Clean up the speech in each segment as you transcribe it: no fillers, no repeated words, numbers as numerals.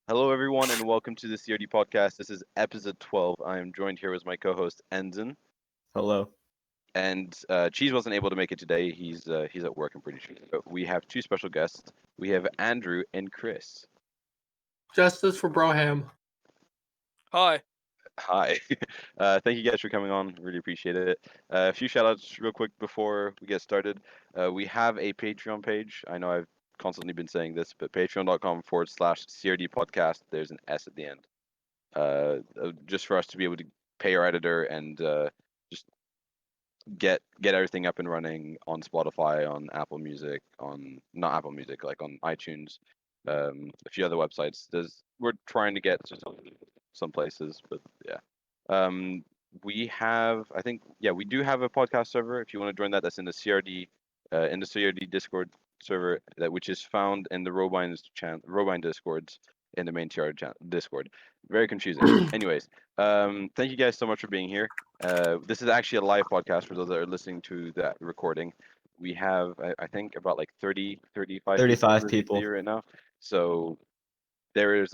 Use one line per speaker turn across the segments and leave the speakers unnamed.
Hello, everyone, and welcome to the CRD podcast. This is episode 12. I am joined here with my co-host Enzen,
Hello.
and Cheese wasn't able to make it today. He's at work, I'm pretty sure. But we have two special guests. We have Andrew and Chris.
Justice for Broham.
Hi.
Hi. Thank you guys for coming on. Really appreciate it. A few shout outs real quick before we get started. We have a Patreon page. I know I've constantly been saying this, but patreon.com/CRD podcast. There's an S at the end. Just for us to be able to pay our editor and just get everything up and running on Spotify, on Apple Music, on not Apple Music, like on iTunes, a few other websites. We're trying to get to some places, but yeah. We have, I think, yeah, we do have a podcast server. If you want to join that, that's in the CRD Discord server, which is found in the Robine Discords in the main TR Discord. Very confusing. Anyways, thank you guys so much for being here. This is actually a live podcast for those that are listening to that recording. We have, I think, about like 35
people
here right now. So there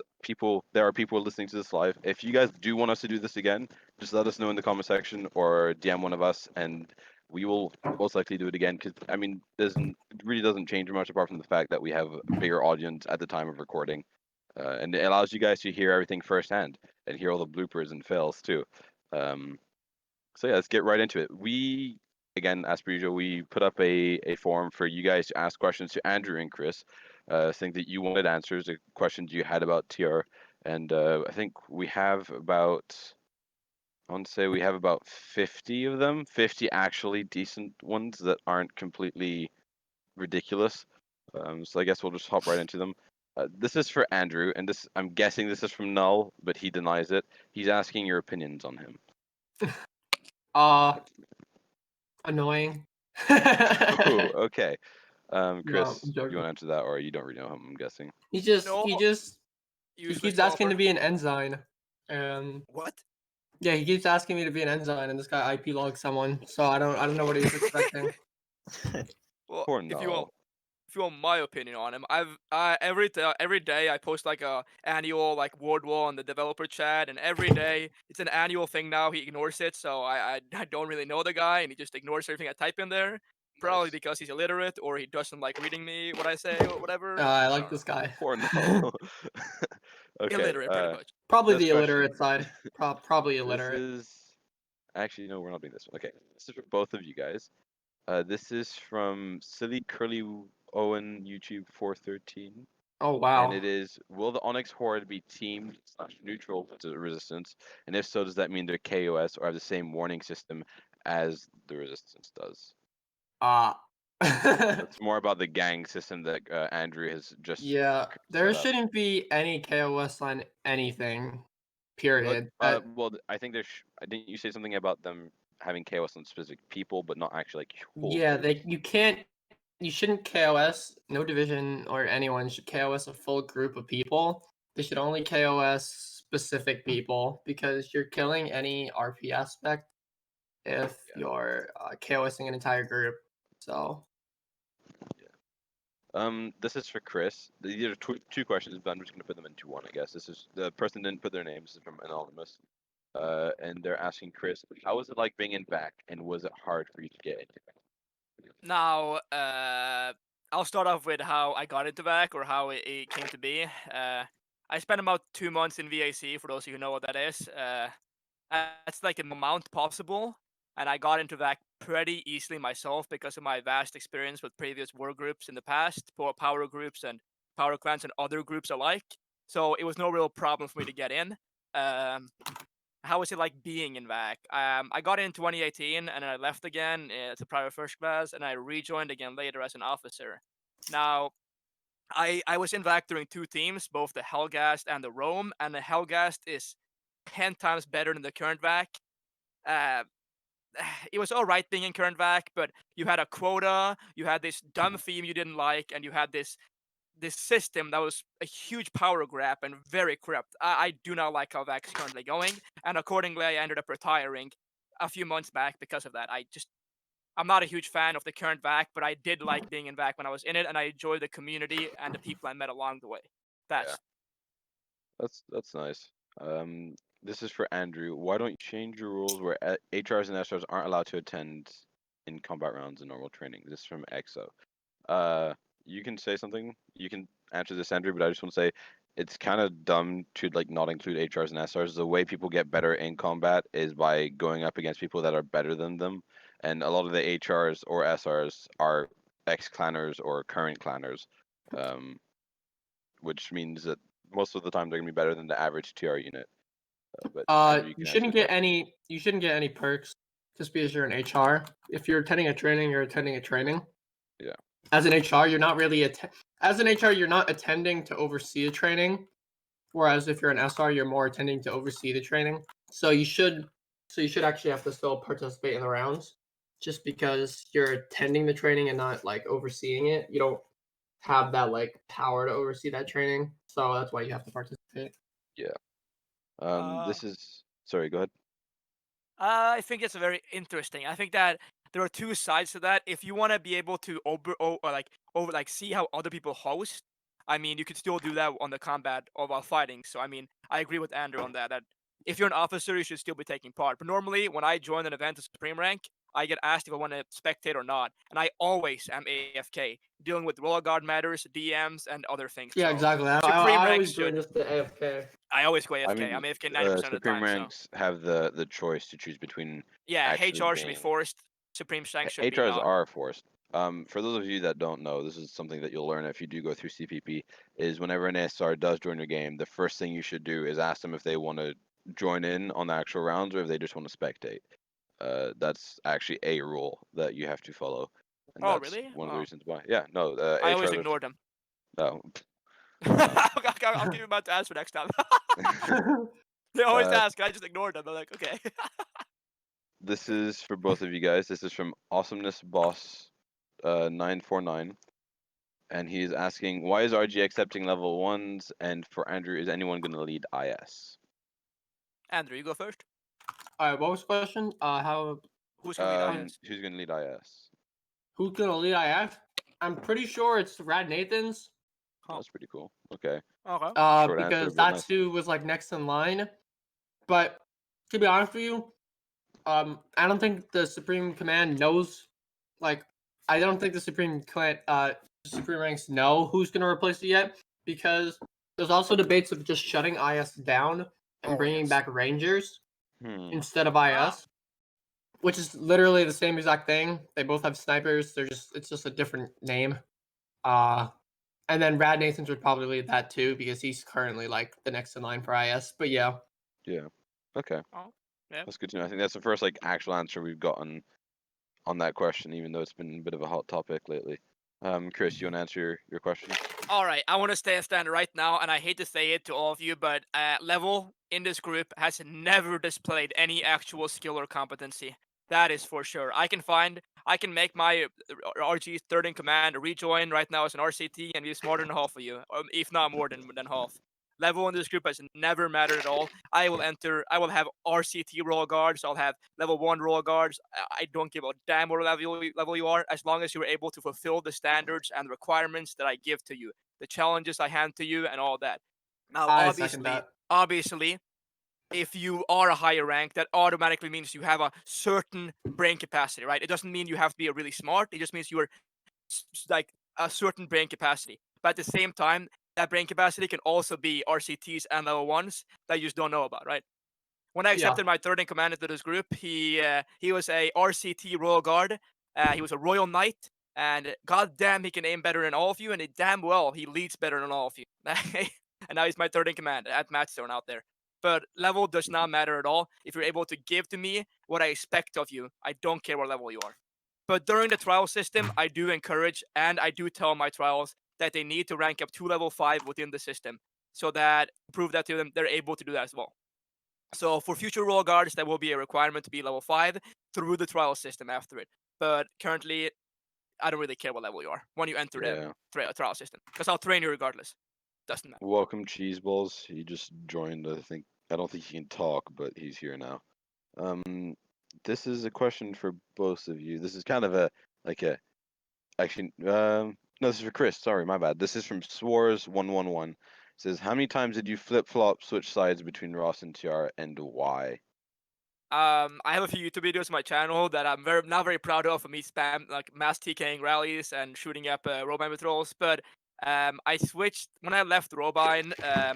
are people listening to this live. If you guys do want us to do this again, just let us know in the comment section or DM one of us, and we will most likely do it again. Because I mean, it really doesn't change much apart from the fact that we have a bigger audience at the time of recording, and it allows you guys to hear everything firsthand and hear all the bloopers and fails too. So yeah, let's get right into it. We, again, as per usual, we put up a form for you guys to ask questions to Andrew and Chris, saying that you wanted answers to questions you had about TR. And I think we have about, I want to say we have about 50 of them, 50 actually decent ones that aren't completely ridiculous. So I guess we'll just hop right into them. This is for Andrew, and I'm guessing this is from Null, but he denies it. He's asking your opinions on him.
Annoying.
Ooh, okay. Chris,
I'm
you want
joking.
to answer that, or you don't really know him? I'm guessing.
He
No,
keeps asking to be an ensign, and
What?
yeah, he keeps asking me to be an ensign, and this guy IP logged someone, so I don't know what he's expecting.
Well,
Poor
if you want,
Null.
if you want my opinion on him, every day I post like a annual like word wall on the developer chat, and every day it's an annual thing now. He ignores it, so I don't really know the guy, and he just ignores everything I type in there. Probably
Nice.
because he's illiterate or he doesn't like reading me what I say or whatever.
I
I
like
don't
this
know.
guy.
Poor Null. Okay.
Illiterate, pretty much.
Probably
This
the
question.
illiterate side. Probably
This
illiterate.
is actually no, we're not doing this one. Okay, this is for both of you guys. This is from Silly Curly Owen YouTube 413.
Oh wow.
And it is, will the Onyx Horde be team/neutral to Resistance? And if so, does that mean they're KOS or have the same warning system as the Resistance does? It's more about the gang system that Andrew has just
Yeah, there
set up.
shouldn't be any KOS on anything. Period.
Well, I think didn't you say something about them having KOS on specific people, but not actually like whole
Yeah,
groups?
you shouldn't KOS, no division or anyone should KOS a full group of people. They should only KOS specific people because you're killing any RP aspect if you're KOSing an entire group. So
This is for Chris. These are two questions, but I'm just gonna put them into one, I guess. This is the person didn't put their name. This is from Anonymous. And they're asking Chris, how was it like being in back, and was it hard for you to get into back?
Now, I'll start off with how I got into VAC or how it came to be. I spent about 2 months in VAC, for those of you who know what that is. That's like the amount possible, and I got into VAC pretty easily myself because of my vast experience with previous war groups in the past, power groups and power clans and other groups alike. So it was no real problem for me to get in. How was it like being in VAC? I got in 2018 and then I left again as a private first class, and I rejoined again later as an officer. Now, I was in VAC during two teams, both the Hellgast and the Rome, and the Hellgast is 10 times better than the current VAC. It was all right being in current VAC, but you had a quota, you had this dumb theme you didn't like, and you had this system that was a huge power grab and very corrupt. I do not like how VAC is currently going, and accordingly, I ended up retiring a few months back because of that. I'm not a huge fan of the current VAC, but I did like being in VAC when I was in it, and I enjoyed the community and the people I met along the way. That's
That's nice. This is for Andrew. Why don't you change your rules where HRs and SRs aren't allowed to attend in combat rounds and normal training? This is from EXO. You can say something. You can answer this, Andrew, but I just want to say it's kind of dumb to like not include HRs and SRs. The way people get better in combat is by going up against people that are better than them, and a lot of the HRs or SRs are ex-clanners or current clanners, which means that most of the time they're gonna be better than the average TR unit. But Andrew, you
You
can answer
shouldn't
the
get
question.
you shouldn't get any perks just because you're an HR. If you're attending a training, you're attending a training.
Yeah.
As an HR, you're not really as an HR, you're not attending to oversee a training. Whereas if you're an SR, you're more attending to oversee the training. So you should actually have to still participate in the rounds. Just because you're attending the training and not like overseeing it, you don't have that like power to oversee that training. So that's why you have to participate.
Yeah.
Uh,
This is. Sorry. Go ahead.
I think it's very interesting. I think that there are two sides to that. If you want to be able to see how other people host, I mean, you could still do that on the combat or while fighting. So I mean, I agree with Andrew on that. That if you're an officer, you should still be taking part. But normally, when I join an event of Supreme rank, I get asked if I want to spectate or not, and I always am AFK, dealing with royal guard matters, DMs, and other things.
Yeah,
So
exactly.
Supreme
I
rank
always join
should.
just the AFK.
I always go
I
AFK.
mean,
I'm AFK 90% of the
Supreme
time. So
ranks have the choice to choose between
yeah,
actually
HR should be
being
forced. Supreme rank should be
HRs
not.
are forced. For those of you that don't know, this is something that you'll learn if you do go through CPP. Is whenever an SR does join your game, the first thing you should do is ask them if they want to join in on the actual rounds or if they just want to spectate. That's actually a rule that you have to follow, and
Oh,
that's
really?
one of the
Oh,
reasons why. Yeah, no,
I always
HRs
ignore them.
no.
I'll give you about to answer next time. They always
uh,
ask, I just ignore them. I'm like, okay.
this is for both of you guys. This is from Awesomeness Boss 949. And he's asking, why is RG accepting level 1s? And for Andrew, is anyone going to lead IS?
Andrew, you go first.
All right, what was the question? How
Who's gonna lead IS?
Who's going to lead IS?
who's gonna lead IF? I'm pretty sure it's Rad Nathan's.
Oh.
That's pretty cool. Okay.
Okay.
Short answer,
Because
but
that's
nice.
who was like next in line. But to be honest with you, I don't think the Supreme Command knows. Like, I don't think the Supreme ranks know who's gonna replace it yet. Because there's also debates of just shutting IS down and bringing
yes.
back Rangers
Hmm.
instead of IS, which is literally the same exact thing. They both have snipers. It's just a different name. And then Rad Nathans would probably lead that too because he's currently like the next in line for IS. But yeah,
Yeah. Okay.
Oh, yeah.
That's good to know. I think that's the first like actual answer we've gotten on that question, even though it's been a bit of a hot topic lately. Chris, you want to answer your question?
All right, I want to stand right now, and I hate to say it to all of you, but Level in this group has never displayed any actual skill or competency. That is for sure. I can make my RG third in command rejoin right now as an RCT and be smarter than half of you, if not more than half. Level in this group has never mattered at all. I will have RCT roll guards. I'll have level 1 roll guards. I don't give a damn what level you are, as long as you're able to fulfill the standards and requirements that I give to you, the challenges I hand to you, and all that. Now,
I second that.
obviously, if you are a higher rank, that automatically means you have a certain brain capacity, right? It doesn't mean you have to be really smart. It just means you're like a certain brain capacity. But at the same time, that brain capacity can also be RCTs and level 1s that you just don't know about, right? When I accepted my third in command into this group, he was a RCT Royal Guard. He was a Royal Knight, and goddamn, he can aim better than all of you, and damn well he leads better than all of you. And now he's my third in command at Matchstone out there. But level does not matter at all. If you're able to give to me what I expect of you, I don't care what level you are. But during the trial system, I do encourage and I do tell my trials that they need to rank up to level 5 within the system, so that prove that to them they're able to do that as well. So for future roll guards, that will be a requirement to be level 5 through the trial system after it. But currently, I don't really care what level you are when you enter
Yeah.
the trial system, because I'll train you regardless. Doesn't matter.
Welcome, Cheeseballs. He just joined. I don't think he can talk, but he's here now. This is a question for both of you. This is kind of actually, no, this is for Chris. Sorry, my bad. This is from Swars111. says, how many times did you flip flop switch sides between Ross and TR, and why?
I have a few YouTube videos on my channel that I'm not very proud of me spam like mass TKing rallies and shooting up Robine patrols, but I switched when I left Robine I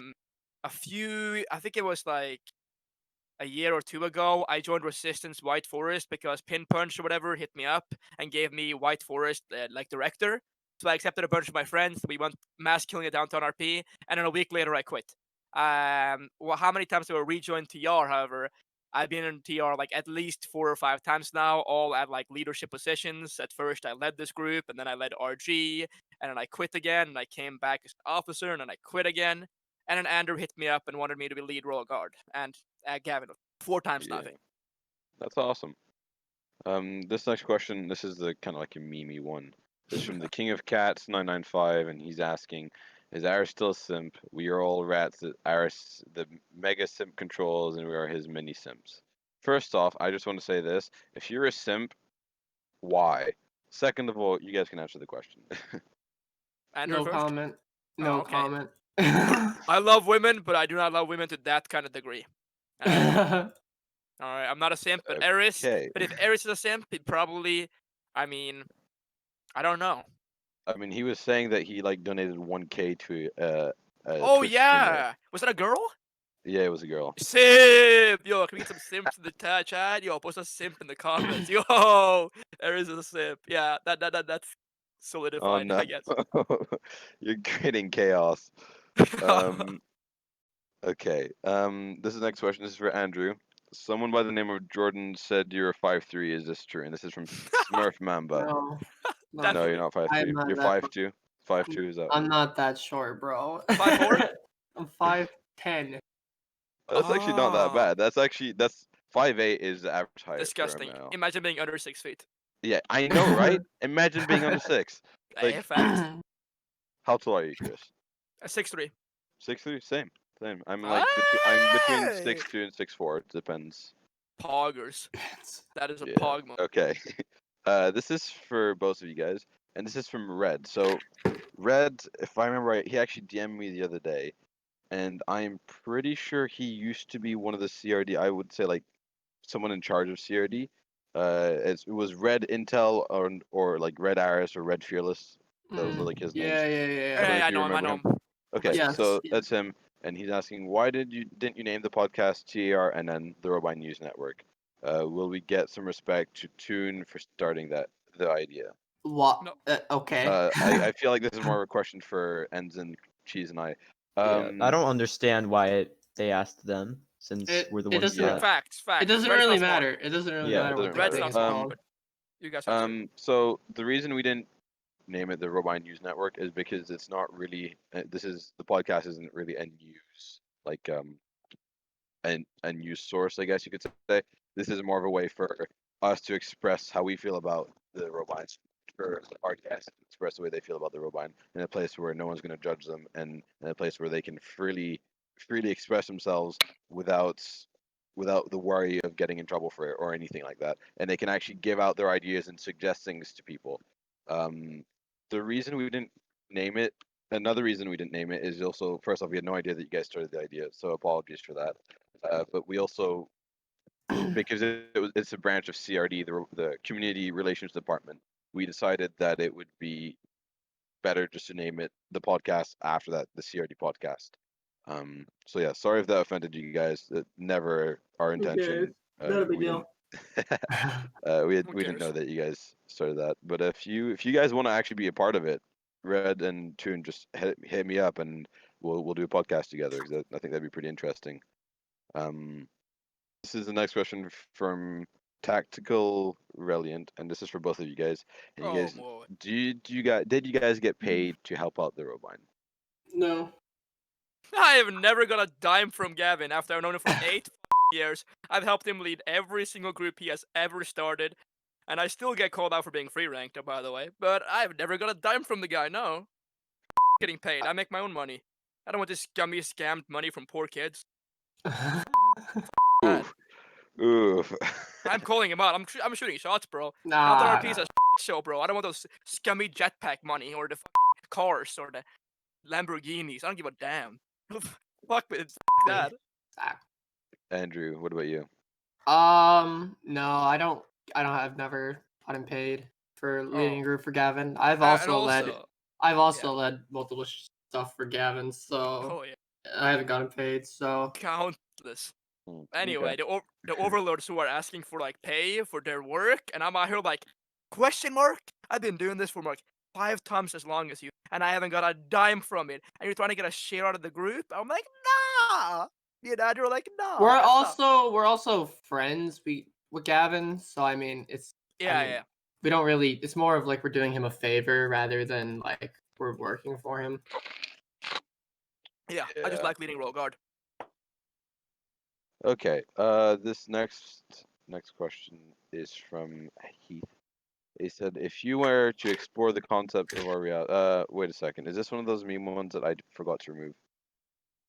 think it was like a year or two ago, I joined Resistance White Forest because Pin Punch or whatever hit me up and gave me White Forest like director. So I accepted a bunch of my friends. We went mass killing a downtown RP, and then a week later I quit. Well, how many times have I rejoined TR? However, I've been in TR like at least 4 or 5 times now, all at like leadership positions. At first, I led this group, and then I led RG, and then I quit again, and I came back as an officer, and then I quit again. And then Andrew hit me up and wanted me to be lead royal guard, and Gavin 4 times now, I think.
That's awesome. This next question, this is the kind of like a memey one. This is from the King of Cats 995, and he's asking, is Aris still a simp? We are all rats that Aris the mega simp controls, and we are his mini simps. First off, I just want to say this: if you're a simp, why? Second of all, you guys can answer the question.
Andrew
No
first?
comment.
Oh,
No
okay.
comment.
I love women, but I do not love women to that kind of degree. All right, I'm not a simp, but Eris.
Okay.
But if Eris is a simp, he probably, I mean, I don't know.
I mean, he was saying that he like donated 1K to a
Oh
Twitch streamer.
yeah, was that a girl?
Yeah, it was a girl.
Simp! Yo, can we get some simps in the chat? Yo, post a simp in the comments. Yo, Eris is a simp. Yeah, that's solidified,
Oh
I
no,
guess.
you're creating chaos. Okay. This is the next question. This is for Andrew. Someone by the name of Jordan said you're 5'3". Is this true? And this is from Smurf Mamba.
No.
No, you're not 5'3".
I'm not
You're
that
5'2". 5'2" is that?
I'm not that short, bro.
5'4"?
I'm 5'10".
That's actually not that
Oh,
bad. That's 5'8" is the average height for a
disgusting.
male.
Imagine being under 6 feet.
Yeah, I know, right? Imagine being under 6.
Hey,
Like,
facts.
how tall are you, Chris?
6'3".
6'3"? Same. I'm like between
Hey!
6'2" and 6'4". It depends.
Poggers. That is a
Yeah.
pog moment.
Okay. This is for both of you guys, and this is from Red. So, Red, if I remember right, he actually DM'd me the other day, and I'm pretty sure he used to be one of the CRD. I would say like someone in charge of CRD. It was Red Intel or like Red Aris or Red Fearless. Those are like his names.
Yeah.
I don't know
Hey,
if
I
you
know him, I
remember
know
him.
him.
Okay,
Yes.
so that's him, and he's asking why didn't you name the podcast TAR and then the Robine News Network? Will we get some respect to Toon for starting the idea?
What?
No.
Okay.
I feel like this is more of a question for Ensign, Cheese, and I.
Yeah, I don't understand why they asked them since
It-
we're the
it
ones
doesn't-
that.
Facts.
It doesn't
Red's
really
not smart.
matter. It doesn't really
Yeah,
matter
it
what
doesn't
the
Red's
thing
not
is
smart,
called.
but you guys answer.
So the reason we didn't name it the Robine News Network is because it's not really. The podcast isn't really a news like a news source, I guess you could say. This is more of a way for us to express how we feel about the Robines, for our guests to express the way they feel about the Robine in a place where no one's going to judge them, and in a place where they can freely express themselves without the worry of getting in trouble for it or anything like that, and they can actually give out their ideas and suggest things to people. The reason we didn't name it, another reason we didn't name it is also, first off, we had no idea that you guys started the idea, so apologies for that. But we also, because it's a branch of CRD, the Community Relations Department, we decided that it would be better just to name it the podcast after that, the CRD podcast. So yeah, sorry if that offended you guys. That never our intention.
Not a big
we
deal.
didn't, we
Who
didn't know
cares?
that you guys started that. But if you guys want to actually be a part of it, Red and Toon, just hit me up and we'll do a podcast together, because I think that'd be pretty interesting. This is the next question from Tactical Reliant, and this is for both of you guys. And you
Oh,
guys,
boy.
did you guys get paid to help out the Robine?
No.
I have never got a dime from Gavin after I've known him for 8 years. I've helped him lead every single group he has ever started, and I still get called out for being free ranked, by the way. But I've never got a dime from the guy. No, getting paid. I make my own money. I don't want this scummy scammed money from poor kids. Bad.
Oof.
I'm calling him out. I'm shooting shots, bro.
Nah.
Downtown RP is a show, bro. I don't want those scummy jetpack money or the fucking cars or the Lamborghinis. I don't give a damn. Fuck with that.
Andrew, what about you?
No, I've never gotten paid for leading
Oh.
a group for Gavin. I've
And
also led multiple stuff for Gavin, so
Oh yeah,
I haven't gotten paid. So
countless.
Hmm,
Anyway,
okay.
the overlords who are asking for like pay for their work, and I'm out here like, question mark? I've been doing this for like 5 times as long as you, and I haven't got a dime from it, and you're trying to get a share out of the group? I'm like, nah. You know, you're like, nah.
we're
that's not-"
also friends with Gavin. So I mean,
Yeah.
we don't really. It's more of like we're doing him a favor rather than like we're working for him.
Yeah, I just
Yeah.
like leading roll guard.
Okay. This next question is from Heath. He said, "If you were to explore the concept of our reality, wait a second. Is this one of those meme ones that I forgot to remove?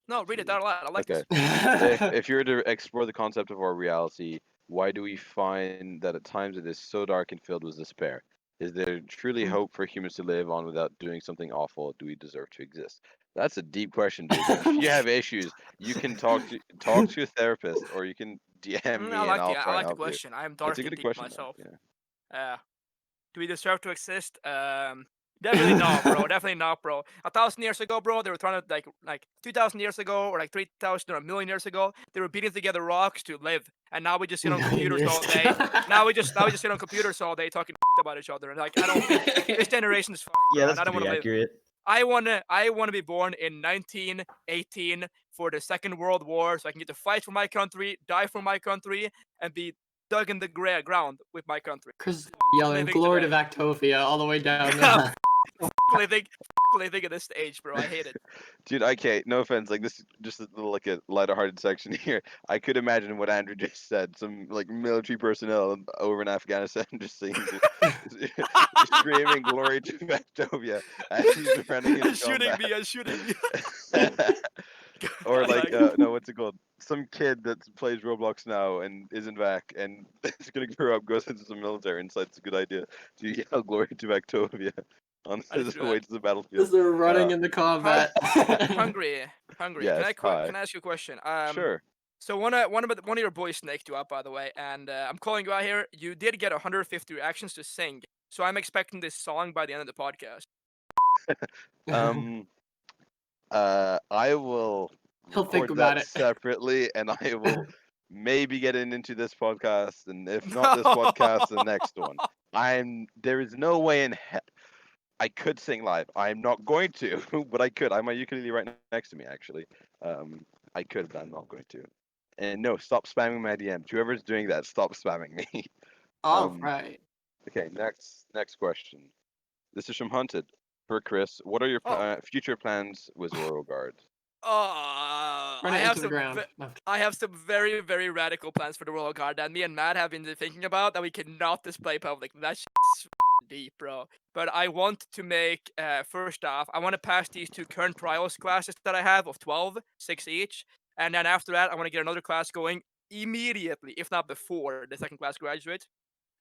No, read it out loud. I like
Okay.
this.
If you were to explore the concept of our reality, why do we find that at times it is so dark and filled with despair? Is there truly hope for humans to live on without doing something awful? Do we deserve to exist?" That's a deep question, dude. If you have issues, you can talk to a therapist, or you can DM
I
me and
like
I'll
the I
try and
like the
help you.
question. I am
It's
dark
a
and
good
deep
question,
myself.
though. Yeah.
Do we deserve to exist? Definitely not, bro. Definitely not, bro. 1,000 years ago, bro, they were trying to like 2,000 years ago, or like 3,000 or a million years ago, they were beating together rocks to live, and now we just sit on computers all day. Now we just sit on computers all day talking about each other, and like I don't think this generation is fucked,
Yeah,
bro,
that's
and I don't want
pretty
to live.
accurate.
I wanna be born in 1918 for the Second World War, so I can get to fight for my country, die for my country, and be dug in the ground with my country.
Chris yelling
Living
"Glory to
today.
Vactopia" all the way down
F-
there.
living at this stage, bro. I hate it.
Dude, okay, no offense. Like this, just a little like a lighter-hearted section here. I could imagine what Andrew just said. Some like military personnel over in Afghanistan just saying, screaming "Glory to Vectovia" as he's running into
shooting
combat.
me and shooting me.
Or
I
like,
like it.
no, what's it called? Some kid that plays Roblox now and isn't back and is gonna grow up, goes into the military, and decides it's a good idea to yell "Glory to Vectovia" on
I need to
his
do
way
that.
to the battlefield.
As they're running
Uh,
into
Hung-
combat.
hungry. Can
yes, hi.
can I ask you a question?
Sure.
So one of your boys snaked you up, by the way, and I'm calling you out here. You did get 150 reactions to sing, so I'm expecting this song by the end of the podcast.
Um, I will
He'll think
record
about
that
it.
separately, and I will maybe get it into this podcast, and if not this
No.
podcast, the next one. There is no way in hell I could sing live. I'm not going to, but I could. I have my ukulele right next to me, actually. I could, but I'm not going to. And no, stop spamming my DMs. Whoever's doing that, stop spamming me.
All right.
Okay, next question. This is from Hunted. For Chris, what are your
Oh.
future plans with Royal Guard?
Run it into the ground.
I have some very, very radical plans for the Royal Guard that me and Matt have been thinking about that we cannot display publicly. That's deep, bro. But I want to make, first off, I want to pass these 2 current trials classes that I have of 12, 6 each. And then after that, I want to get another class going immediately, if not before the second class graduates.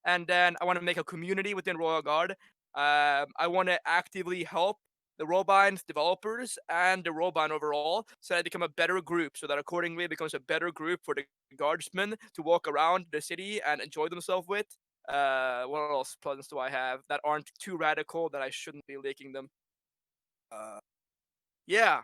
And then I want to make a community within Royal Guard. I want to actively help the Robines developers and the Robine overall, so that they become a better group, so that accordingly it becomes a better group for the guardsmen to walk around the city and enjoy themselves with. What else plans do I have that aren't too radical that I shouldn't be leaking them? Yeah,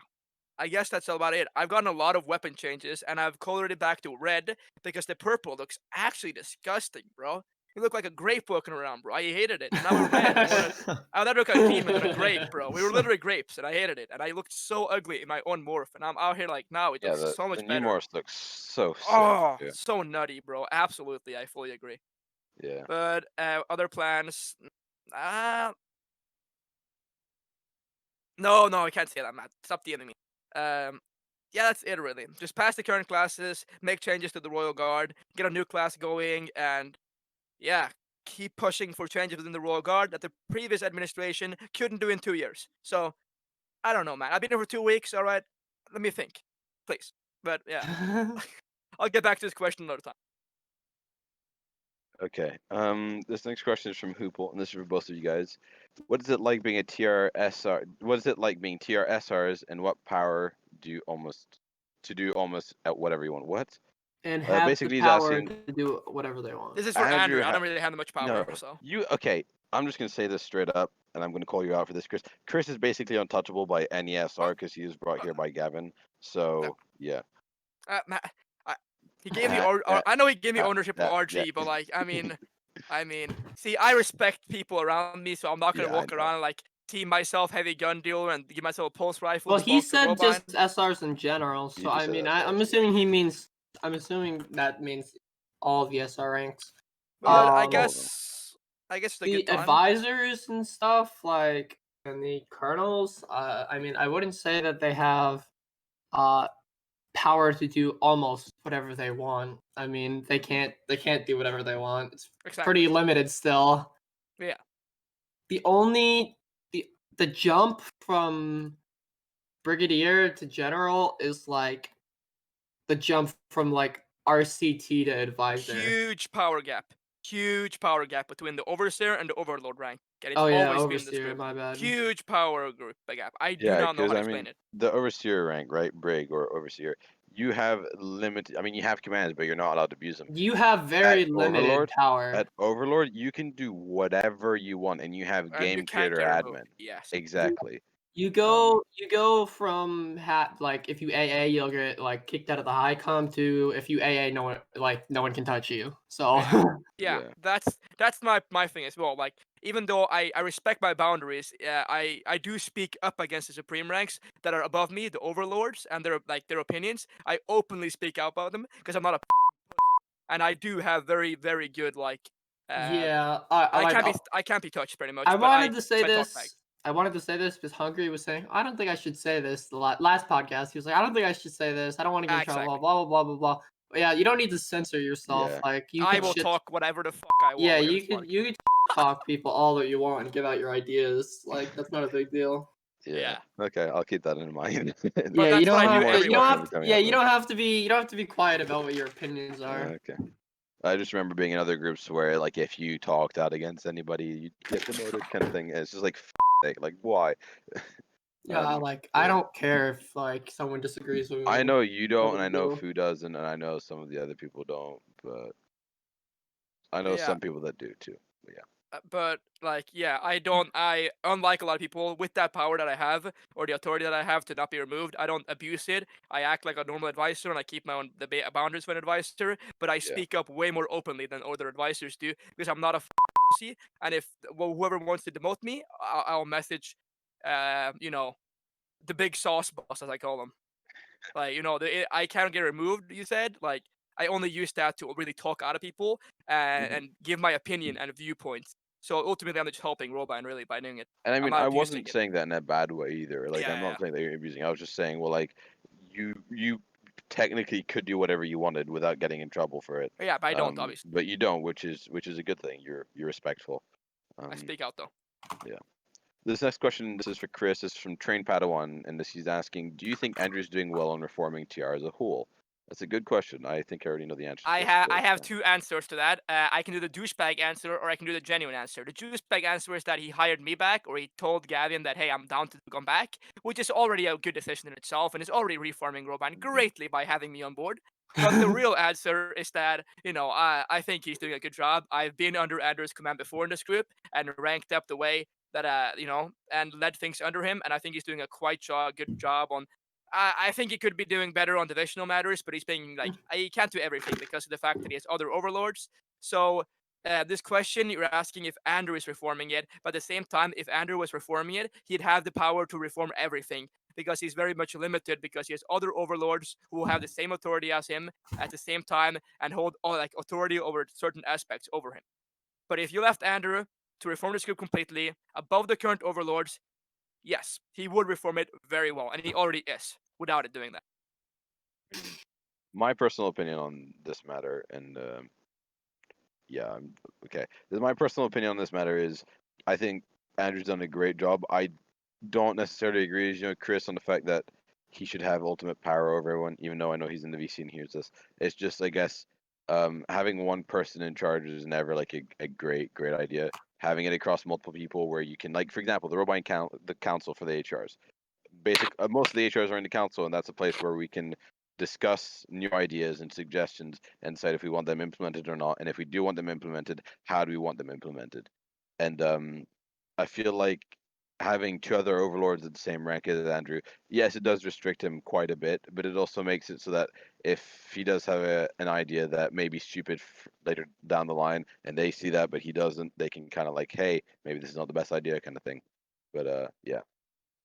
I guess that's about it. I've gotten a lot of weapon changes, and I've colored it back to red because the purple looks actually disgusting, bro. You look like a grape walking around, bro. I hated it. And now we're red. I would look like a demon and a grape, bro. We were literally grapes, and I hated it. And I looked so ugly in my own morph, and I'm out here like, now it
Yeah,
looks
the,
so much
the new
better.
Morse looks so sick.
Oh,
Yeah.
so nutty, bro. Absolutely, I fully agree.
Yeah.
But other plans, no, I can't say that, Matt. Stop DMing me. Yeah, that's it really. Just pass the current classes, make changes to the Royal Guard, get a new class going, and yeah, keep pushing for changes within the Royal Guard that the previous administration couldn't do in 2 years. So I don't know, man. I've been here for 2 weeks. All right, let me think, please. But yeah, I'll get back to this question another time.
Okay. This next question is from Hoople, and this is for both of you guys. What is it like being a TRSR? What is it like being TRSRs, and what power do you do almost at whatever you want? What?
And have
Basically,
the
he's
power
asking.
to do whatever they want.
This is for
Andrew
Andrew. I
ha-
don't really have much power,
No,
so.
you okay? I'm just gonna say this straight up, and I'm gonna call you out for this, Chris. Chris is basically untouchable by any SR because he was brought here by Gavin. So yeah.
I, he gave me.
Yeah,
I know he gave me
yeah,
ownership
yeah,
of RG,
yeah.
but like, see, I respect people around me, so I'm not gonna
Yeah, I
walk
know.
around and like team myself heavy gun dealer and give myself a pulse rifle.
Well,
to
he
bonk the
said
robot.
just SRs in general,
He
so
just
I
said
mean,
SRs,
I'm
yeah.
assuming he means. I'm assuming that means all of the SR ranks.
But
Yeah,
I
all of them.
guess it's a
The
good time.
advisors and stuff like and the colonels. I mean, I wouldn't say that they have power to do almost whatever they want. I mean, they can't do whatever they want. It's pretty
Exactly.
limited still.
Yeah.
The only the jump from brigadier to general is like the jump from like RCT to advisor.
Huge power gap. Huge power gap between the overseer and the overlord rank. And it's
Oh yeah,
always been this
overseer.
group.
My bad.
Huge power group gap. I do
Yeah,
not know how
because
to
I
explain
mean,
it.
the overseer rank, right? Brig or overseer. You have limited. I mean, you have commands, but you're not allowed to abuse them.
You have very limited
Overlord,
power.
At Overlord, you can do whatever you want, and you have
And you
game
can't
creator
get removed.
admin.
Yes.
Exactly.
You go from like if you AA you'll get like kicked out of the high com to if you AA no one can touch you. So
Yeah,
Yeah.
that's my thing as well. Like even though I respect my boundaries, I do speak up against the supreme ranks that are above me, the overlords, and their opinions. I openly speak out about them because I'm not a pussy, and I do have very very good like.
yeah,
I can't be touched pretty much.
I
but
wanted to say
so I talk back.
this. I wanted to say this because Hungry was saying, I don't think I should say this. The last podcast, he was like, I don't think I should say this. I don't want to get in trouble.
Exactly.
Blah blah blah blah blah. But yeah, you don't need to censor yourself.
Yeah.
Like you
I
can
will
shit.
talk whatever the fuck I want.
Yeah,
with
you
this
could
podcast.
you could talk people all that you want and give out your ideas. Like that's not a big deal.
Yeah. Okay, I'll keep that in mind.
Yeah, you
that's
don't
what I do
have.
More
You don't
stuff
everywhere.
have.
coming
Yeah,
up
you
with.
don't have to be. You don't have to be quiet about what your opinions are.
Okay. I just remember being in other groups where, like, if you talked out against anybody, you'd get demoted, kind of thing. And it's just like, sake, like, why?
Yeah, like I don't care if like someone disagrees with me.
I know you don't, and
big
I know
deal.
Fu doesn't, and I know some of the other people don't, but I know
Yeah.
some people that do too. But yeah.
But like I unlike a lot of people with that power that I have or the authority that I have to not be removed, I don't abuse it. I act like a normal advisor and I keep my own boundaries for an advisor, but I speak up way more openly than other advisors do because I'm not a pussy. And if whoever wants to demote me, I'll message the big sauce boss, as I call him. Like I can't get removed, you said. Like I only use that to really talk out of people and give my opinion and viewpoints. So ultimately, I'm just helping Robine really by doing it.
And I
I'm
mean,
not
I
abusing
wasn't
it.
saying that in a bad way either. Like, I'm
Yeah.
not saying that you're abusing. I was just saying, well, like, you technically could do whatever you wanted without getting in trouble for it.
Yeah, but I don't, obviously.
But you don't, which is a good thing. You're respectful.
I speak out though.
Yeah. This next question, this is for Chris. This is from Train Padawan, and he's asking, do you think Andrew's doing well on reforming TR as a whole? That's a good question. I think I already know the answer.
I have two answers to that. I can do the douchebag answer, or I can do the genuine answer. The douchebag answer is that he hired me back, or he told Gavin that, hey, I'm down to come back, which is already a good decision in itself, and is already reforming Robine greatly by having me on board. But the real answer is that, I think he's doing a good job. I've been under Andrew's command before in this group and ranked up the way that, and led things under him, and I think he's doing a good job on. I think he could be doing better on divisional matters, but he's being like he can't do everything because of the fact that he has other overlords. So this question you're asking if Andrew is reforming it, but at the same time, if Andrew was reforming it, he'd have the power to reform everything because he's very much limited because he has other overlords who will have the same authority as him at the same time and hold all like authority over certain aspects over him. But if you left Andrew to reform the group completely above the current overlords, yes, he would reform it very well, and he already is without it doing that.
My personal opinion on this matter, and okay. My personal opinion on this matter is, I think Andrew's done a great job. I don't necessarily agree with Chris on the fact that he should have ultimate power over everyone, even though I know he's in the VC and hears this. It's just, I guess, having one person in charge is never like a great idea. Having it across multiple people where you can, like, for example, the council for the HRs. Most of the HRs are in the council, and that's a place where we can discuss new ideas and suggestions and decide if we want them implemented or not. And if we do want them implemented, how do we want them implemented? And I feel like having two other overlords at the same rank as Andrew, yes, it does restrict him quite a bit, but it also makes it so that if he does have an idea that may be stupid later down the line, and they see that but he doesn't, they can kind of like, hey, maybe this is not the best idea, kind of thing. But yeah.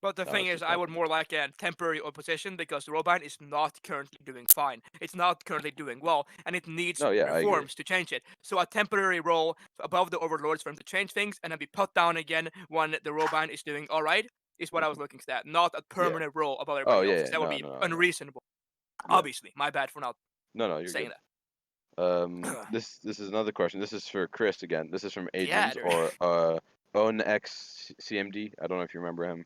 But the
No,
thing
it's
is,
just
I
that.
would more like a temporary opposition because the Robine is not currently doing fine. It's not currently doing well, and it needs
No, yeah, I agree.
reforms to change it. So a temporary role above the overlords for him to change things, and then be put down again when the Robine is doing all right, is what I was looking at. Not a permanent role above
Oh
everybody else.
yeah,
'Cause that would
no,
be
no, no, no.
unreasonable.
Yeah.
Obviously, my bad for not
No, you're
saying
good.
that.
This is another question. This is for Chris again. This is from
Yeah,
Agents
there-
or OwnXCMD. I don't know if you remember him.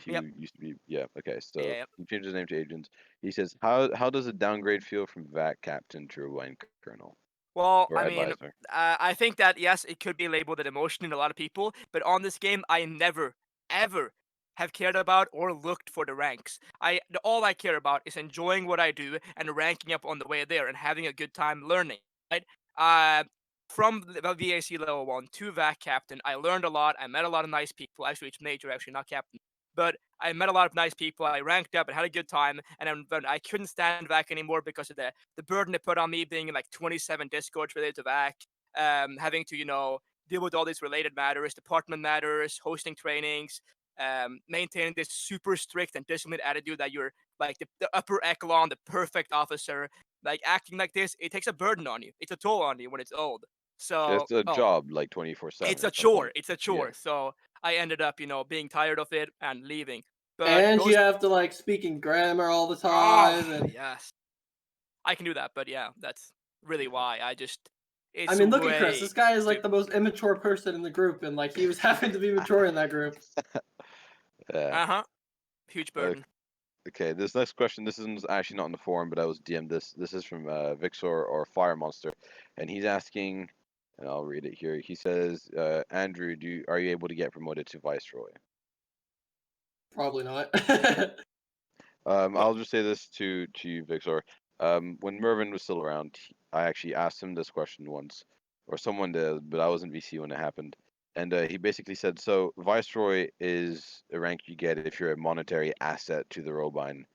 He
Yep.
used to be, yeah. Okay, so
Yeah.
he changed his name to Agents. He says, how does a downgrade feel from VAC Captain to Rewind Colonel
Well,
or
I mean,
Advisor?
I think that yes, it could be labeled an emotion in a lot of people, but on this game, I never, ever have cared about or looked for the ranks. All I care about is enjoying what I do and ranking up on the way there and having a good time learning. Right? Uh, from the VAC level 1 to VAC captain, I learned a lot. I met a lot of nice people. Actually, it's major, actually, not captain. But I met a lot of nice people. I ranked up and had a good time. And then I couldn't stand VAC anymore because of the burden it put on me being in like 27 discords related to VAC, having to, deal with all these related matters, department matters, hosting trainings, maintaining this super strict and disciplined attitude that you're like the upper echelon, the perfect officer. Like acting like this, it takes a burden on you. It's a toll on you when it's old. So
It's a job like 24/7.
it's a
at some
chore.
point.
It's a chore.
Yeah.
So I ended up, being tired of it and leaving. But
And
those,
you have to like speak in grammar all the
oh,
time. And
yes, I can do that. But yeah, that's really why I just. It's
I mean, look at Chris.
way
This guy is like
too-
the most immature person in the group, and like he was having to be mature in that group.
Yeah.
huge burden.
Okay, this next question, this isn't actually not in the forum, but I was DM'd this. This is from Vixor or Fire Monster, and he's asking, and I'll read it here. He says, Andrew, are you able to get promoted to Viceroy?
Probably not.
I'll just say this to you, Vixor. When Mervin was still around, I actually asked him this question once, or someone did, but I was in VC when it happened. And he basically said, so Viceroy is a rank you get if you're a monetary asset to the Robine.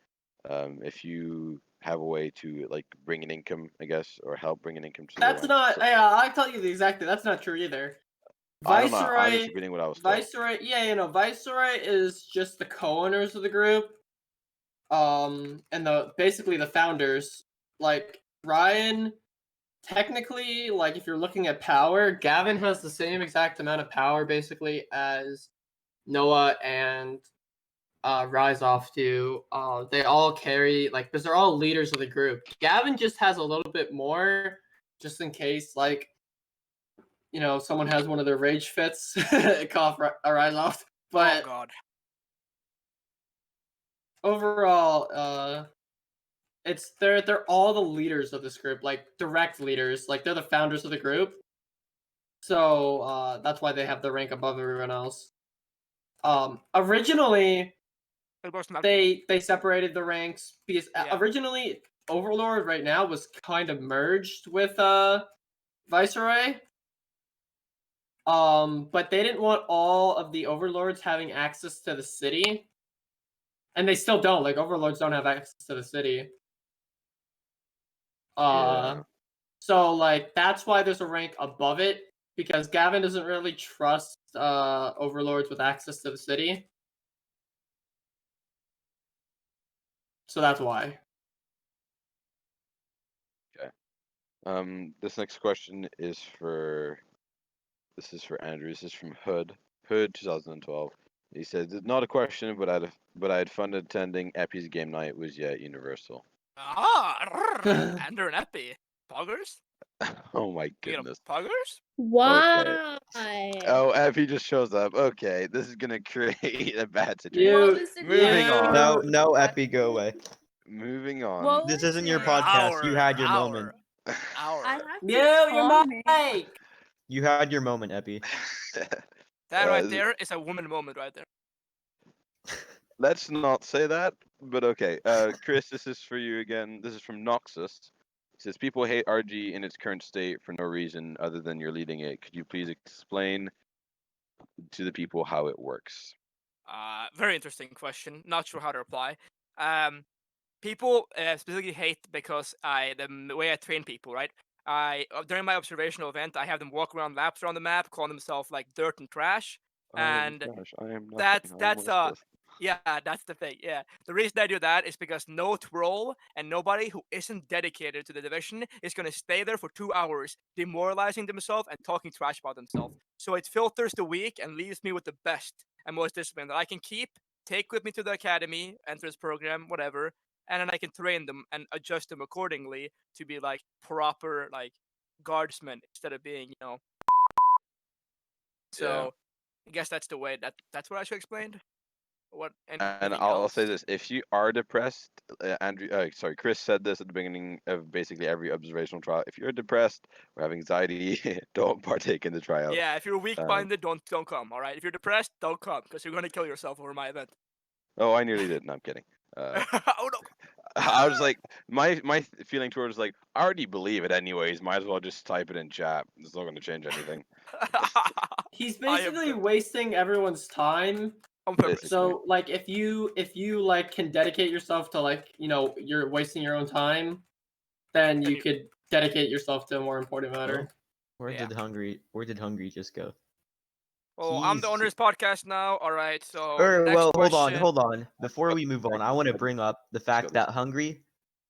If you have a way to like bring an income, I guess, or help bring an income to the
That's
Robine.
not.
So,
Yeah, I tell you exactly. That's not true either.
I don't know. I'm
Viceroy.
just reading what I was told.
Viceroy. Yeah, Viceroy is just the co-owners of the group. And basically the founders. Like Ryan. Technically, like if you're looking at power, Gavin has the same exact amount of power basically as Noah and Rise Off do. They all carry because they're all leaders of the group. Gavin just has a little bit more, just in case someone has one of their rage fits, cough Rise Off.
Oh
But
God.
overall, they're all the leaders of this group, like direct leaders, like they're the founders of the group. So that's why they have the rank above everyone else. Originally
It was not.
they separated the ranks because
Yeah.
originally Overlord right now was kind of merged with Viceroy. But they didn't want all of the Overlords having access to the city. And they still don't. Like Overlords don't have access to the city.
Yeah.
So like that's why there's a rank above it, because Gavin doesn't really trust Overlords with access to the city. So that's why.
This next question is for Andrew. This is from Hood 2012. He said, not a question, but I had fun attending Epi's game night was yet universal.
Andrew and Epi. Poggers?
Oh my
You know,
goodness.
poggers?
Why?
Oh, Epi just shows up. Okay, this is gonna create a bad situation.
You-
What was the
Moving
question?
on.
No, Epi, go away.
Moving on.
What
This
was
isn't your
it?
podcast. You had your
Our-
moment.
Hour.
I have to
Yeah, you're
calm me.
Mike.
You had your moment, Epi.
That right
Uh,
there is a woman moment right there.
Let's not say that, but okay. Chris, this is for you again. This is from Noxus. It says people hate RG in its current state for no reason other than you're leading it. Could you please explain to the people how it works?
Very interesting question. Not sure how to reply. People specifically hate because the way I train people, right? During my observational event, I have them walk around laps around the map, calling themselves like dirt and trash, and
Gosh, I am nothing.
that's
I am
that's
worthless.
yeah, that's the thing. Yeah, the reason I do that is because no troll and nobody who isn't dedicated to the division is gonna stay there for 2 hours, demoralizing themselves and talking trash about themselves. So it filters the weak and leaves me with the best and most disciplined that I can keep, take with me to the academy, enter this program, whatever, and then I can train them and adjust them accordingly to be like proper like guardsmen instead of being, you know. So I guess that's the way that's what I should explain. What
And
anything
I'll say
else?
this: if you are depressed, Chris said this at the beginning of basically every observational trial. If you're depressed or have anxiety, don't partake in the tryout.
Yeah, if you're weak-minded, don't come. All right. If you're depressed, don't come because you're gonna kill yourself over my event.
Oh, I nearly did. No, I'm kidding.
Oh no.
I was like, my feeling towards like, I already believe it anyways. Might as well just type it in chat. It's not going to change anything.
He's
I am
basically
the-
wasting everyone's time.
On purpose.
Basically.
So like if you like can dedicate yourself to like, you know, you're wasting your own time, then
Then
you could dedicate yourself to a more important matter.
Where
Yeah.
did Hungry just go?
Well, I'm the
He's-
owner's podcast now. All right. So
Or,
next
well,
question.
hold on. Before we move on, I want to bring up the fact
this.
that Hungry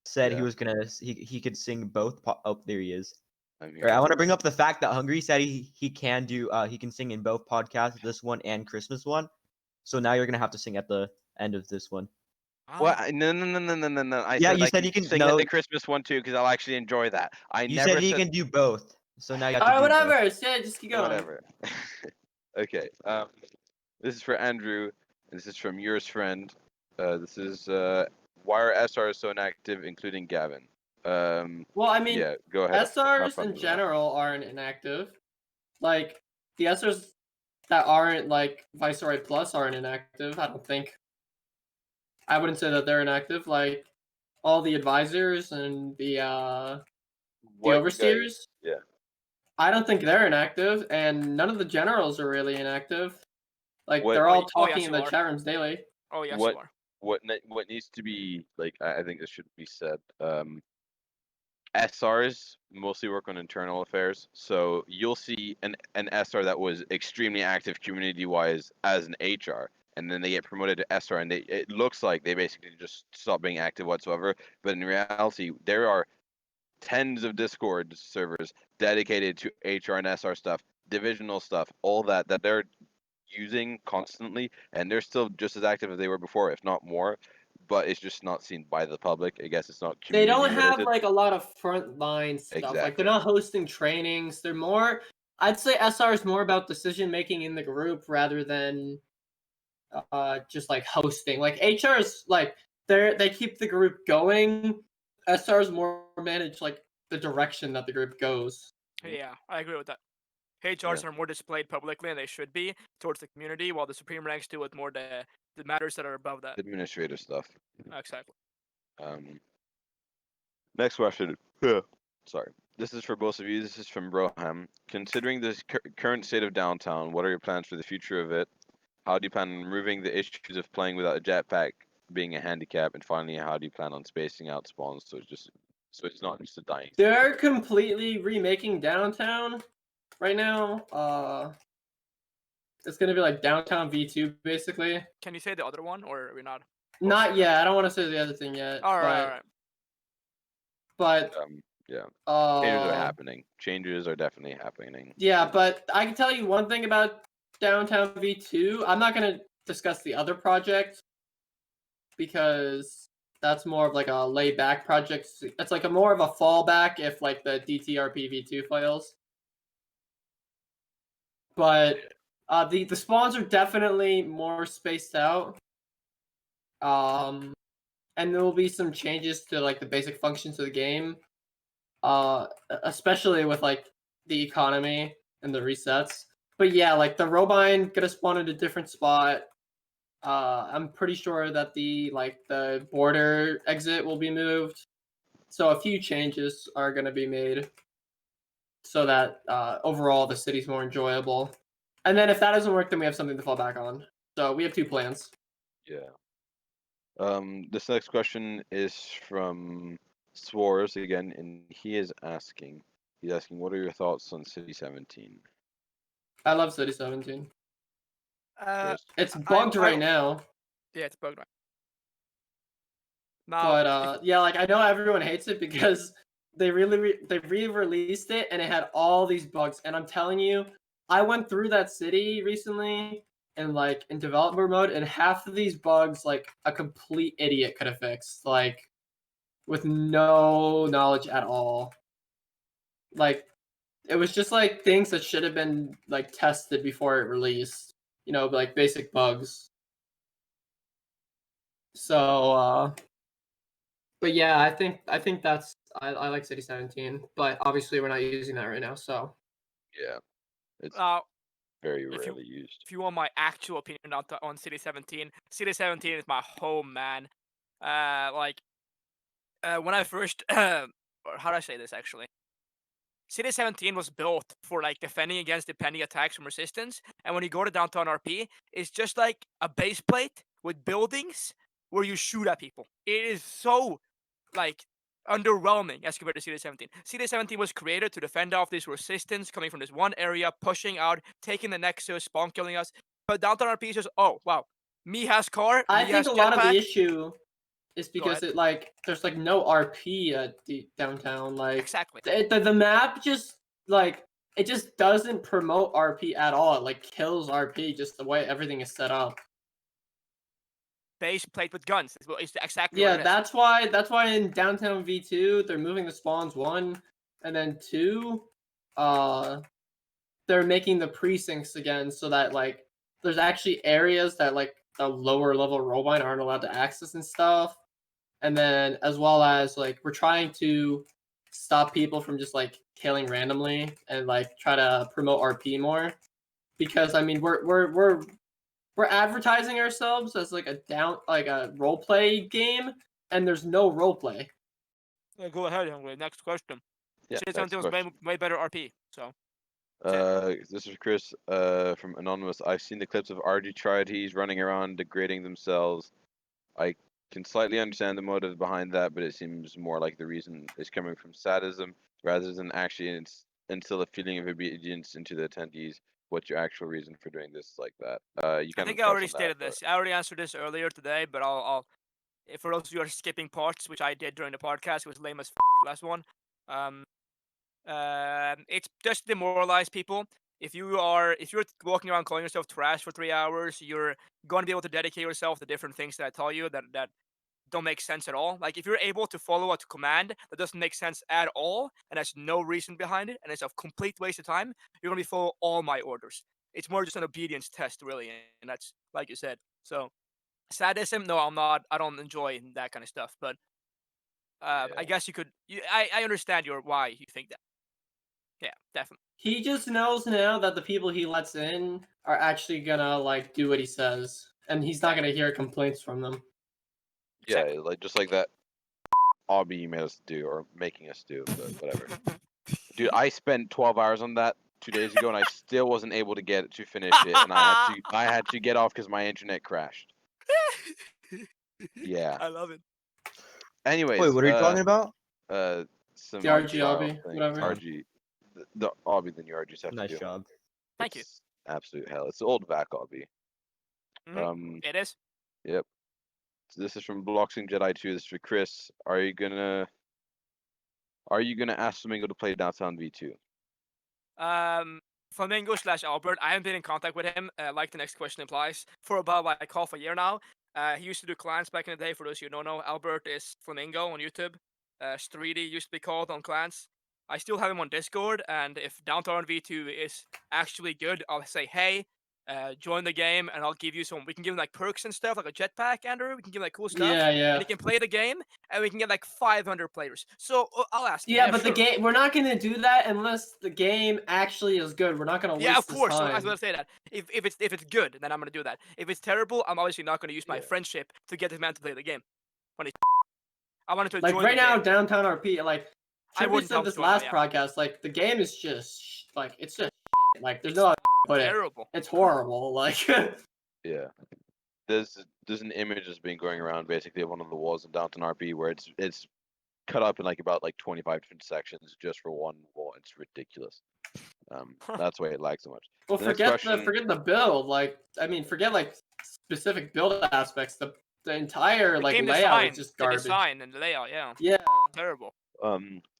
said he
Yeah.
was gonna he could sing both. Oh, there he is.
I'm
Or I
here.
want to bring up the fact that Hungry said he can do he can sing in both podcasts, this one and Christmas one. So now you're gonna have to sing at the end of this one.
What?
Ah,
No. I
Yeah,
said
you
I
said
can
you can-
sing
no.
at the Christmas one too because I'll actually enjoy that. I
You
never
said he can do both. So now you have to
Alright,
do both.
whatever. Yeah, just keep going.
whatever. Okay. This is for Andrew. And this is from yours friend. This is why are SRs so inactive, including Gavin?
Well, I mean,
Yeah, go ahead. Have
SRs
fun
in
with that.
general aren't inactive. Like the SRs that aren't like Viceroy Plus aren't inactive. I don't think. I wouldn't say that they're inactive. Like all the advisors and the
What you
overseers.
guys- yeah.
I don't think they're inactive, and none of the generals are really inactive. Like
What-
they're all
Oh, yes,
talking in
you
the
are.
chat rooms daily.
oh yes,
what
you are.
what needs to be like? I think this should be said. SRs mostly work on internal affairs, so you'll see an SR that was extremely active community wise as an HR, and then they get promoted to SR, and it looks like they basically just stop being active whatsoever. But in reality, there are tens of Discord servers dedicated to HR and SR stuff, divisional stuff, all that they're using constantly, and they're still just as active as they were before, if not more. But it's just not seen by the public. I guess it's not
They
community
don't have
related.
like a lot of frontline stuff. Like
Exactly.
they're not hosting trainings. They're more. I'd say SR is more about decision making in the group rather than just like hosting. Like HR is like they keep the group going. SRs more manage like the direction that the group goes.
Yeah, I agree with that. HRs are more displayed publicly, and they should be towards the community, while the supreme ranks deal with more the matters that are above that.
Administrative stuff.
Exactly.
Next question. Yeah. Sorry. This is for both of you. This is from Broham. Considering the current state of downtown, what are your plans for the future of it? How do you plan on removing the issues of playing without a jetpack being a handicap? And finally, how do you plan on spacing out spawns so it's not just a dying?
They're completely remaking downtown right now. It's gonna be like downtown V2 basically.
Can you say the other one, or are we not?
Not yet. I don't want to say the other thing yet.
All right.
But
Yeah.
uh,
Changes are happening. Changes are definitely happening.
yeah, but I can tell you one thing about downtown V2. I'm not gonna discuss the other project because that's more of like a laid back project. It's like a more of a fallback if like the DTRP V2 fails. But the spawns are definitely more spaced out. And there will be some changes to like the basic functions of the game. especially with like the economy and the resets. But yeah, like the Robine gonna spawn at a different spot. I'm pretty sure that the border exit will be moved. So a few changes are gonna be made so that overall the city's more enjoyable. And then if that doesn't work, then we have something to fall back on. So we have 2 plans.
Yeah. This next question is from Swars again, and he's asking, what are your thoughts on City 17?
I love City 17.
Chris?
It's bugged right now.
Yeah, it's bugged right now.
But yeah, like I know everyone hates it because they re-released it and it had all these bugs. And I'm telling you, I went through that city recently and like in developer mode, and half of these bugs like a complete idiot could have fixed, like with no knowledge at all. Like it was just like things that should have been like tested before it released. You know, like basic bugs. So but yeah, I think that's I like City 17, but obviously we're not using that right now. So
Yeah. It's
uh,
very
if you-
rarely used.
if you want my actual opinion on City 17, City 17 is my home, man. When I first, or how do I say this actually? City 17 was built for like defending against depending attacks from resistance, and when you go to downtown RP, it's just like a base plate with buildings where you shoot at people. It is so like underwhelming as compared to City 17. City 17 was created to defend off this resistance coming from this one area, pushing out, taking the Nexus, spawn killing us. But downtown RP is just, oh wow, me has car,
I
me
think
has
a lot of the
jetpack.
issue is
Go
because
ahead.
it like there's like no RP at the downtown. Like
Exactly.
the map just like it just doesn't promote RP at all. It like kills RP just the way everything is set up.
Base plate with guns. It's exactly
Yeah,
what it is.
that's why in downtown V2 they're moving the spawns 1, and then 2, they're making the precincts again so that like there's actually areas that like the lower level Robine aren't allowed to access and stuff. And then as well as like we're trying to stop people from just like killing randomly and like try to promote RP more. Because I mean we're advertising ourselves as like a role play game, and there's no role play.
Yeah, go ahead, Hungry. Next question.
Yeah,
City
next
17 was
question.
way better RP. So
This is Chris from Anonymous. I've seen the clips of RG Charities running around degrading themselves. I can slightly understand the motive behind that, but it seems more like the reason is coming from sadism rather than actually instill a feeling of obedience into the attendees. What's your actual reason for doing this like that? You
I
kind of
think I
touched
already
on that,
stated
but
this. I already answered this earlier today, but I'll for those of you who are skipping parts, which I did during the podcast, it was lame as last one. Um, it's just demoralize people. If you're walking around calling yourself trash for 3 hours, you're going to be able to dedicate yourself to different things that I tell you that don't make sense at all. Like if you're able to follow a command that doesn't make sense at all and has no reason behind it and it's a complete waste of time, you're gonna be follow all my orders. It's more just an obedience test, really, and that's like you said. So sadism, no, I'm not. I don't enjoy that kind of stuff. But I
yeah.
guess you could. I understand your why you think that. Yeah, definitely.
He just knows now that the people he lets in are actually gonna like do what he says, and he's not gonna hear complaints from them.
Yeah,
Exactly.
like just like that obby you made us do or making us do, but whatever. Dude, I spent 12 hours on that 2 days ago, and I still wasn't able to get it to finish it, and I had to get off because my internet crashed. Yeah.
I love it.
Anyways,
Wait, what are you talking about?
some
The RG
trial
obby,
things.
whatever.
RG, the obby the new RGs have to
Nice
do.
job.
Thank you.
It's absolute hell. It's the old VAC obby.
Mhm. It is.
Yep. So this is from Bloxing Jedi 2. This is for Chris. Are you gonna ask Flamingo to play Downtown V2?
Flamingo / Albert. I haven't been in contact with him, like the next question implies, for about like half a year now. He used to do clans back in the day. For those of you who don't know, Albert is Flamingo on YouTube. Streety used to be called on clans. I still have him on Discord, and if Downtown V2 is actually good, I'll say hey. join the game, and I'll give you some. We can give him like perks and stuff, like a jetpack, Andrew. We can give him like cool stuff.
Yeah, yeah.
And he can play the game, and we can get like 500 players. So I'll ask him.
Yeah, but
sure.
the game, we're not gonna do that unless the game actually is good. We're not gonna
Yeah,
waste
of course.
this
So I
time.
was gonna say that if it's good, then I'm gonna do that. If it's terrible, I'm obviously not gonna use my
Yeah.
friendship to get this man to play the game. I wanted to
Like
join
right
the
now,
game.
downtown RP, like
I
Trippy
wouldn't
said
help
this
join them,
last
yeah.
podcast, like the game is just like it's just like there's
It's
no other way to put it.
terrible.
It's horrible. Like
Yeah. There's an image that's been going around basically of one of the walls in Downton RP where it's cut up in like about like 25 different sections just for one wall. It's ridiculous. That's why it lags so much.
well,
The next
forget
question-
the build. Like I mean, forget like specific build aspects. The entire
The
like
game
layout
design,
is just
the
garbage.
design and the layout, yeah,
Yeah.
terrible.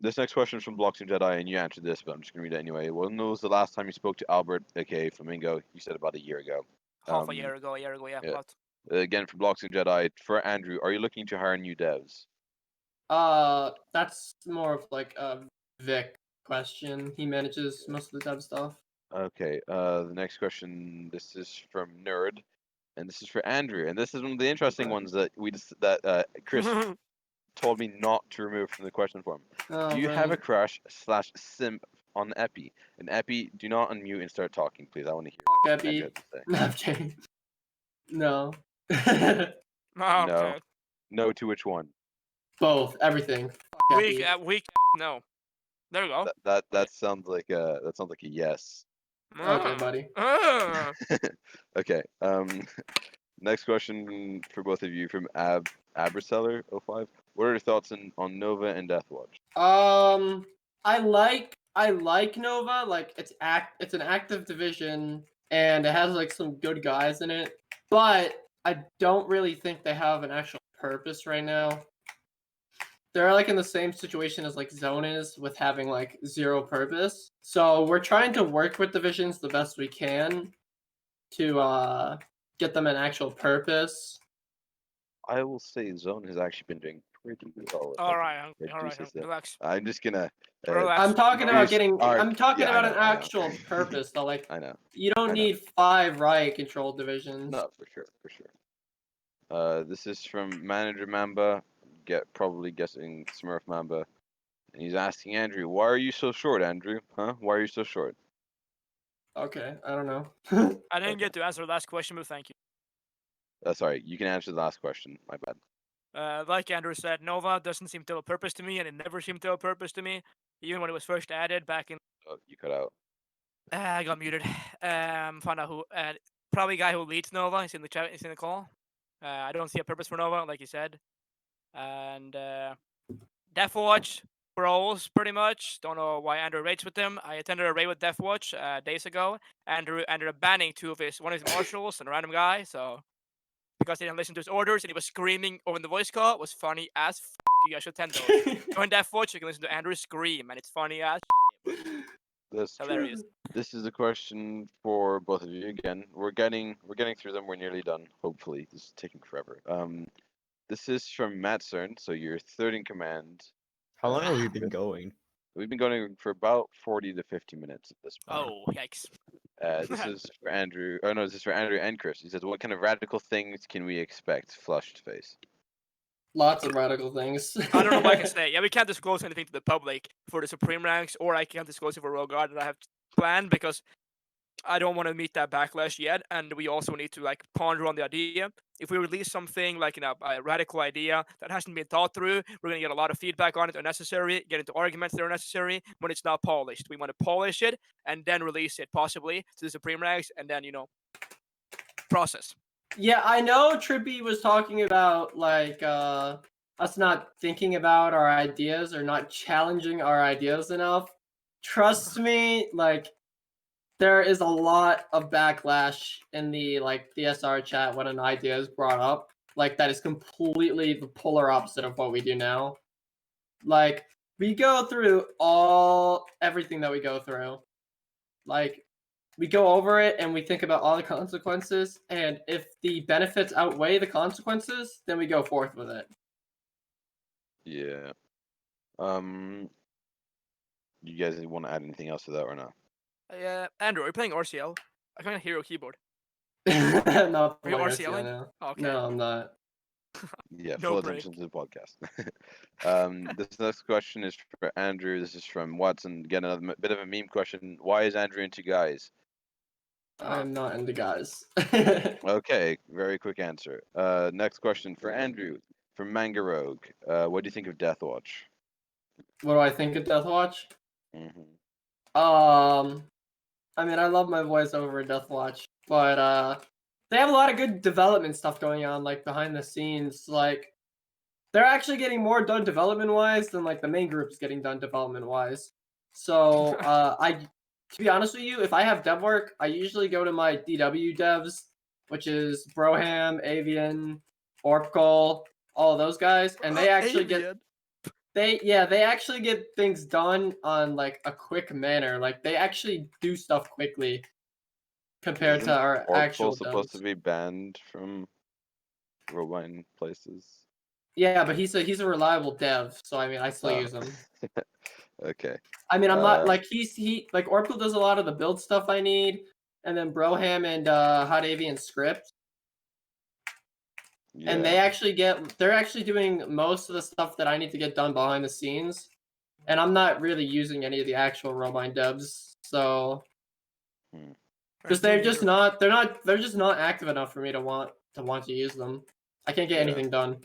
This next question is from Blocks and Jedi, and you answered this, but I'm just gonna read it anyway. When was the last time you spoke to Albert, aka Flamingo? You said about a year ago.
Half a year ago, yeah.
yeah.
About.
Again, from Blocks and Jedi, for Andrew, are you looking to hire new devs?
That's more of like a Vic question. He manages most of the dev stuff.
Okay. The next question. This is from Nerd, and this is for Andrew. And this is one of the interesting
Okay.
ones that Chris told me not to remove from the question form.
Oh,
Do you have a
right.
crush / simp on Epi? And Epi, do not unmute and start talking, please. I want to hear
Fuck
what
Epi.
Andrew has to say.
No, I'm kidding. No.
Okay.
No to which one?
Both, everything. Fuck
Weak,
Epi.
weak. No. There we go.
That sounds like a yes.
Okay, buddy.
Okay. Next question for both of you from Aberseller 05. What are your thoughts on Nova and Deathwatch?
I like Nova. Like it's an active division and it has like some good guys in it, but I don't really think they have an actual purpose right now. They're like in the same situation as like Zone is with having like zero purpose. So we're trying to work with divisions the best we can to get them an actual purpose.
I will say Zone has actually been doing pretty well. if I
All
can-
right,
if I
all
do
right.
say so.
Relax.
I'm just gonna.
Relax.
I'm talking about
Here's
getting.
our-
I'm talking
yeah, I
about
know,
an
I know.
actual purpose though. Like
I know.
you don't
I know.
need 5 riot control divisions.
No, for sure. This is from Manager Mamba. Probably guessing Smurf Mamba, and he's asking Andrew, "Why are you so short, Andrew? Huh? Why are you so short?"
Okay, I don't know.
I didn't
Okay.
get to answer the last question, but thank you.
Sorry, you can answer the last question. My bad.
Like Andrew said, Nova doesn't seem to have a purpose to me, and it never seemed to have a purpose to me, even when it was first added back in.
Oh, you cut out.
I got muted. Found out who. Probably guy who leads Nova. He's in the chat. He's in the call. I don't see a purpose for Nova, like you said. And Deathwatch bros, pretty much. Don't know why Andrew raids with them. I attended a raid with Deathwatch days ago. Andrew ended up banning one of his marshals and a random guy. So because he didn't listen to his orders and he was screaming over the voice call, it was funny as f. You guys should attend those. Join Deathwatch. You can listen to Andrew scream, and it's funny as
That's
hilarious.
This is a question for both of you again. We're getting through them. We're nearly done. Hopefully, this is taking forever. This is from Matt Cern. So you're third in command.
How long have we been going?
We've been going for about 40 to 50 minutes at this point.
Oh, yikes.
This is for Andrew. Oh no, this is for Andrew and Chris. He says, "What kind of radical things can we expect?" Flushed face.
Lots of radical things.
I don't know what I can say. Yeah, we can't disclose anything to the public for the Supreme ranks, or I can't disclose it for Royal Guard that I have planned because I don't want to meet that backlash yet, and we also need to like ponder on the idea. If we release something like a radical idea that hasn't been thought through, we're gonna get a lot of feedback on it unnecessary, get into arguments that are unnecessary when it's not polished. We want to polish it and then release it possibly to the Supreme ranks, and then process.
Yeah, I know Trippy was talking about like us not thinking about our ideas or not challenging our ideas enough. Trust me, like there is a lot of backlash in the SR chat when an idea is brought up. Like that is completely the polar opposite of what we do now. Like we go through everything that we go through. Like we go over it and we think about all the consequences, and if the benefits outweigh the consequences, then we go forth with it.
Yeah. You guys want to add anything else to that or not?
Andrew, are you playing RCL? I can't hear your keyboard.
Not
Are you
playing RCI
RCLing?
now.
Okay.
No, I'm not.
Yeah,
No
full
break.
attention to the podcast. This next question is for Andrew. This is from Watson. Again, another bit of a meme question. Why is Andrew into guys?
I'm not into guys.
Okay, very quick answer. Next question for Andrew from Manga Rogue. What do you think of Death Watch?
What do I think of Death Watch?
Mm-hmm.
I mean, I love my voice over Death Watch, but they have a lot of good development stuff going on, like behind the scenes. Like, they're actually getting more done development wise than like the main group's getting done development wise. So, to be honest with you, if I have dev work, I usually go to my DW devs, which is Broham, Avian, Orpkol, all of those guys, and they actually
Avian.
they actually get things done on like a quick manner. Like they actually do stuff quickly compared to
Isn't
our
Orpal
actual
supposed to
devs.
be banned from Robine places?
Yeah, but he's a reliable dev, so I mean I still
Oh.
use him.
Okay.
I mean I'm not like he like Orpal does a lot of the build stuff I need, and then Broham and Hot Avian script.
Yeah.
And they're actually doing most of the stuff that I need to get done behind the scenes. And I'm not really using any of the actual Robine devs, so because they're just not active enough for me to want to use them. I can't get
Yeah.
anything done.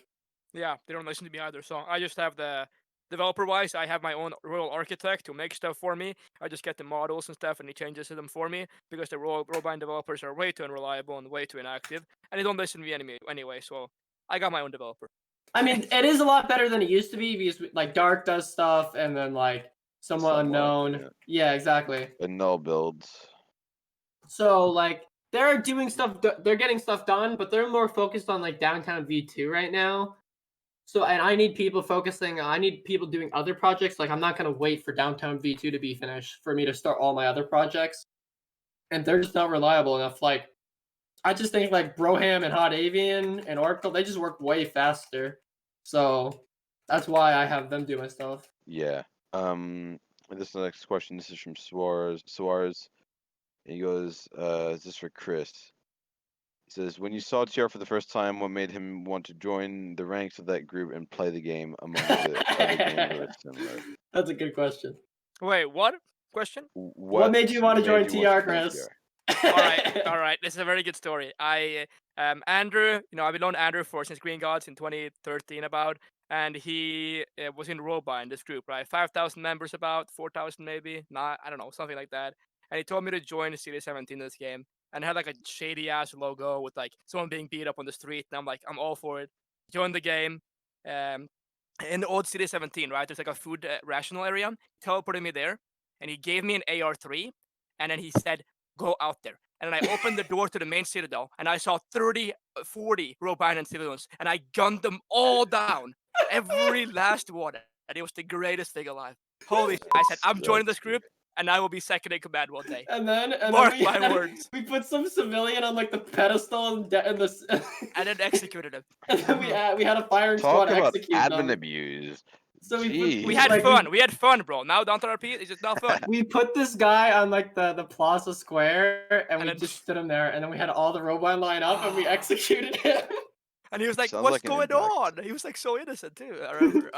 Yeah, they don't listen to me either. So I just have the developer-wise, I have my own Royal Architect to make stuff for me. I just get the models and stuff, and he changes them for me because the Robine developers are way too unreliable and way too inactive, and they don't listen to me anyway. So I got my own developer.
I mean, it is a lot better than it used to be because like Dark does stuff, and then like Somewhat Unknown. Yeah, exactly.
And null builds.
So like they're doing stuff, they're getting stuff done, but they're more focused on like Downtown V2 right now. So and I need people doing other projects. Like I'm not gonna wait for Downtown V2 to be finished for me to start all my other projects. And they're just not reliable enough. Like I just think like Broham and Hot Avian and Oracle, they just work way faster. So that's why I have them do my stuff.
Yeah. This next question, this is from Suarez. He goes, is this for Chris? He says, when you saw TR for the first time, what made him want to join the ranks of that group and play the game among the other games that are similar?
That's a good question.
Wait, what question?
What made you want to join TR, Chris?
all right. This is a very good story. Andrew, I've known Andrew since Green Gods in 2013 about, and he was in Robine, this group, right? 5,000 members, about 4,000 maybe, not, I don't know, something like that. And he told me to join Series 17 this game, and it had like a shady ass logo with like someone being beat up on the street, and I'm like, I'm all for it. Joined the game. In the old Series 17, right? There's like a food rational area. He teleported me there, and he gave me an AR3, and then he said, go out there. And then I opened the door to the main citadel, and I saw 30, 40 Robine and citadels, and I gunned them all down, every last one. And it was the greatest thing alive. Holy shit. I said, I'm joining this group, and I will be second in command one day.
And then
Mark my words.
We put some civilian on like the pedestal and the
and then executed him.
And then we had a firing squad execute
admin
them.
abuse.
So
we
had fun. We had fun, bro. Now Downtown RP is just not fun.
We put this guy on like the Plaza Square, and we just stood him there, and then we had all the Robine line up, and we executed him.
And he was like,
Sounds
"What's
like an
going on?" He was like so innocent too. I remember.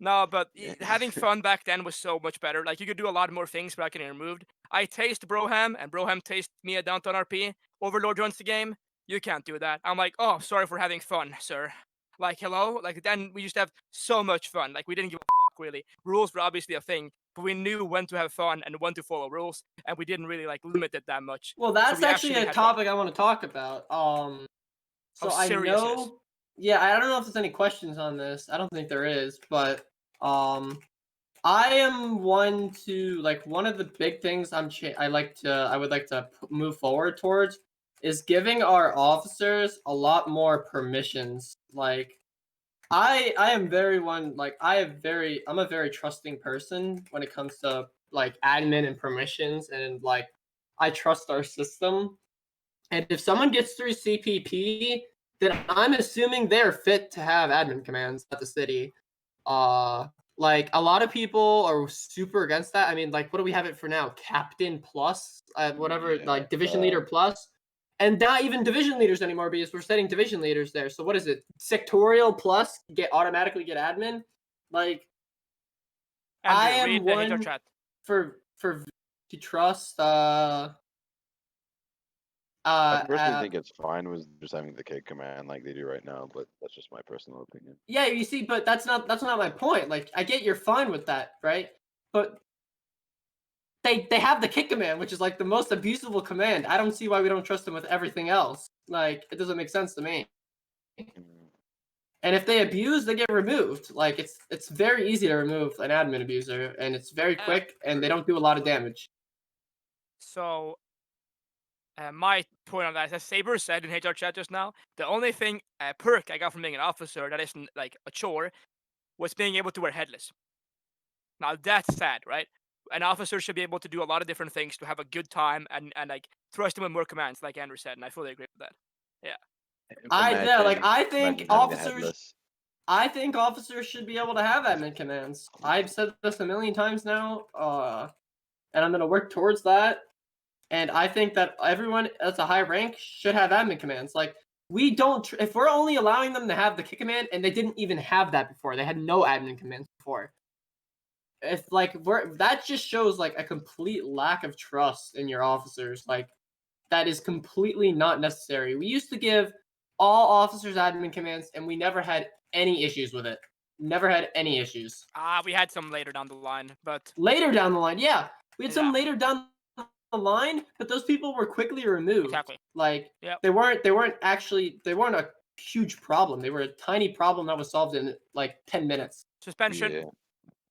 No, but having fun back then was so much better. Like you could do a lot more things without getting removed. I taste Broham, and Broham tastes me at Downtown RP. Overlord joins the game. You can't do that. I'm like, oh, sorry for having fun, sir. Like, hello? Like, then we used to have so much fun. Like, we didn't give a fuck, really. Rules were obviously a thing, but we knew when to have fun and when to follow rules, and we didn't really, like, limit it that much.
Well, that's actually a topic I want to talk about. So I know... Yeah, I don't know if there's any questions on this. I don't think there is, but, I am one of the big things I would like to move forward towards is giving our officers a lot more permissions. Like, I'm a very trusting person when it comes to like admin and permissions, and like I trust our system. And if someone gets through CPP, then I'm assuming they're fit to have admin commands at the city. Like a lot of people are super against that. I mean, like, what do we have it for now? Captain plus, whatever, like division leader plus. And not even division leaders anymore because we're setting division leaders there. So what is it? Sectorial plus automatically get admin? Like I
Andrew,
am
read the HR
one
chat.
for to trust
I personally think it's fine with just having the kick command like they do right now, but that's just my personal opinion.
yeah, you see, but that's not my point. Like I get you're fine with that, right? But they have the kick command, which is like the most abusable command. I don't see why we don't trust them with everything else. Like it doesn't make sense to me. And if they abuse, they get removed. Like it's very easy to remove an admin abuser, and it's very quick, and they don't do a lot of damage.
So, my point on that is, as Saber said in HR chat just now, the only thing perk I got from being an officer that isn't like a chore was being able to wear headless. Now that's sad, right? An officer should be able to do a lot of different things to have a good time and like thrust them with more commands, like Andrew said, and I fully agree with that.
I think
imagine having a headless.
I think officers should be able to have admin commands. I've said this a million times now, and I'm going to work towards that. And I think that everyone that's a high rank should have admin commands. Like we don't, if we're only allowing them to have the kick command, and they didn't even have that before, they had no admin commands before. If like that just shows like a complete lack of trust in your officers. Like that is completely not necessary. We used to give all officers admin commands, and we never had any issues with it. Never had any issues.
We had some later down the line, but
Later down the line, yeah, we had some
Yeah.
later down the line, but those people were quickly removed.
Exactly.
Like
Yep.
they weren't a huge problem. They were a tiny problem that was solved in like 10 minutes.
suspension.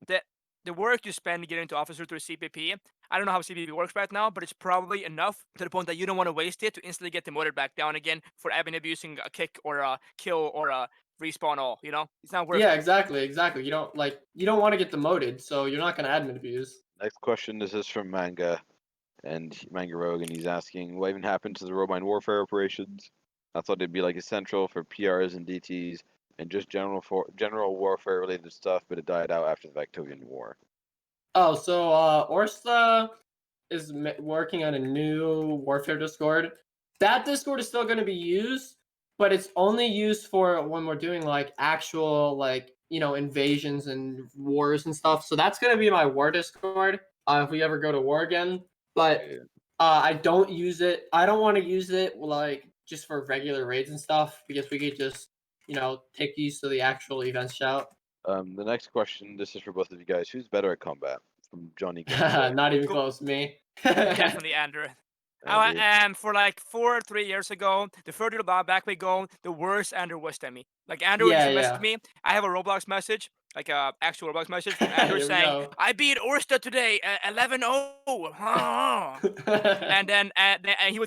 Yeah.
The work you spend getting to officer through CPP, I don't know how CPP works right now, but it's probably enough to the point that you don't want to waste it to instantly get demoted back down again for admin abusing a kick or a kill or a respawn all. You know, it's not worth
Yeah,
it.
exactly. You don't want to get demoted, so you're not gonna admin abuse.
Next question. This is from Manga Rogue, and he's asking, what even happened to the Romine warfare operations? I thought it'd be like essential for PRs and DTs and just general warfare related stuff, but it died out after the Vactovian War.
Oh, so Orsta is working on a new warfare Discord. That Discord is still going to be used, but it's only used for when we're doing like actual invasions and wars and stuff. So that's going to be my war Discord if we ever go to war again. But I don't use it. I don't want to use it like just for regular raids and stuff because we could just take these to the actual event shout.
The next question, this is for both of you guys. Who's better at combat? From Johnny.
Not even close, me.
Definitely Andrew. For like 4 or 3 years ago, the further back we go, the worse Andrew was than me. Like Andrew used to message me. I have a Roblox message, like a actual Roblox message from Andrew
Here we
saying,
go.
"I beat Orsta today, 11-0." And then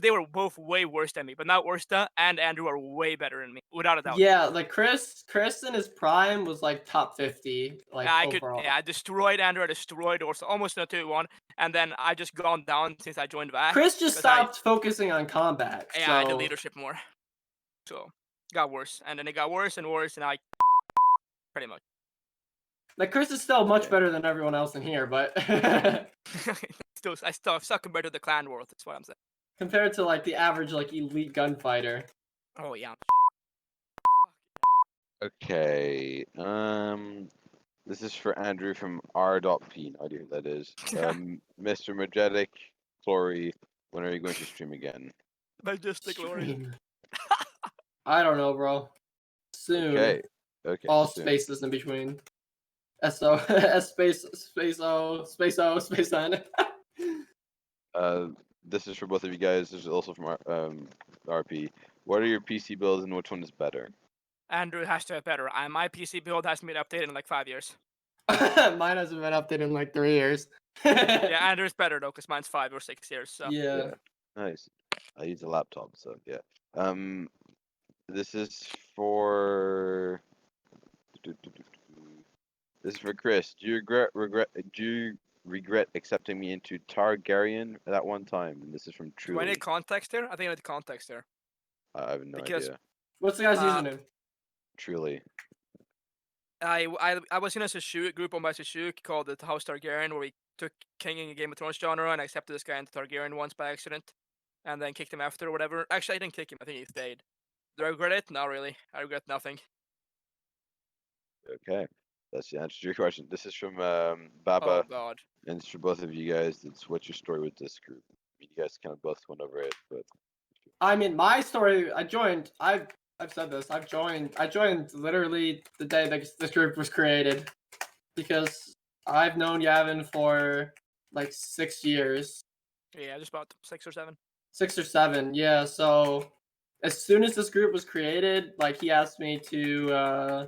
they were both way worse than me. But now Orsta and Andrew are way better than me, without a doubt.
Yeah, like Chris in his prime was like top 50, like overall.
I destroyed Andrew, I destroyed Orsta, almost in a 2-1, and then I just gone down since I joined back.
Chris just stopped focusing on combat.
Yeah, I did leadership more. So got worse, and then it got worse and worse, and I pretty much.
Like Chris is still much better than everyone else in here, but
I still suck compared to the clan world. That's what I'm saying.
Compared to like the average like elite gunfighter.
Oh yeah.
Okay. This is for Andrew from R.P. No idea who that is. Mr. Majetic, Glory, when are you going to stream again?
Majestic Glory.
I don't know, bro. Soon.
Okay.
All
soon.
spaces in between. S space N.
This is for both of you guys. This is also from RP. What are your PC builds and which one is better?
Andrew has to have better. My PC build hasn't been updated in like 5 years.
Mine hasn't been updated in like 3 years.
Yeah, Andrew's better though, because mine's 5 or 6 years. So.
Yeah.
Nice. I use a laptop, so yeah. This is for. This is for Chris. Do you regret accepting me into Targaryen at that one time? And this is from Truly.
Do I need context here? I think I need context here.
I have no idea.
What's the guy's username?
Truly.
I was in a Sashuk group on my Sashuk called the House Targaryen, where we took King in a Game of Thrones genre and I accepted this guy into Targaryen once by accident. and then kicked him after or whatever. Actually, I didn't kick him. I think he stayed. Do I regret it? Not really. I regret nothing.
Okay, that's the answer to your question. This is from
Oh
Baba,
God.
and it's for both of you guys. It's what's your story with this group? I mean, you guys kind of both went over it, but
I mean, my story. I've said this. I joined literally the day that this group was created, because I've known Yavin for like 6 years.
Yeah, just about 6 or 7.
6 or 7, yeah. So as soon as this group was created, like he asked me to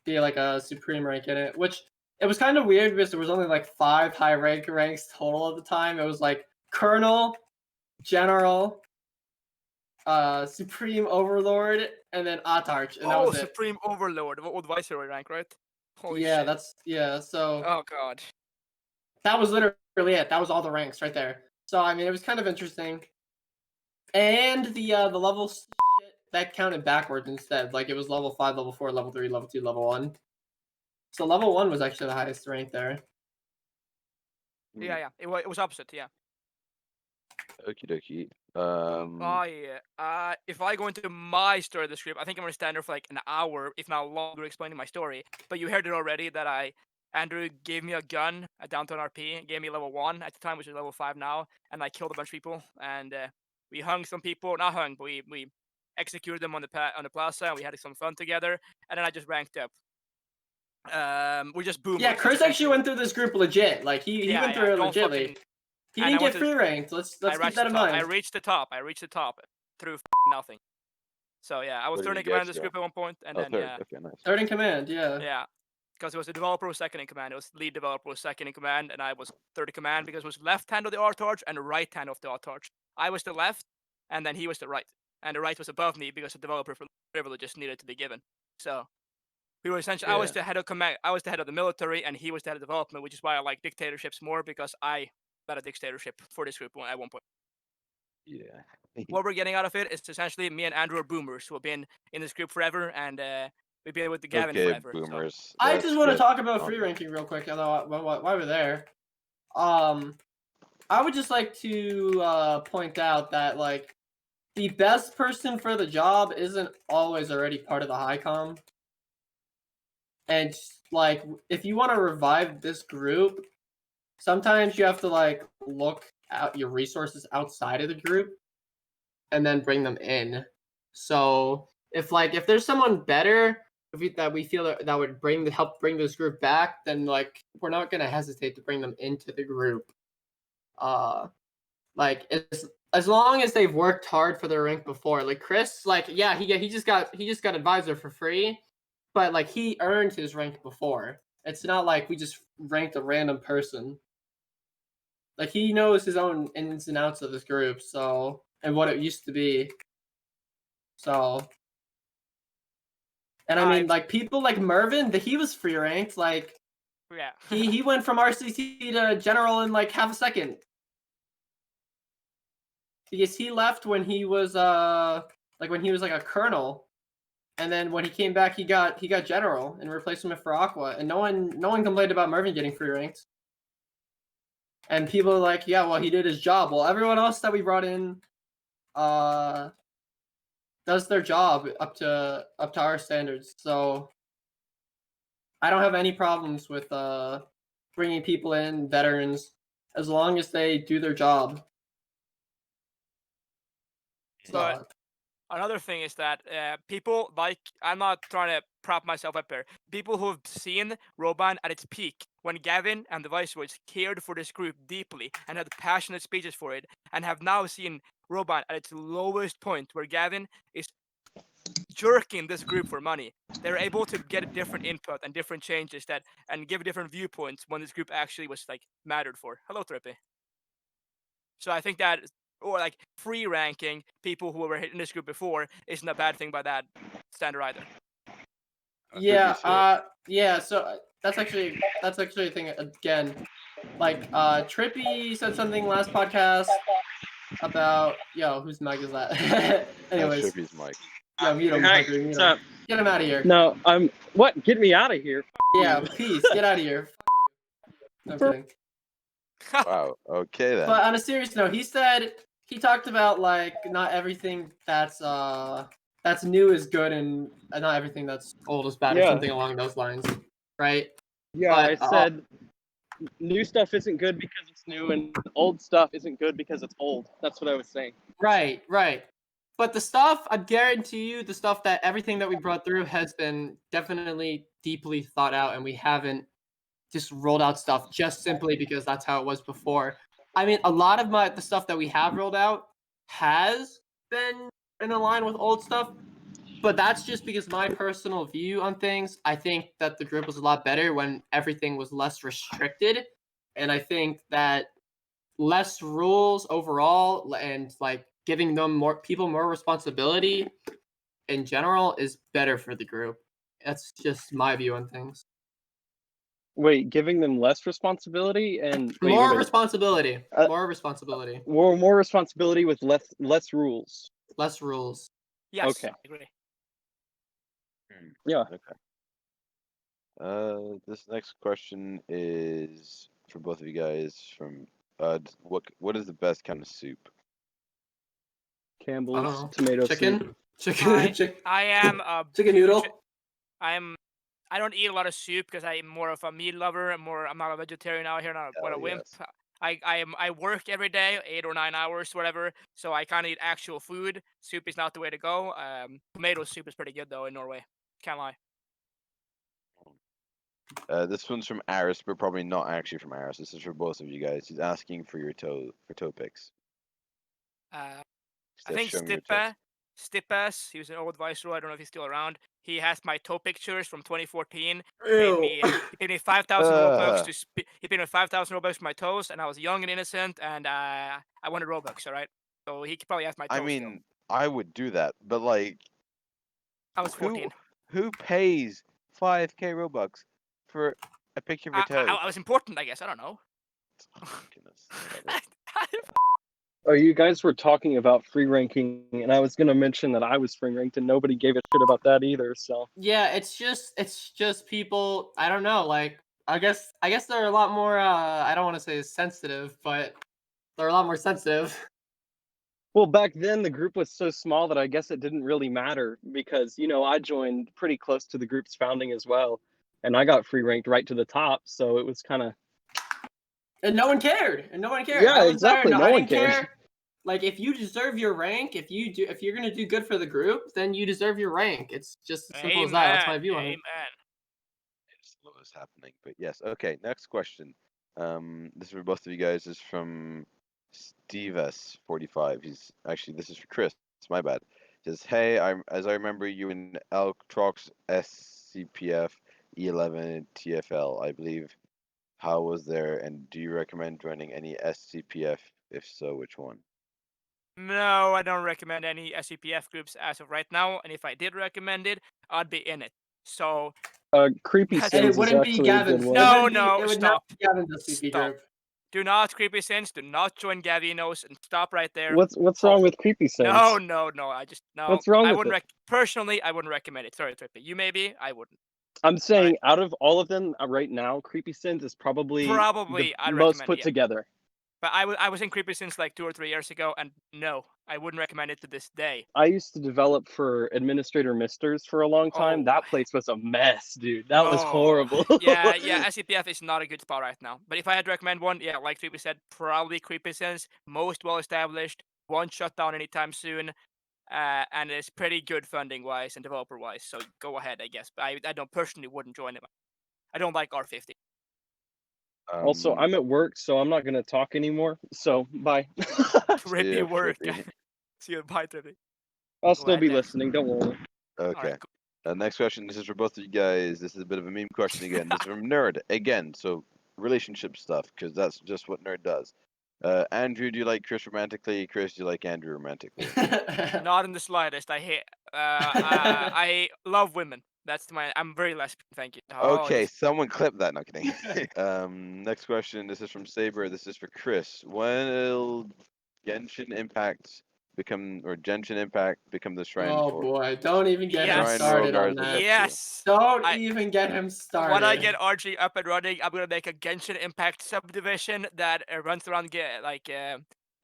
be like a supreme rank in it, which it was kind of weird because there was only like 5 high ranks total at the time. It was like Colonel, General, Supreme Overlord, and then Autarch, and that was it.
Supreme Overlord. What Viceroy rank, right? Holy
Yeah,
shit.
so
Oh God.
that was literally it. That was all the ranks right there. So I mean, it was kind of interesting. And the level shit that counted backwards instead. Like it was level 5, level 4, level 3, level 2, level 1. So level 1 was actually the highest rank there.
Yeah. It was opposite. Yeah.
okie dokie.
Oh yeah. If I go into my story of the script, I think I'm gonna stand there for like an hour, if not longer, explaining my story. But you heard it already that Andrew gave me a gun at Downtown RP, gave me level 1 at the time, which is level 5 now, and I killed a bunch of people. And we hung some people, not hung, but we executed them on the plaza, and we had some fun together. And then I just ranked up. We just boomers.
Yeah, Chris actually went through this group legit. Like he went through it
don't
legitly.
fucking-
He
and I
didn't
went
get
to-
free ranked. Let's
I
keep
reached
that
the
in
top.
mind.
I reached the top through nothing. So yeah, I was
Where
third
did
in
you
command
guys
of this
go?
group at one point, and
Oh,
then
third.
yeah,
Okay, nice.
Third in command, yeah.
yeah, because it was the developer was second in command. It was lead developer was second in command, and I was third in command because it was left hand of the art torch and the right hand of the art torch. I was the left, and then he was the right, and the right was above me because the developer privileges needed to be given. So we were essentially I was
Yeah.
the head of command. I was the head of the military, and he was the head of development, which is why I like dictatorships more, because I led a dictatorship for this group at one point.
Yeah.
What we're getting out of it is essentially me and Andrew are boomers who have been in this group forever, and we've been with the Gavin
Okay,
forever. So.
boomers.
I
let's
just want to
get
talk about
on
free
that.
ranking real quick, although while we're there. I would just like to point out that like the best person for the job isn't always already part of the high com. And like if you want to revive this group, sometimes you have to like look at your resources outside of the group and then bring them in. So if there's someone better that we feel that would help bring this group back, then like we're not gonna hesitate to bring them into the group. Like as long as they've worked hard for their rank before. Like Chris, like yeah, he just got advisor for free, but like he earned his rank before. It's not like we just ranked a random person. Like he knows his own ins and outs of this group, so and what it used to be. So, and I mean, like people like Mervin, he was free ranked. Like,
yeah,
he went from RCT to general in like half a second. Because he left when he was like a colonel, and then when he came back, he got general and replacement for Aqua, and no one complained about Mervin getting free ranked. And people are like, yeah, well, he did his job. Well, everyone else that we brought in, does their job up to our standards. So I don't have any problems with bringing people in, veterans, as long as they do their job.
But another thing is that people like, I'm not trying to prop myself up here. People who have seen Roban at its peak, when Gavin and the Viceroys cared for this group deeply and had passionate speeches for it, and have now seen Roban at its lowest point, where Gavin is jerking this group for money. They're able to get a different input and different changes and give different viewpoints when this group actually was like mattered for. Hello, Trippy. So I think that, or like free ranking people who were in this group before isn't a bad thing by that standard either.
Yeah, yeah. So that's actually a thing again. Like Trippy said something last podcast about whose mic is that? Anyways,
That's Trippy's mic.
yo, mute him.
Hi,
Hunter, mute
what's
him.
up?
Get him out of here.
No, what? Get me out of here.
Yeah, peace. Get out of here. No, I'm kidding.
Wow. Okay then.
But on a serious note, he said he talked about like not everything that's new is good, and not everything that's old is bad, or
Yeah.
something along those lines, right?
Yeah, I
But,
said new stuff isn't good because it's new, and old stuff isn't good because it's old. That's what I was saying.
Right. But the stuff, I guarantee you, the stuff that everything that we brought through has been definitely deeply thought out, and we haven't just rolled out stuff just simply because that's how it was before. I mean, a lot of the stuff that we have rolled out has been in line with old stuff, but that's just because my personal view on things. I think that the group was a lot better when everything was less restricted, and I think that less rules overall and like giving them more responsibility in general is better for the group. That's just my view on things.
Wait, giving them less responsibility and
More responsibility.
Uh,
More responsibility.
more responsibility with less rules.
Less rules.
Yes,
Okay.
I agree.
Yeah.
Okay. This next question is for both of you guys. From what is the best kind of soup?
I
Campbell's
don't know.
tomato
Chicken.
soup.
Chicken.
I am a
Chicken noodle.
I don't eat a lot of soup because I'm more of a meat lover. I'm not a vegetarian out here, not what a wimp.
Yes.
I work every day, 8 or 9 hours, whatever. So I kind of eat actual food. Soup is not the way to go. Tomato soup is pretty good though in Norway. Can't lie.
This one's from Aris, but probably not actually from Aris. This is for both of you guys. He's asking for your toe picks.
I
Steph,
think
show me your toes.
Stippas, he was an old viceroy. I don't know if he's still around. He has my toe pictures from 2014.
Ew.
He paid me 5,000 Robux
Uh.
he paid me 5,000 Robux for my toes, and I was young and innocent, and I wanted Robux. All right, so he could probably have my toes.
I mean, I would do that, but like,
I was 14.
who pays 5K Robux for a picture of your toe?
I was important, I guess. I don't know.
Oh, goodness. Whatever.
Oh, you guys were talking about free ranking, and I was gonna mention that I was free ranked, and nobody gave a shit about that either. So
Yeah, it's just people. I don't know. Like, I guess they're a lot more. I don't want to say sensitive, but they're a lot more sensitive.
well, back then the group was so small that I guess it didn't really matter because I joined pretty close to the group's founding as well, and I got free ranked right to the top. So it was kind of
And no one cared.
Yeah,
I was
exactly,
there.
no
I
one
didn't
cared.
care. Like, if you deserve your rank, if you're gonna do good for the group, then you deserve your rank. It's just as simple as that. That's my view on it.
Amen.
It's what was happening, but yes. Okay, next question. This is for both of you guys. This is from Steve S45. This is for Chris. It's my bad. He says, "Hey, as I remember you in Elktrox SCPF E11 TFL, I believe. How was there, and do you recommend joining any SCPF? If so, which one?"
No, I don't recommend any SCPF groups as of right now. And if I did recommend it, I'd be in it. So
Creepy
That's
And
it.
it
Sins is
wouldn't be
actually a good
Gavin's.
one.
No,
It would not
stop.
be Gavin's SCP
Stop.
group.
Do not Creepy Sins. Do not join Gavinos and stop right there.
What's wrong with Creepy Sins?
No. I just no.
What's wrong
I
with
wouldn't
it?
personally. I wouldn't recommend it. Sorry, Trippy. You maybe. I wouldn't.
I'm saying out of all of them right now, Creepy Sins is probably the
I'd
most
recommend
put
it.
together.
But I was in Creepy Sins like 2 or 3 years ago, and no, I wouldn't recommend it to this day.
I used to develop for Administrator Misters for a long time.
Oh.
That place was a mess, dude. That was horrible.
yeah, SCPF is not a good spot right now. But if I had to recommend one, yeah, like Creepy said, probably Creepy Sense, most well established, won't shut down anytime soon, and it's pretty good funding wise and developer wise. So go ahead, I guess. But I don't personally wouldn't join it. I don't like R50.
Also, I'm at work, so I'm not gonna talk anymore. So bye.
Trippy
ya,
work.
Trippy.
See you, bye, Trippy.
I'll still be
then.
listening. Don't worry.
Okay.
Alright,
Next question. This is for both of you guys. This is a bit of a meme question again. This is from Nerd again. So relationship stuff, because that's just what Nerd does. Andrew, do you like Chris romantically? Chris, do you like Andrew romantically?
Not in the slightest. I hate. I love women. I'm very lesbian. Thank you.
Okay,
just-
someone clip that. Not kidding. Next question. This is from Saber. This is for Chris. When will Genshin Impact become the shrine?
Oh
for
boy, don't even get him
Yes.
started on
Rogars will
that.
get to.
Yes.
Don't
I-
even get him started.
When I get RG up and running, I'm gonna make a Genshin Impact subdivision that runs around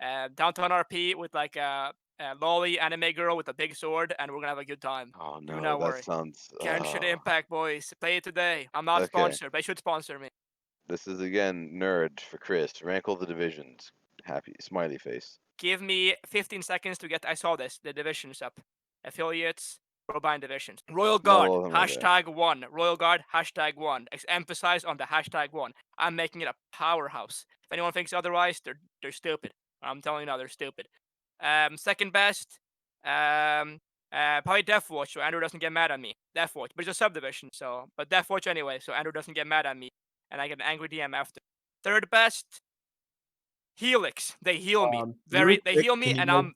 downtown RP with like a lolly anime girl with a big sword, and we're gonna have a good time.
Oh
Do
no,
not
that
worry.
sounds.
Genshin Impact, boys, play it today. I'm not
Okay.
sponsored. They should sponsor me.
This is again nerd for Chris. Rank all the divisions. Happy smiley face.
Give me 15 seconds to get. I saw this. The divisions up. Affiliates, Robine divisions. Royal
Not
Guard,
all of them are there.
#1. Royal Guard, #1. Emphasize on the #1. I'm making it a powerhouse. If anyone thinks otherwise, they're stupid. I'm telling you now, they're stupid. Second best, probably Deathwatch, so Andrew doesn't get mad at me. Deathwatch, but it's a subdivision, so but Deathwatch anyway, so Andrew doesn't get mad at me, and I get an angry DM after. Third best, Helix. They heal me.
Really
They
quick,
heal me,
can you
and
guys-
I'm.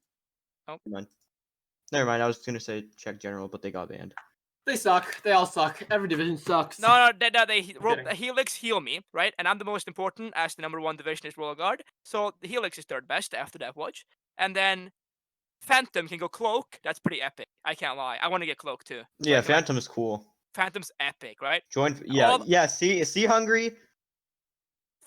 Never mind. Never mind. I was gonna say check general, but they got banned.
They suck. They all suck. Every division sucks.
No,
kidding.
Helix heal me, right? And I'm the most important as the #1 division is Royal Guard. So the Helix is third best after Deathwatch. And then Phantom can go Cloak. That's pretty epic. I can't lie. I want to get Cloak too.
Yeah,
Like,
Phantom is cool.
Phantom's epic, right?
Join. Yeah,
All-
yeah. See, Hungry.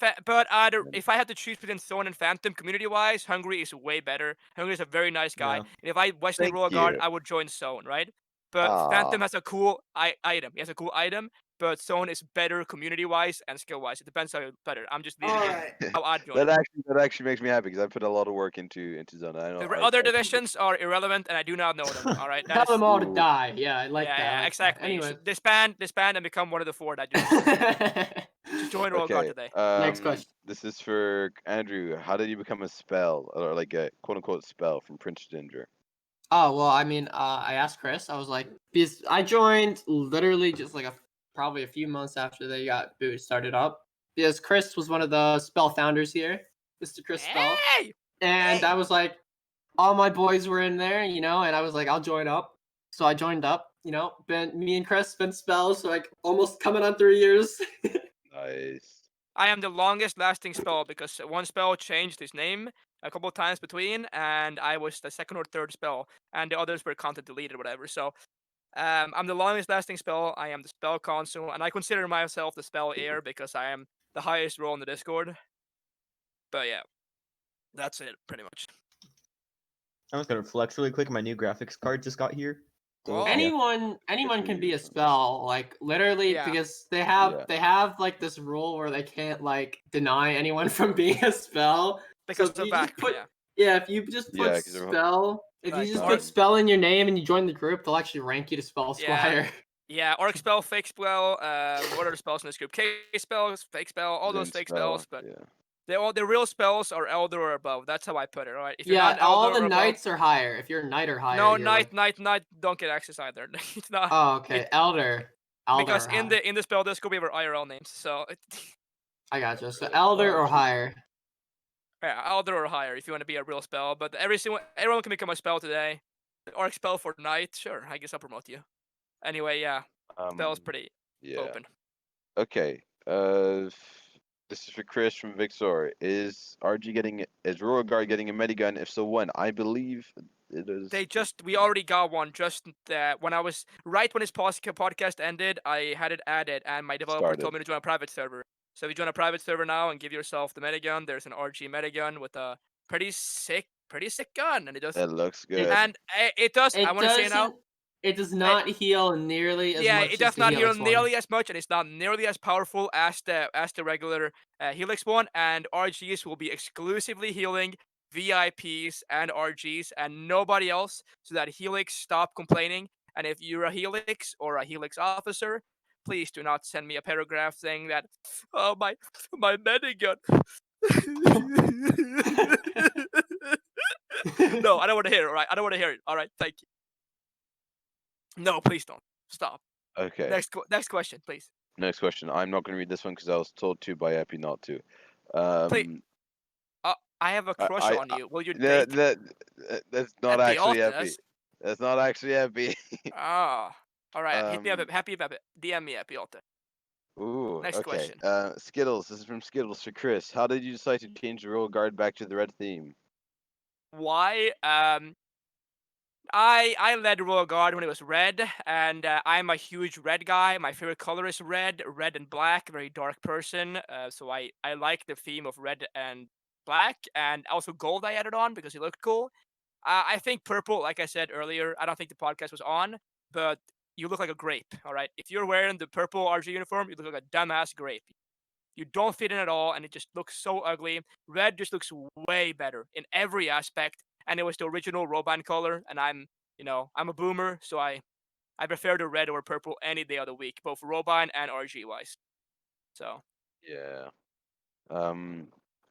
But if I had to choose between Thorn and Phantom, community-wise, Hungry is way better. Hungry is a very nice guy.
Yeah.
And if I was in
Thank
Royal Guard,
you.
I would join Zone, right? But Phantom has a cool item. He has a cool item, but Zone is better community-wise and skill-wise. It depends how you're better. I'm just leaving
Alright.
how I'd join.
That actually makes me happy because I put a lot of work into Zona. I know.
The other divisions are irrelevant, and I do not know them. All right,
Tell them all to
Ooh.
die. Yeah, I like
yeah,
that. I
yeah,
like that.
exactly. You
Anyway.
should disband, and become one of the 4 that you should join Royal Guard
Okay.
today.
Next question.
This is for Andrew. How did you become a spell or like a quote unquote spell from Prince Ginger?
Oh well, I mean, I asked Chris. I was like, because I joined literally just like probably a few months after they got started up. Because Chris was one of the spell founders here, Mr. Chrisspell,
Hey!
and I was like, all my boys were in there, and I was like, I'll join up. So I joined up. Me and Chris been spells for like almost coming on 3 years.
Nice.
I am the longest lasting spell because one spell changed his name a couple of times between, and I was the second or third spell, and the others were content deleted or whatever. So I'm the longest lasting spell. I am the spell consul, and I consider myself the spell heir because I am the highest role in the Discord. But yeah, that's it pretty much.
I'm just gonna flex really quick. My new graphics card just got here. So,
Oh.
yeah.
Anyone can be a spell, like literally,
Yeah.
because they
Yeah.
have like this rule where they can't like deny anyone from being a spell.
Because
if
of
you
back,
just put,
yeah.
if you just put
Yeah, 'cause they're-
spell, if
Like,
you just
or-
put spell in your name and you join the group, they'll actually rank you to spell
Yeah.
squire.
Yeah, Orc spell, fake spell. What are the spells in this group? K spells, fake spell, all those
Zen
fake
spell,
spells. But
yeah.
the real spells are Elder or above. That's how I put it. All right. If you're
Yeah,
not
all
Elder
the
or above,
knights are higher. If you're a knight or higher,
no,
you're like-
knight don't get access either. It's not.
Oh, okay, elder.
Because
or
in
higher.
the spell Discord we have our IRL names, so
I gotcha. So elder
Oh,
or
geez.
higher.
yeah, Elder or higher if you want to be a real spell. But everyone can become a spell today. Orc spell for knight, sure. I guess I'll promote you. Anyway, yeah, spell's pretty
Yeah.
open.
Okay. This is for Chris from Vixor. Is Royal Guard getting a medigun? If so, when? I believe it is.
We already got one. Just when I was right when his podcast ended, I had it added, and my developer told me to join a private server. So if you join a private server now and give yourself the medigun, there's an RG medigun with a pretty sick gun, and it does.
It looks good.
And it does. I want to say now.
It does not heal nearly as
Yeah,
much.
it does
as the
not heal
Helix one.
nearly as much, and it's not nearly as powerful as the regular Helix one. And RGs will be exclusively healing VIPs and RGs and nobody else, so that Helix stop complaining. And if you're a Helix or a Helix officer, please do not send me a paragraph saying that, oh my medigun. No, I don't want to hear it. All right, I don't want to hear it. All right, thank you. No, please don't. Stop.
Okay.
Next question, please.
Next question. I'm not going to read this one because I was told to by Epi not to.
Please. I have a crush on you. Will you
That's not
Epi
actually
Altus?
Epi. That's not actually Epi.
Oh, all right. Hit me up.
Um,
Happy about it. DM me, Epi Altus.
Ooh.
Next
Okay.
question.
Skittles. This is from Skittles for Chris. How did you decide to change the Royal Guard back to the red theme?
Why? I led Royal Guard when it was red, and I'm a huge red guy. My favorite color is red and black. Very dark person. So I like the theme of red and black and also gold I added on because it looked cool. I think purple, like I said earlier, I don't think the podcast was on, but you look like a grape. All right, if you're wearing the purple RG uniform, you look like a dumbass grape. You don't fit in at all, and it just looks so ugly. Red just looks way better in every aspect, and it was the original Robine color. And I'm a boomer, so I prefer the red over purple any day of the week, both Robine and RG wise. So
Yeah.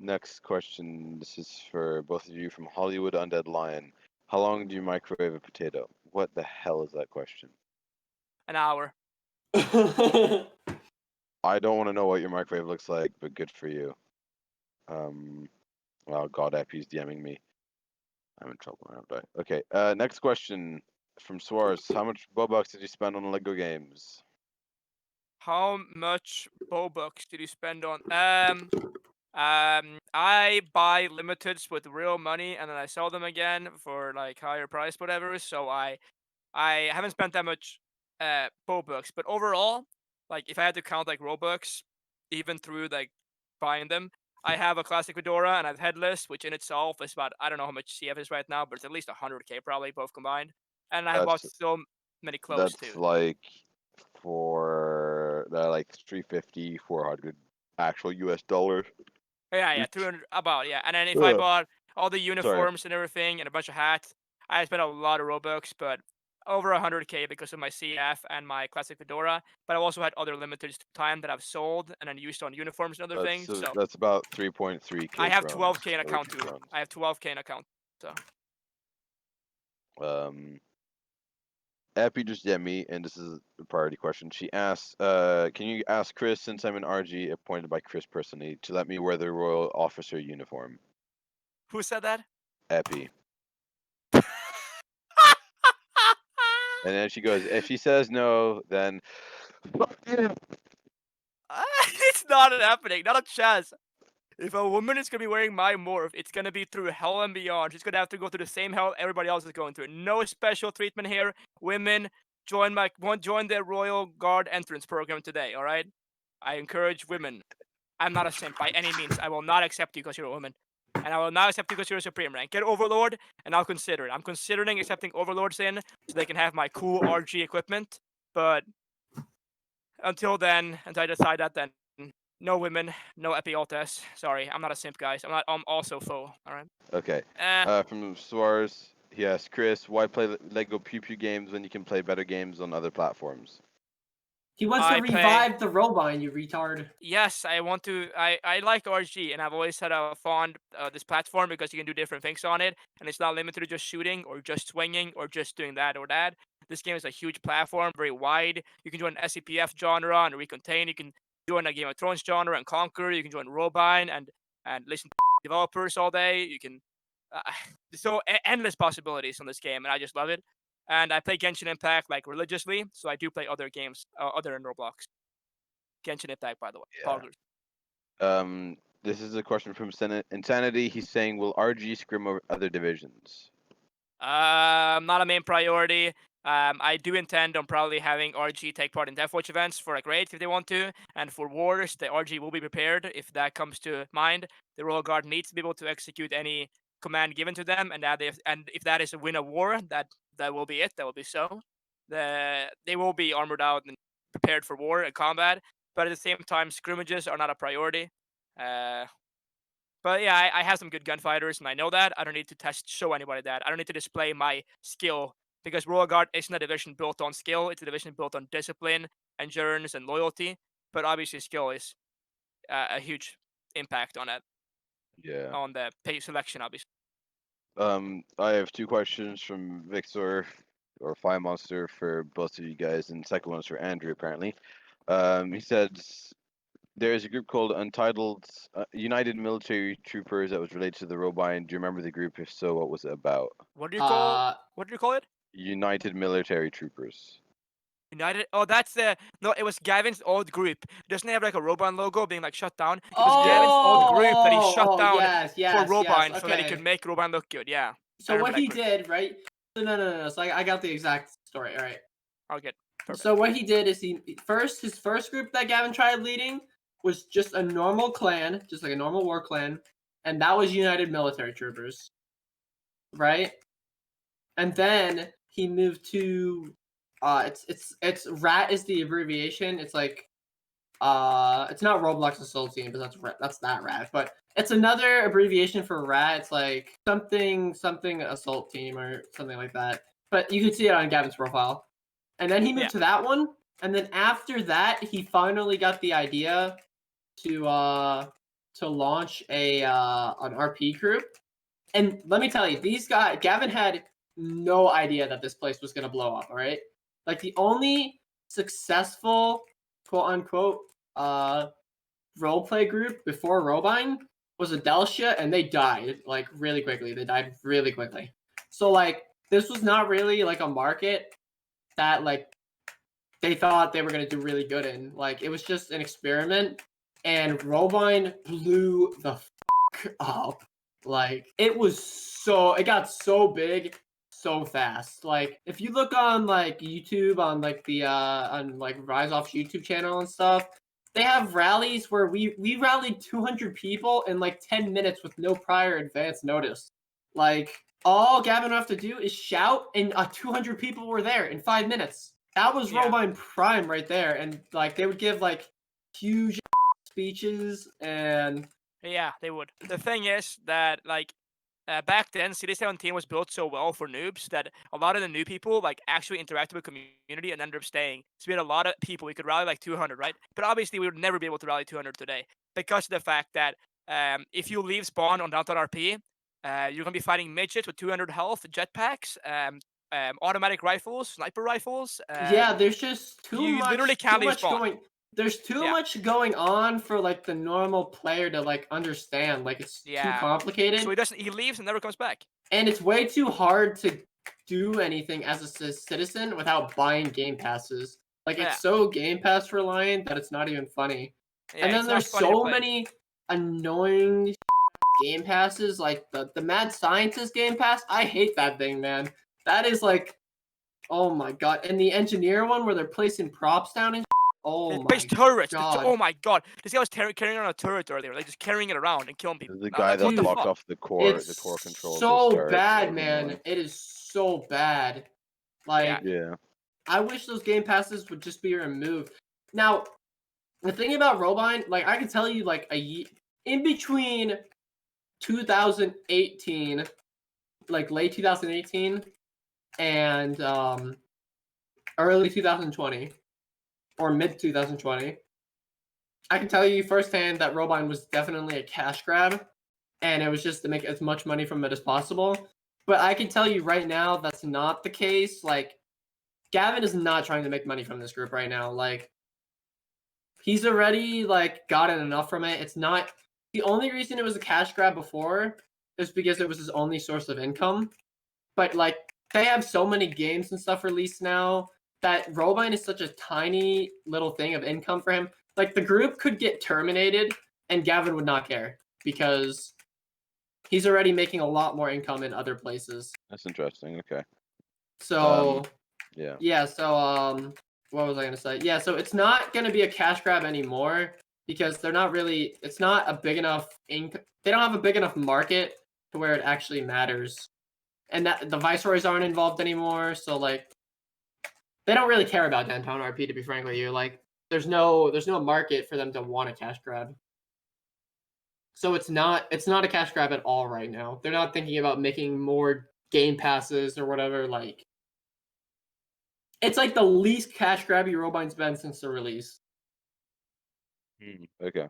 Next question. This is for both of you from Hollywood Undead Lion. How long do you microwave a potato? What the hell is that question?
an hour.
I don't want to know what your microwave looks like, but good for you. Well, God, Epi's DMing me. I'm in trouble. I don't die. Okay. Next question from Suarez. How much Bobucks did you spend on Lego games?
How much Bobucks did you spend on? I buy limiteds with real money and then I sell them again for like higher price, whatever. So I haven't spent that much Bobucks, but overall, like if I had to count like Robux, even through like buying them, I have a classic Fedora and I have Headless, which in itself is about I don't know how much CF is right now, but it's at least 100K probably both combined. And I have bought
That's
so many clothes
that's
too.
like like 350, 400 actual US dollars.
Yeah,
Which-
200 about yeah. And then if I
Ugh.
bought all the
Sorry.
uniforms and everything and a bunch of hats, I spent a lot of Robux, but over 100K because of my CF and my classic Fedora. But I've also had other limited time that I've sold and then used on uniforms and other things. So
That's about 3.3K.
I have
crowns,
12K in account too.
American
I have 12K in account. So
crowns. Epi just DM'd me, and this is a priority question. She asks, can you ask Chris, since I'm an RG appointed by Chris personally, to let me wear the Royal Officer uniform?
who said that?
Epi. And then she goes, if she says no, then
It's not happening. Not a chance. If a woman is gonna be wearing my morph, it's gonna be through hell and beyond. She's gonna have to go through the same hell everybody else is going through. No special treatment here. Women, join the Royal Guard entrance program today. All right. I encourage women. I'm not a simp by any means. I will not accept you because you're a woman, and I will not accept you because you're a supreme rank. Get Overlord, and I'll consider it. I'm considering accepting Overlords in so they can have my cool RG equipment. But until then, until I decide that, then no women, no Epi Altes. Sorry, I'm not a simp, guys. I'm also full. All right.
okay. From Suarez, he asks, Chris, why play Lego Pew Pew games when you can play better games on other platforms?
He wants to revive the Robine, you retard.
Yes, I want to. I like RG, and I've always had a fond this platform because you can do different things on it, and it's not limited to just shooting or just swinging or just doing that or that. This game is a huge platform, very wide. You can join SCPF genre and Recontain. You can join a Game of Thrones genre and Conquer. You can join Robine and listen to developers all day. You can endless possibilities on this game, and I just love it. And I play Genshin Impact like religiously, so I do play other games other than Roblox. Genshin Impact, by the way.
Yeah. This is a question from Insanity. He's saying, will RG scrim over other divisions?
Not a main priority. I do intend on probably having RG take part in Deathwatch events for like raids if they want to, and for wars, the RG will be prepared if that comes to mind. The Royal Guard needs to be able to execute any command given to them, and if that is a win a war, that will be it. That will be so. They will be armored out and prepared for war and combat, but at the same time, scrimmages are not a priority. But yeah, I have some good gunfighters, and I know that. I don't need to show anybody that. I don't need to display my skill because Royal Guard isn't a division built on skill. It's a division built on discipline, endurance, and loyalty. But obviously, skill is a huge impact on it.
Yeah.
On the pay selection, obviously.
I have two questions from Victor or Fire Monster for both of you guys, and the second one's for Andrew apparently. He said there is a group called Untitled United Military Troopers that was related to the Robine. Do you remember the group? If so, what was it about?
What do you call it?
United Military Troopers.
United. Oh, that's no. It was Gavin's old group. Doesn't it have like a Robine logo being like shut down? It was Gavin's old group that he shut down for Robine so that he could make Robine look good. Yeah.
So what he did, right? No. So I got the exact story. All right.
Okay. Perfect.
So what he did is his first group that Gavin tried leading was just a normal clan, just like a normal war clan. and that was United Military Troopers, right? And then he moved to it's RAT is the abbreviation. It's like it's not Roblox Assault Team, but that's that RAT. But it's another abbreviation for RAT. It's like something Assault Team or something like that. But you can see it on Gavin's profile. And then he moved to that one. And then after that, he finally got the idea to launch an RP group. And let me tell you, Gavin had no idea that this place was gonna blow up. All right, like the only successful quote unquote roleplay group before Robine was Adelcia, and they died like really quickly. They died really quickly. So like this was not really like a market that like they thought they were gonna do really good in. Like it was just an experiment, and Robine blew the up. Like it got so big so fast. Like if you look on like YouTube on like the on like Rise Off's YouTube channel and stuff, they have rallies where we rallied 200 people in like 10 minutes with no prior advance notice. Like all Gavin would have to do is shout, and 200 people were there in 5 minutes. That was Robine Prime right there, and like they would give like huge speeches and.
Yeah, they would. The thing is that like back then, City 17 was built so well for noobs that a lot of the new people like actually interacted with community and ended up staying. So we had a lot of people. We could rally like 200, right? But obviously, we would never be able to rally 200 today because of the fact that if you leave spawn on downtown RP, you're gonna be fighting midgets with 200 health, jetpacks, automatic rifles, sniper rifles.
Yeah, there's just
you literally can't leave spawn.
There's too much going on for like the normal player to like understand. Like it's too complicated.
So he leaves and never comes back.
And it's way too hard to do anything as a citizen without buying game passes. Like it's so Game Pass reliant that it's not even funny. And then there's so many annoying game passes, like the Mad Scientist game pass. I hate that thing, man. That is like, oh my god. And the engineer one where they're placing props down and oh my
turrets.
god.
Oh my god. This guy was carrying around a turret earlier, like just carrying it around and killing people.
The guy that blocked off the core controls.
So bad, man. It is so bad. Like I wish those game passes would just be removed. Now, the thing about Robine, like I can tell you like in between 2018, like late 2018 and early 2020 or mid 2020, I can tell you firsthand that Robine was definitely a cash grab, and it was just to make as much money from it as possible. But I can tell you right now that's not the case. Like Gavin is not trying to make money from this group right now. Like he's already like gotten enough from it. It's not the only reason it was a cash grab before is because it was his only source of income. But like they have so many games and stuff released now that Robine is such a tiny little thing of income for him. Like the group could get terminated and Gavin would not care because he's already making a lot more income in other places.
That's interesting. Okay.
So
so
what was I gonna say? Yeah, so it's not gonna be a cash grab anymore because they're not really. It's not a big enough income. They don't have a big enough market to where it actually matters, and that the Viceroys aren't involved anymore. So like, they don't really care about downtown RP. To be frank with you, like, there's no market for them to want a cash grab. So it's not a cash grab at all right now. They're not thinking about making more game passes or whatever. Like, it's like the least cash grabby Robine's been since the release.
Okay.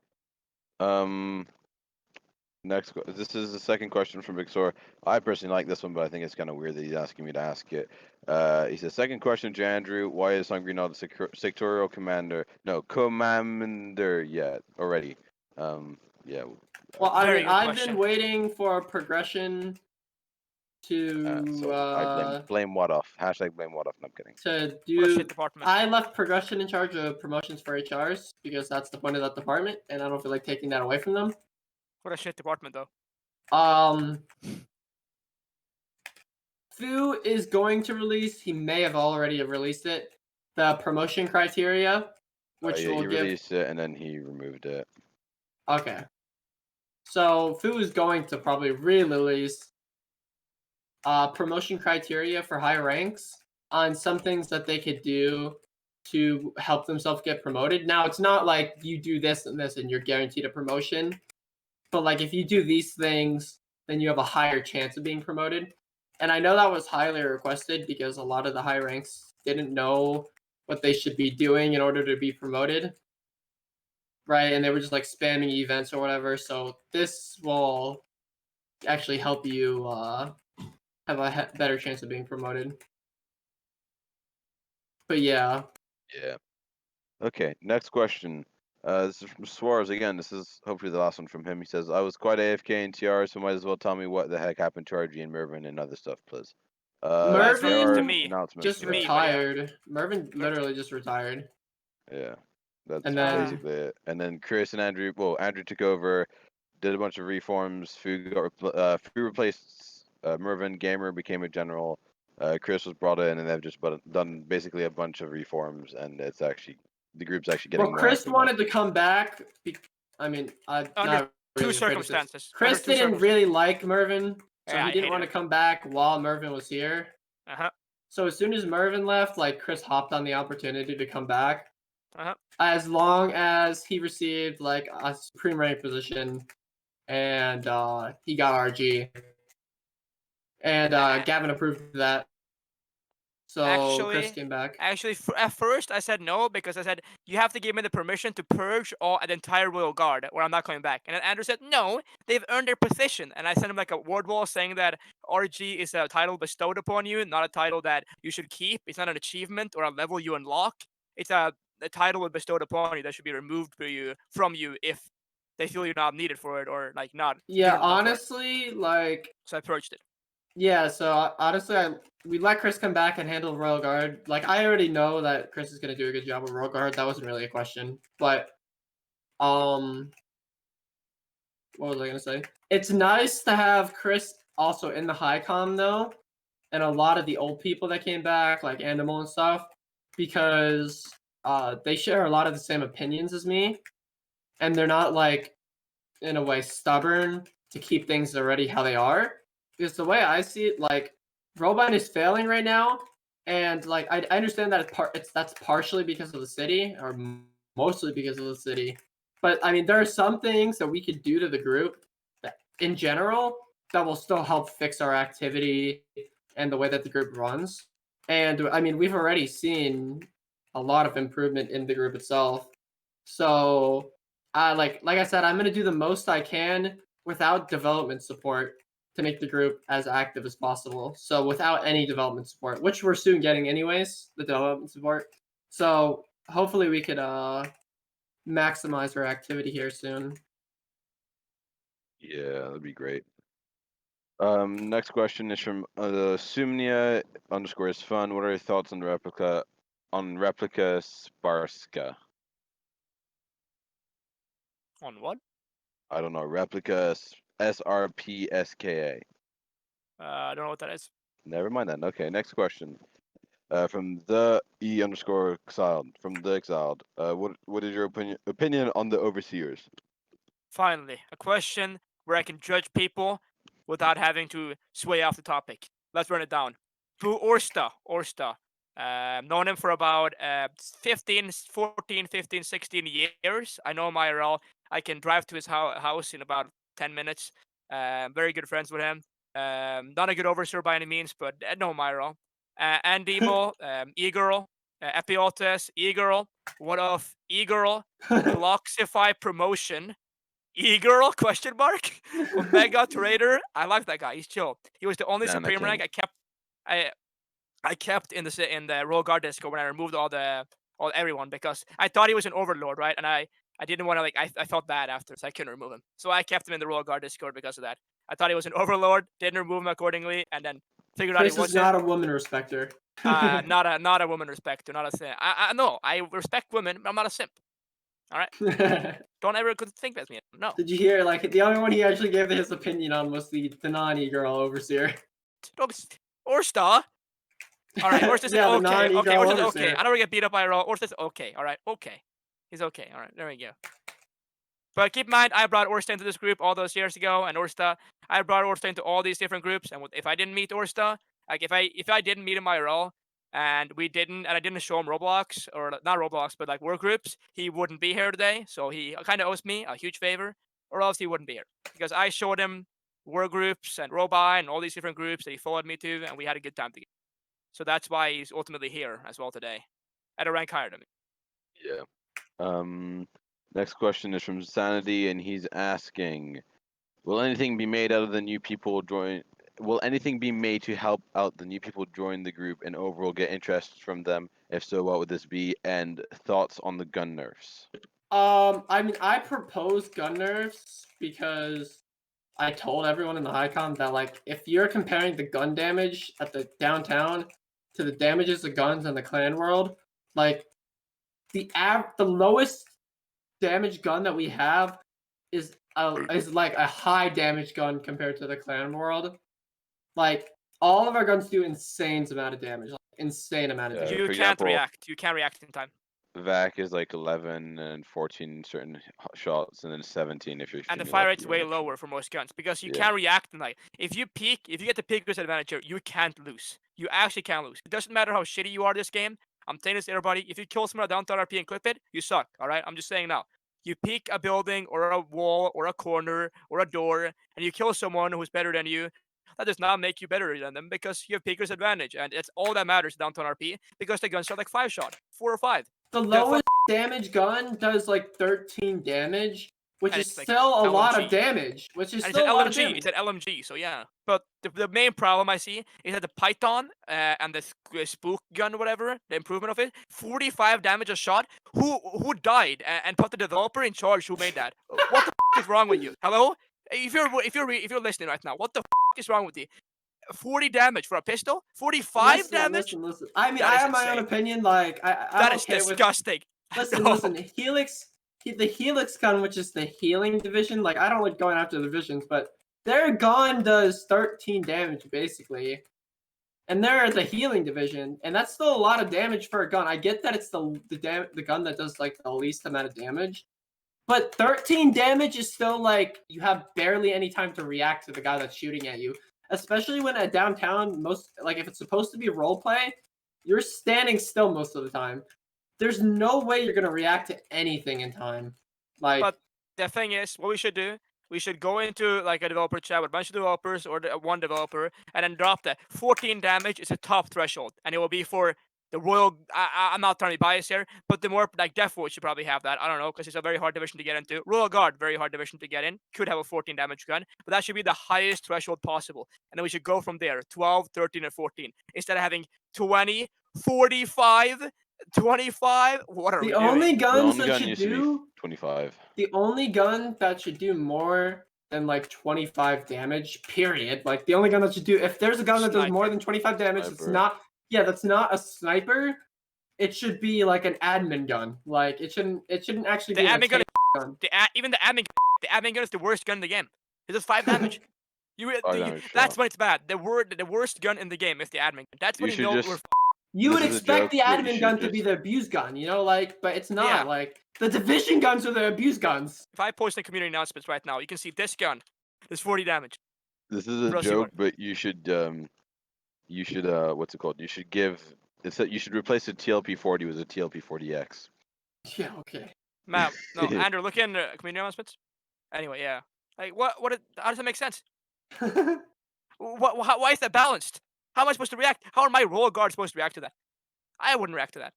Next, this is the second question from Victor. I personally like this one, but I think it's kind of weird that he's asking me to ask it. He says, second question to Andrew, why is Hungry not a sectorial commander yet already? Yeah.
Well, I've been waiting for progression to
so I blame what off. Hashtag blame what off. No, I'm kidding.
To do. I left progression in charge of promotions for HRs because that's the point of that department, and I don't feel like taking that away from them.
What a shit department, though.
Fu is going to release. He may have already released it. The promotion criteria, which will
he released it and then he removed it.
Okay. So Fu is going to probably re-release promotion criteria for high ranks on some things that they could do to help themselves get promoted. Now, it's not like you do this and this and you're guaranteed a promotion, but like if you do these things, then you have a higher chance of being promoted. And I know that was highly requested because a lot of the high ranks didn't know what they should be doing in order to be promoted, right? And they were just like spamming events or whatever. So this will actually help you have a better chance of being promoted. But yeah,
Yeah. Okay, next question. This is from Suarez again. This is hopefully the last one from him. He says, I was quite AFK in TR, so might as well tell me what the heck happened to RG and Mervin and other stuff, please.
Mervin
there are
me.
announcements
just
for that.
retired. Mervin literally just retired.
Yeah, that's
And then-
basically it. And then Chris and Andrew, well, Andrew took over, did a bunch of reforms. Fu replaced Mervin. Gamer became a general. Chris was brought in, and they've just done basically a bunch of reforms, and it's actually the group's actually getting
Well,
more
Chris
active now.
wanted to come back. I mean,
Under
not
two
really
circumstances.
Chris
Under two
didn't really like Mervin, so
Yeah,
he
I
didn't
hated
want to
him.
come back while Mervin was here.
Uh-huh.
So as soon as Mervin left, like Chris hopped on the opportunity to come back.
Uh-huh.
As long as he received like a supreme rank position, and he got RG, and Gavin approved of that. So Chris came back.
Actually, at first I said no because I said you have to give me the permission to purge all an entire royal guard, or I'm not coming back. And then Andrew said no, they've earned their position, and I sent him like a word wall saying that RG is a title bestowed upon you, not a title that you should keep. It's not an achievement or a level you unlock. It's a title bestowed upon you that should be removed from you if they feel you're not needed for it or like not.
Yeah,
good enough for it.
honestly, like
So I purged it.
yeah. So honestly, we let Chris come back and handle Royal Guard. Like I already know that Chris is gonna do a good job with Royal Guard. That wasn't really a question. But what was I gonna say? It's nice to have Chris also in the high com though, and a lot of the old people that came back, like Animal and stuff, because they share a lot of the same opinions as me, and they're not like in a way stubborn to keep things already how they are. Because the way I see it, like Robine is failing right now, and like I understand that that's partially because of the city, or mostly because of the city. But I mean, there are some things that we could do to the group that, in general, that will still help fix our activity and the way that the group runs. And I mean, we've already seen a lot of improvement in the group itself. So, like I said, I'm gonna do the most I can without development support to make the group as active as possible. So without any development support, which we're soon getting anyways, the development support. So hopefully we could maximize our activity here soon.
Yeah, that'd be great. Next question is from Sumnia _ is fun. What are your thoughts on replica Sparska?
On what?
I don't know. Replica SRPSKA.
I don't know what that is.
Never mind then. Okay, next question. From the E _ exiled. From the exiled. What is your opinion on the overseers?
Finally, a question where I can judge people without having to sway off the topic. Let's run it down. Fu Orsta. Known him for about 15, 16 years. I know him IRL. I can drive to his house in about 10 minutes. Very good friends with him. Not a good overseer by any means, but I know him IRL. Andimo, E-Girl, Epiotes, E-Girl. What of E-Girl? Cloxify Promotion. E-Girl? Question mark. Omega Trader. I like that guy. He's chill. He was the only supreme rank I kept in the Royal Guard Discord when I removed all everyone because I thought he was an overlord, right? And I didn't want to I felt bad after, so I couldn't remove him. So I kept him in the Royal Guard Discord because of that. I thought he was an overlord, didn't remove him accordingly, and then figured out he
Chris
wasn't.
is not a woman respecter.
Not a woman respecter, not a simp. No, I respect women, but I'm not a simp. All right. Don't ever think that's me. No.
Did you hear? Like the only one he actually gave his opinion on was the Nani girl overseer.
Orsta. All right, Orsta's
Yeah, the
okay.
non-E
Okay,
girl
Orsta's
overseer.
okay. I don't want to get beat up by a roll. Orsta's okay. All right, okay. He's okay. All right, there we go. But keep in mind, I brought Orsta into this group all those years ago, and I brought Orsta into all these different groups. And if I didn't meet Orsta, like if I didn't meet him IRL, and I didn't show him Roblox, or not Roblox, but like work groups, he wouldn't be here today. So he kind of owes me a huge favor, or else he wouldn't be here, because I showed him work groups and Robi and all these different groups that he followed me to, and we had a good time together. So that's why he's ultimately here as well today, at a rank higher than me.
Yeah. Next question is from Sanity, and he's asking, will anything be made out of the new people join? Will anything be made to help out the new people join the group and overall get interest from them? If so, what would this be? And thoughts on the gun nerfs?
I mean, I proposed gun nerfs because I told everyone in the Highcom that, like, if you're comparing the gun damage at the downtown to the damages of guns in the clan world, like, the lowest damage gun that we have is like a high damage gun compared to the clan world. Like, all of our guns do insane amount of damage, like, insane amount of damage.
You
for
can't
example,
react. You can't react in time.
VAC is like 11 and 14 certain shots, and then 17 if you're.
And the
shooting
fire
left
rate's way
reaction.
lower for most guns, because you
Yeah.
can't react in like if you get the peekers advantage here, you can't lose. You actually can't lose. It doesn't matter how shitty you are this game. I'm saying this to everybody. If you kill someone at downtown RP and clip it, you suck. All right, I'm just saying now. You peek a building or a wall or a corner or a door, and you kill someone who's better than you. That does not make you better than them, because you have peekers advantage, and it's all that matters downtown RP, because the guns are like 5 shot, 4 or 5.
The lowest damage gun does like 13 damage, which
And
is
it's like
still a lot of
LMG.
damage. Which is
And
still a lot of
it's
damage.
an LMG, so yeah. But the main problem I see is that the Python and the spook gun or whatever, the improvement of it, 45 damage a shot. Who died and put the developer in charge who made that? What the is wrong with you? Hello? If you're listening right now, what the is wrong with you? 40 damage for a pistol? 45 damage?
Listen. I mean,
That
I
is
have my own
insane.
opinion. Like, I'm
That is
okay with.
disgusting.
Listen,
No.
listen. The Helix gun, which is the healing division. Like, I don't like going after the divisions, but their gun does 13 damage basically, and they're the healing division, and that's still a lot of damage for a gun. I get that it's the gun that does like the least amount of damage, but 13 damage is still like you have barely any time to react to the guy that's shooting at you. Especially when at downtown, most like if it's supposed to be role play, you're standing still most of the time. There's no way you're gonna react to anything in time. Like,
But the thing is, what we should do, we should go into like a developer chat with a bunch of developers or one developer, and then drop that 14 damage is a top threshold, and it will be for the Royal. I'm not trying to be biased here, but the more like Deathwood should probably have that. I don't know, because it's a very hard division to get into. Royal Guard, very hard division to get in. Could have a 14 damage gun, but that should be the highest threshold possible, and then we should go from there: 12, 13, and 14, instead of having 20, 45. 25. What are we
the
doing?
only
The
guns
only
that
gun
should
used to be
do
25.
the only gun that should do more than like 25 damage, period. Like, the only gun that should do, if there's a gun that does more
Sniper.
than 25 damage, it's
Sniper.
not, that's not a sniper. It should be like an admin gun. Like, it shouldn't actually
The
be an
admin gun
attack gun.
Even the admin gun is the worst gun in the game. It does 5 damage.
Damage
That's
shot.
when it's bad. The worst gun in the game is the admin gun. That's when
You
you
should
know
just.
we're
You
This
would
is a
expect
joke,
the
but you
admin
should
gun to be
just-
the abuse gun, you know, like, but it's not.
Yeah.
Like, the division guns are the abuse guns.
If I post in community announcements right now, you can see this gun does 40 damage.
This is a
Proceed
joke,
on.
but you should what's it called? You should you should replace the TLP-40 with a TLP-40X.
Yeah, okay.
Matt, no, Andrew, look in community announcements. Anyway, yeah. Like, how does that make sense? Why is that balanced? How am I supposed to react? How are my royal guards supposed to react to that? I wouldn't react to that.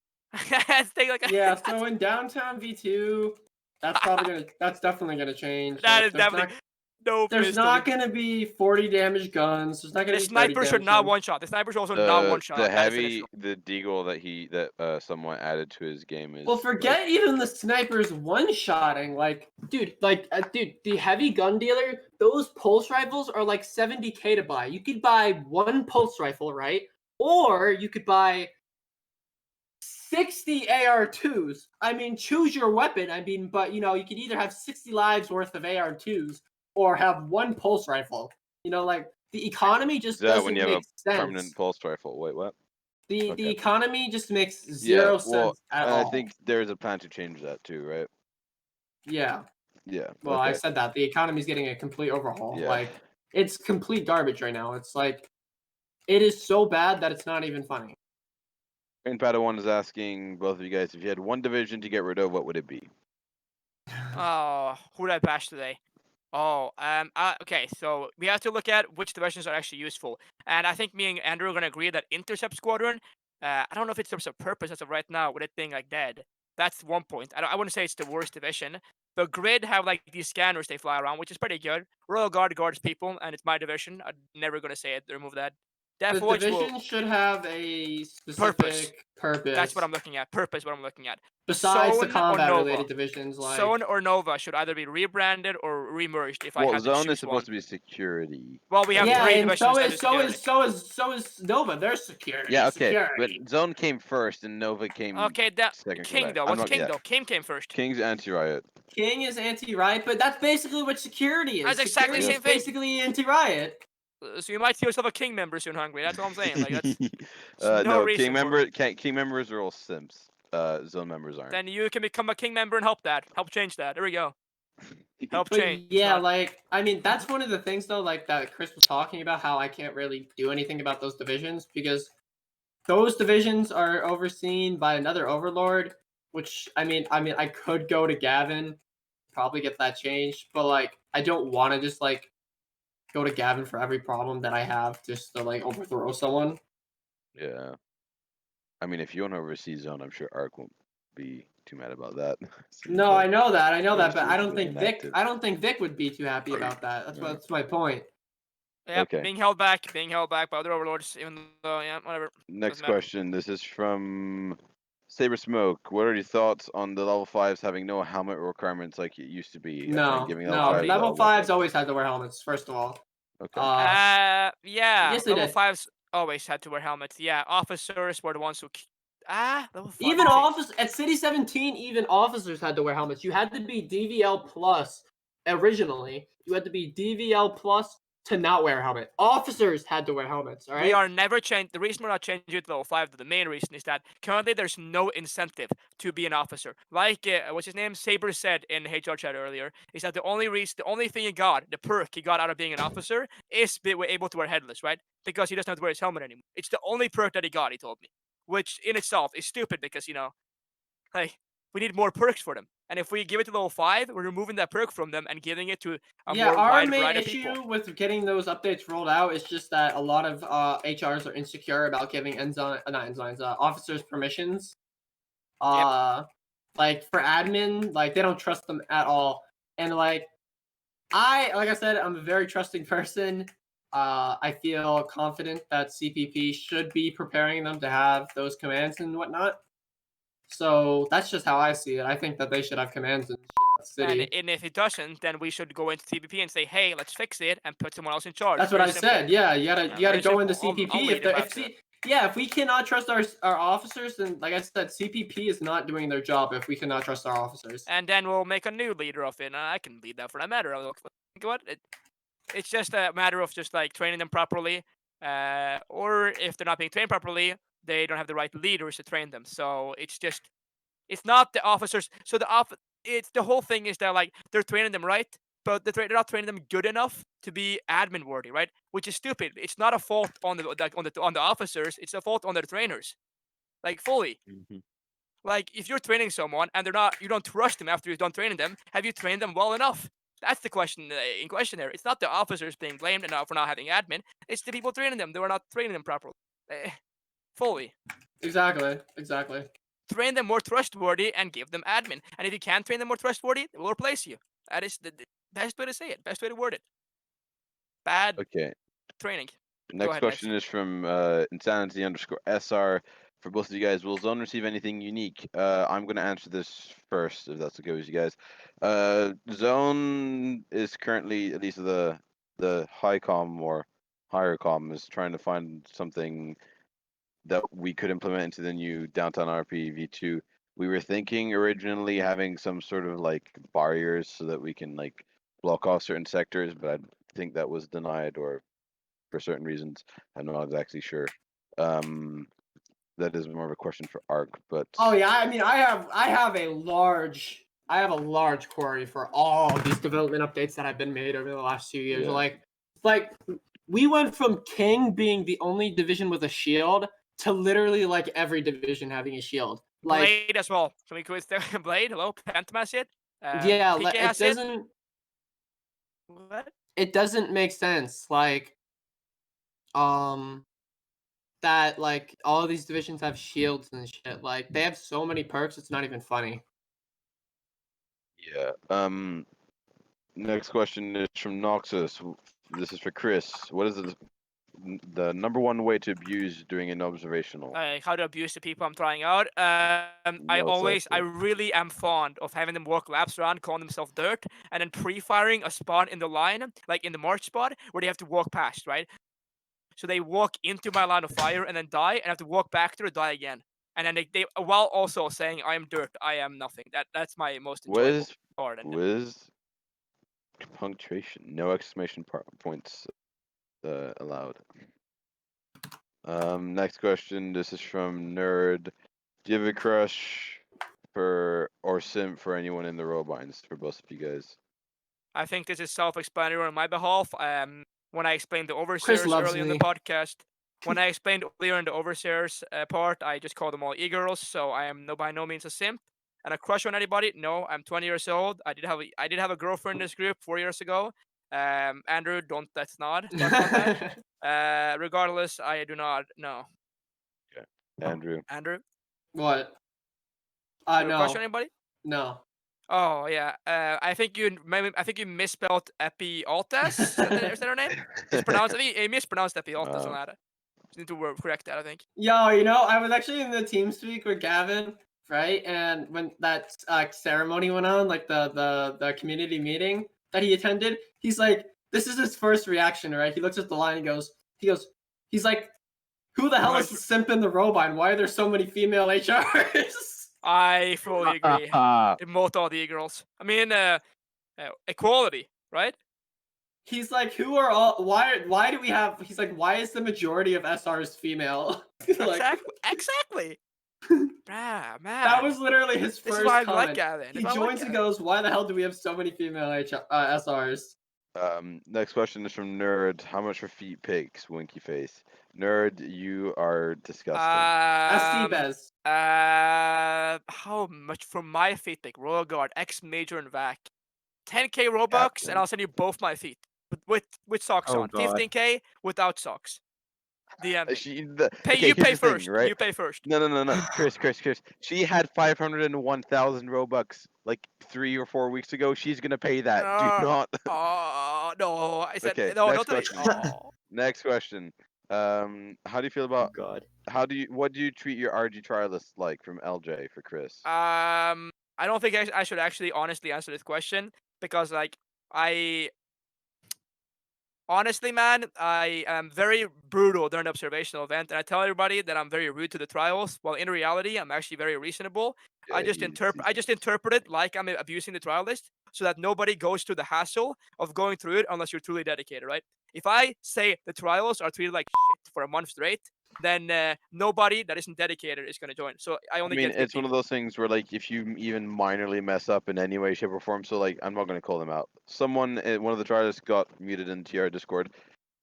Yeah, so in downtown V2, that's definitely gonna change.
That
Like,
is definitely no.
there's
pistol.
not gonna be 40 damage guns. There's not gonna
The
be 30
snipers are
damage
not
guns.
one shot. The snipers are also not one shot.
The
That is an
heavy,
issue.
the deagle that someone added to his game is.
Well, forget even the snipers one-shotting. Like, dude, the heavy gun dealer, those pulse rifles are like 70K to buy. You could buy one pulse rifle, right? Or you could buy 60 AR2s. I mean, choose your weapon. I mean, but you know, you could either have 60 lives worth of AR2s or have one pulse rifle. You know, like, the economy just
Is that
doesn't
when you have
make sense.
permanent pulse rifle? Wait, what?
The
Okay.
economy just makes zero
Well,
sense at
I
all.
think there's a plan to change that too, right?
Yeah.
Yeah.
Well, I
Okay.
said that the economy's getting a complete overhaul.
Yeah.
Like it's complete garbage right now. It's like it is so bad that it's not even funny.
And Padawan is asking both of you guys if you had one division to get rid of, what would it be?
Oh, who did I bash today? Oh, okay. So we have to look at which divisions are actually useful, and I think me and Andrew are gonna agree that Intercept Squadron. I don't know if it serves a purpose as of right now with it being like dead. That's one point. I wouldn't say it's the worst division. The Grid have like these scanners they fly around, which is pretty good. Royal Guard guards people, and it's my division. I'm never gonna say it. Remove that.
The
Death Watch will
division should have a
purpose.
specific purpose.
That's what I'm looking at. Purpose. What I'm looking at.
Besides the
Zone or
combat
Nova.
related divisions like
Zone or Nova should either be rebranded or remerged if I
Well,
had to
zone
choose
is supposed
one.
to be security.
Well, we have
yeah,
three
and
divisions
so
that
is
do
so is Nova. They're security.
Yeah, okay.
Security.
But zone came first and Nova came
Okay, that
second.
King though.
I'm
What's
not,
King
yeah.
though? King came first.
King's anti-riot.
King is anti-riot, but that's basically what security is.
That's exactly
security
the
is
same thing.
basically anti-riot.
So you might see yourself a King member soon, Hungry. That's all I'm saying. Like that's no
no,
reason for it.
King members are all simps. Zone members aren't.
Then you can become a King member and help that. Help change that. There we go. Help
But
change.
yeah,
not-
like I mean, that's one of the things though, like that Chris was talking about, how I can't really do anything about those divisions because those divisions are overseen by another overlord. Which I could go to Gavin, probably get that changed, but like I don't want to just like go to Gavin for every problem that I have just to like overthrow someone.
Yeah. I mean, if you want to oversee zone, I'm sure Ark won't be too mad about that. Seems
No,
like
I know that,
yours
but
is
I don't think
inactive.
Vic would be too happy about that. That's my point.
Yeah,
Okay.
being held back by other overlords, even though whatever.
Next
Doesn't matter.
question. This is from Saber Smoke. What are your thoughts on the level 5s having no helmet requirements like it used to be?
No,
giving
no,
level 5s
level
all
fives
weapons?
always had to wear helmets. First of all,
Okay.
Yeah.
yes, they
level
did.
5s always had to wear helmets. Yeah, officers were the ones who. Level 5.
Even office at City 17, even officers had to wear helmets. You had to be DVL plus originally. You had to be DVL plus to not wear a helmet. Officers had to wear helmets. All right.
We are never changed. The reason we're not changing it to level 5, the main reason is that currently there's no incentive to be an officer. Like what's his name? Saber said in HR chat earlier, is that the only thing he got, the perk he got out of being an officer, is being able to wear headless, right? Because he doesn't have to wear his helmet anymore. It's the only perk that he got. He told me, which in itself is stupid because like we need more perks for them. And if we give it to level 5, we're removing that perk from them and giving it to a
Yeah,
more
our
wide
main
variety of
issue
people.
with getting those updates rolled out is just that a lot of HRs are insecure about giving officers permissions. Like for admin, like they don't trust them at all. And like I said, I'm a very trusting person. I feel confident that CPP should be preparing them to have those commands and whatnot. So that's just how I see it. I think that they should have commands in City.
And if it doesn't, then we should go into CPP and say, hey, let's fix it and put someone else in charge.
That's what
Very
I
simple.
said. Yeah, you gotta
very
go into
simple.
CPP.
Only
If we cannot trust our officers, then like I said, CPP is not doing their job if we cannot trust our officers.
And then we'll make a new leader of it. And I can lead that for that matter. What? It's just a matter of just like training them properly. Or if they're not being trained properly, they don't have the right leaders to train them. So it's not the officers. So it's the whole thing is that like they're training them right, but they're not training them good enough to be admin worthy, right? Which is stupid. It's not a fault on the officers. It's a fault on their trainers, like fully.
Mhm.
Like if you're training someone and you don't trust them after you're done training them. Have you trained them well enough? That's the question in question there. It's not the officers being blamed enough for not having admin. It's the people training them. They were not training them properly, fully.
Exactly.
Train them more trustworthy and give them admin. And if you can't train them more trustworthy, they will replace you. That is the best way to say it. Best way to word it. Bad
Okay.
training.
Next
ahead,
question
Max.
is from insanity_SR. For both of you guys, will Zone receive anything unique? I'm going to answer this first, if that's okay with you guys. Zone is currently, at least the high com or higher com, is trying to find something that we could implement into the new Downtown RP V2. We were thinking originally having some sort of like barriers so that we can like block off certain sectors, but I think that was denied or for certain reasons. I'm not exactly sure. That is more of a question for Ark, but
Oh yeah, I mean, I have a large I have a large query for all these development updates that have been made over the last 2 years.
Yeah.
Like we went from King being the only division with a shield to literally like every division having a shield. Like
Blade as well. Can we quiz Blade? Hello, Phantom has it.
yeah,
PK
it
has
doesn't
What?
it doesn't make sense. Like that like all of these divisions have shields and shit. Like they have so many perks, it's not even funny.
Yeah. Next question is from Noxus. This is for Chris. What is the number one way to abuse doing an observational?
How to abuse the people I'm trying out. I
Exactly.
really am fond of having them walk laps around, calling themselves dirt, and then pre-firing a spot in the line, like in the march spot, where they have to walk past, right? So they walk into my line of fire and then die, and have to walk back to die again. And then they while also saying, I am dirt, I am nothing. That's my most enjoyable
Whiz,
part. And
whiz, punctuation. No exclamation points allowed. Next question. This is from Nerd. Do you have a crush for or simp for anyone in the Robines? For both of you guys.
I think this is self-explanatory on my behalf. When I explained the
Chris
overseers
loves
earlier in the
me.
podcast, when I explained earlier in the overseers part, I just called them all e-girls, so I am by no means a simp. And a crush on anybody? No, I'm 20 years old. I did have a girlfriend in this group 4 years ago. Andrew, don't let's not talk about that. Regardless, I do not. No,
Andrew.
Andrew,
What?
you have a crush on
No.
anybody?
No.
Oh yeah, I think you misspelled Epi Altas. Is that her name? Mispronounced. I think you mispronounced Epi Altas on that. Just need to correct that. I think.
Yo, you know, I was actually in the team speak with Gavin, right? And when that ceremony went on, like the community meeting that he attended, he's like, this is his first reaction, right? He looks at the line and he's like, who the hell is the simp in the Robine? Why are there so many female HRs?
I fully agree. Demote all the girls. I mean, equality, right?
He's like, who are all? Why do we have? He's like, why is the majority of SRs female? Like,
Exactly. Man.
that was literally his
This
first
is why I
comment.
like Gavin.
He joins and goes, why the hell do we have so many female SRs?
Next question is from Nerd. How much for feet pics? Winky face. Nerd, you are disgusting.
SC Bez.
How much for my feet pick? Royal Guard, X Major and VAC. 10k Robux,
Captain.
and I'll send you both my feet with socks
Oh,
on.
God.
15k without socks. DM me.
Okay,
You
here's
pay
the thing,
first.
right?
You pay first.
No. Chris. She had 501,000 Robux like 3 or 4 weeks ago. She's gonna pay that. Do not.
Oh no! I said
Okay,
no.
next
Don't tell me.
question.
Oh.
Next question. How do you feel
Oh,
about?
God.
What do you treat your RG trialists like from LJ for Chris?
I don't think I should actually honestly answer this question because honestly, man, I am very brutal during the observational event, and I tell everybody that I'm very rude to the trials. While in reality, I'm actually very reasonable. I just interpret it like I'm abusing the trialist, so that nobody goes through the hassle of going through it unless you're truly dedicated, right? If I say the trials are treated like shit for a month straight, then nobody that isn't dedicated is going to join. So I
I
only
mean,
get good
it's one of
people.
those things where, like, if you even minorly mess up in any way, shape, or form, so, like, I'm not going to call them out. Someone, one of the trialists got muted into our Discord.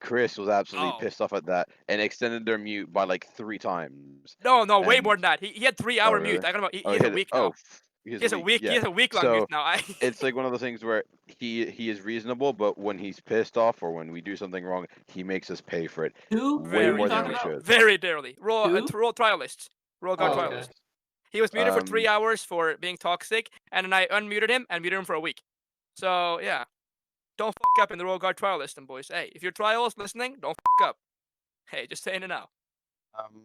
Chris was absolutely
Oh.
pissed off at that and extended their mute by, like, 3 times.
No, way
And-
more than that. He had 3-hour
really?
mute. I don't know. He
Oh,
has a week now.
he has
He has a week.
yeah.
He has a week long
So,
mute now.
it's like one of those things where he is reasonable, but when he's pissed off or when we do something wrong, he makes us pay for it
Who?
way
Who
more
are
than
you
we
talking
should.
Very dearly. Raw
Who?
trialists. Raw guard
Oh, okay.
trialists. He was muted for 3
Um,
hours for being toxic, and then I unmuted him and muted him for a week. So yeah, don't fuck up in the Royal Guard trial system, boys. Hey, if your trials listening, don't fuck up. Hey, just saying it now.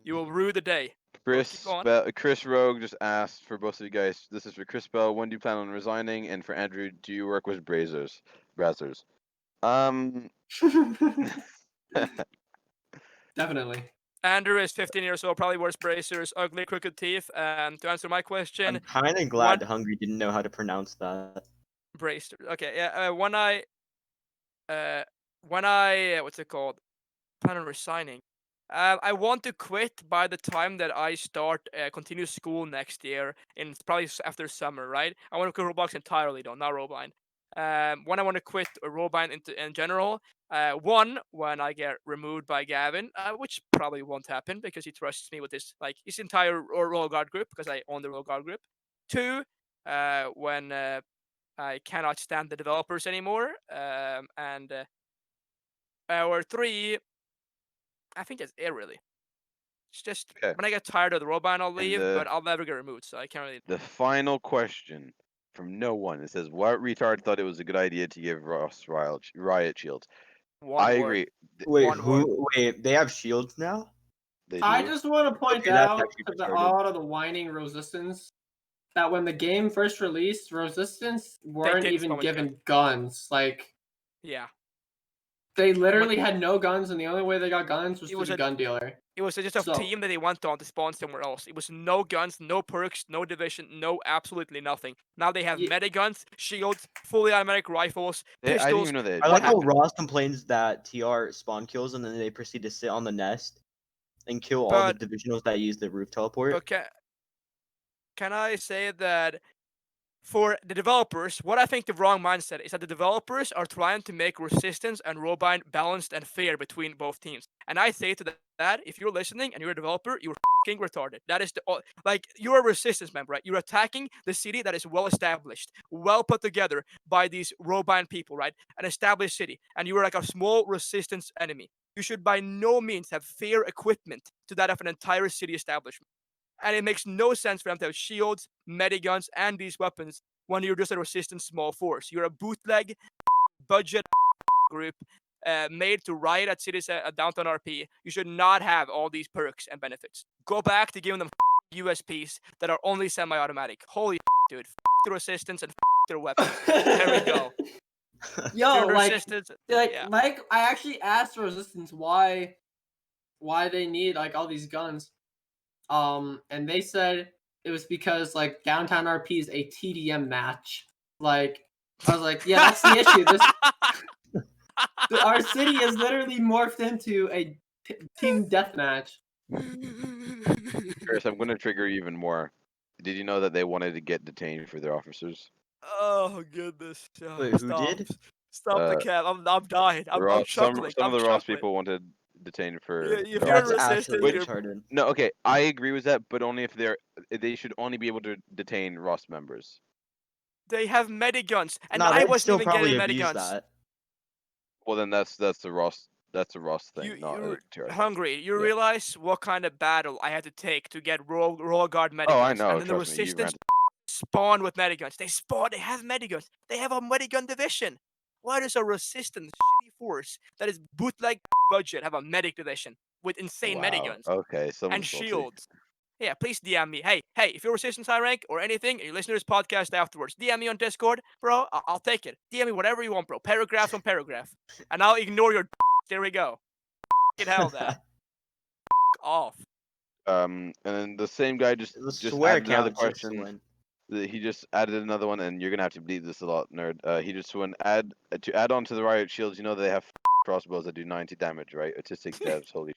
You will rue the day. keep going.
Chris Rogue just asked for both of you guys. This is for Chrisspell. When do you plan on resigning? And for Andrew, do you work with Brazzers?
Definitely.
Andrew is 15 years old, probably wears bracers, ugly, crooked teeth. And to answer my question,
I'm kind of glad Hungry didn't know how to pronounce that.
bracers. Okay, yeah. When I what's it called? Plan on resigning. I want to quit by the time that I start continue school next year, in probably after summer, right? I want to quit Roblox entirely, though, not Robind. When I want to quit Robind in general, one when I get removed by Gavin, which probably won't happen because he trusts me with his entire Royal Guard group because I own the Royal Guard group. Two, when I cannot stand the developers anymore, or three, I think that's it really. It's just
Okay.
when I get tired of the robot, I'll leave,
the-
but I'll never get removed, so I can't really.
The final question from no one. It says, "What retard thought it was a good idea to give Ross riot shields?"
One
I
word.
agree.
Wait,
One word.
Wait, they have shields now?
They
I
do.
just want to point
Okay, that's
out
actually
to the,
retarded.
all of the whining resistance that when the game first released, resistance weren't
didn't
even
spawn with
given guns. Like
Yeah,
they literally had no guns, and the only way they got guns was
It
through
was
the
a-
gun dealer.
it was just a
So-
team that they went on to spawn somewhere else. It was no guns, no perks, no division, no absolutely nothing. Now they have
Ye-
meta guns, shields, fully automatic rifles,
I didn't
pistols.
even know they.
I like how
happened?
Ross complains that TR spawn kills and then they proceed to sit on the nest and kill all the
But-
divisionals that use the roof teleport.
But can I say that for the developers, what I think the wrong mindset is that the developers are trying to make Resistance and Robind balanced and fair between both teams. And I say to that, if you're listening and you're a developer, you're fucking retarded. That is like you're a Resistance member, right? You're attacking the city that is well established, well put together by these Robind people, right? An established city, and you are like a small Resistance enemy. You should by no means have fair equipment to that of an entire city establishment. And it makes no sense for them to have shields, mediguns, and these weapons when you're just a Resistance small force. You're a bootleg budget group made to riot at cities at downtown RP. You should not have all these perks and benefits. Go back to giving them USPs that are only semi-automatic. Holy dude, the Resistance and their weapons. There we go.
Yo,
You're
like,
Resistance.
like,
yeah.
like, I actually asked Resistance why they need like all these guns, and they said it was because like downtown RP is a TDM match. Like, I was like, yeah, that's the issue. Our city is literally morphed into a team deathmatch.
Chris, I'm going to trigger you even more. Did you know that they wanted to get detained for their officers?
Oh goodness!
Wait, who
Stop.
did?
Stop the cap! I'm dying. I'm
Some
chuckling.
of
I'm
the Ross
chuckling.
people wanted detained for.
Yeah, if
their
you're in
That's
officers.
Resistance,
actually
you're
retarded.
No, okay, I agree with that, but only if they should only be able to detain Ross members.
they have mediguns, and
No,
I
they'd
wasn't
still
even
probably
getting
abuse
mediguns.
that.
Well, then that's the Ross thing,
You,
not a
you're
TR thing.
hungry. You
Yeah.
realize what kind of battle I had to take to get Royal Guard mediguns.
Oh, I know.
And then the
Trust me, you ran.
Resistance spawn with mediguns. They have mediguns. They have a medigun division. Why does a Resistance shitty force that is bootleg budget have a medic division with insane
Wow.
mediguns
Okay,
and
someone's salty.
shields? Yeah, please DM me. Hey, if you're Resistance high rank or anything, and you listen to this podcast afterwards, DM me on Discord, bro. I'll take it. DM me whatever you want, bro. Paragraph on paragraph, and I'll ignore your. There we go. Get hell that. Off.
And then the same guy just
The
just
swear
added another
count just
question.
went.
He just added another one, and you're gonna have to bleed this a lot, nerd. He just went to add on to the riot shields. You know they have crossbows that do 90 damage, right? Autistic devs, holy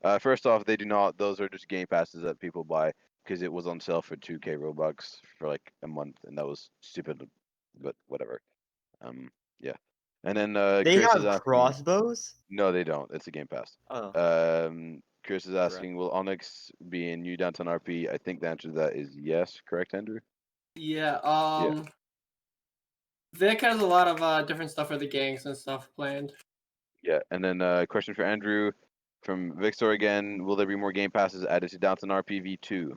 shit. First off, they do not. Those are just game passes that people buy because it was on sale for 2K Robux for like a month, and that was stupid, but whatever. Yeah. And then
They
Chris is
have
asking.
crossbows?
No, they don't. It's a game pass.
Oh.
Chris is asking, will Onyx be in new downtown RP? I think the answer to that is yes. Correct, Andrew?
Yeah. Vic has a lot of different stuff for the gangs and stuff planned.
Yeah. And then question for Andrew from Victor again. Will there be more game passes added to downtown RP V2?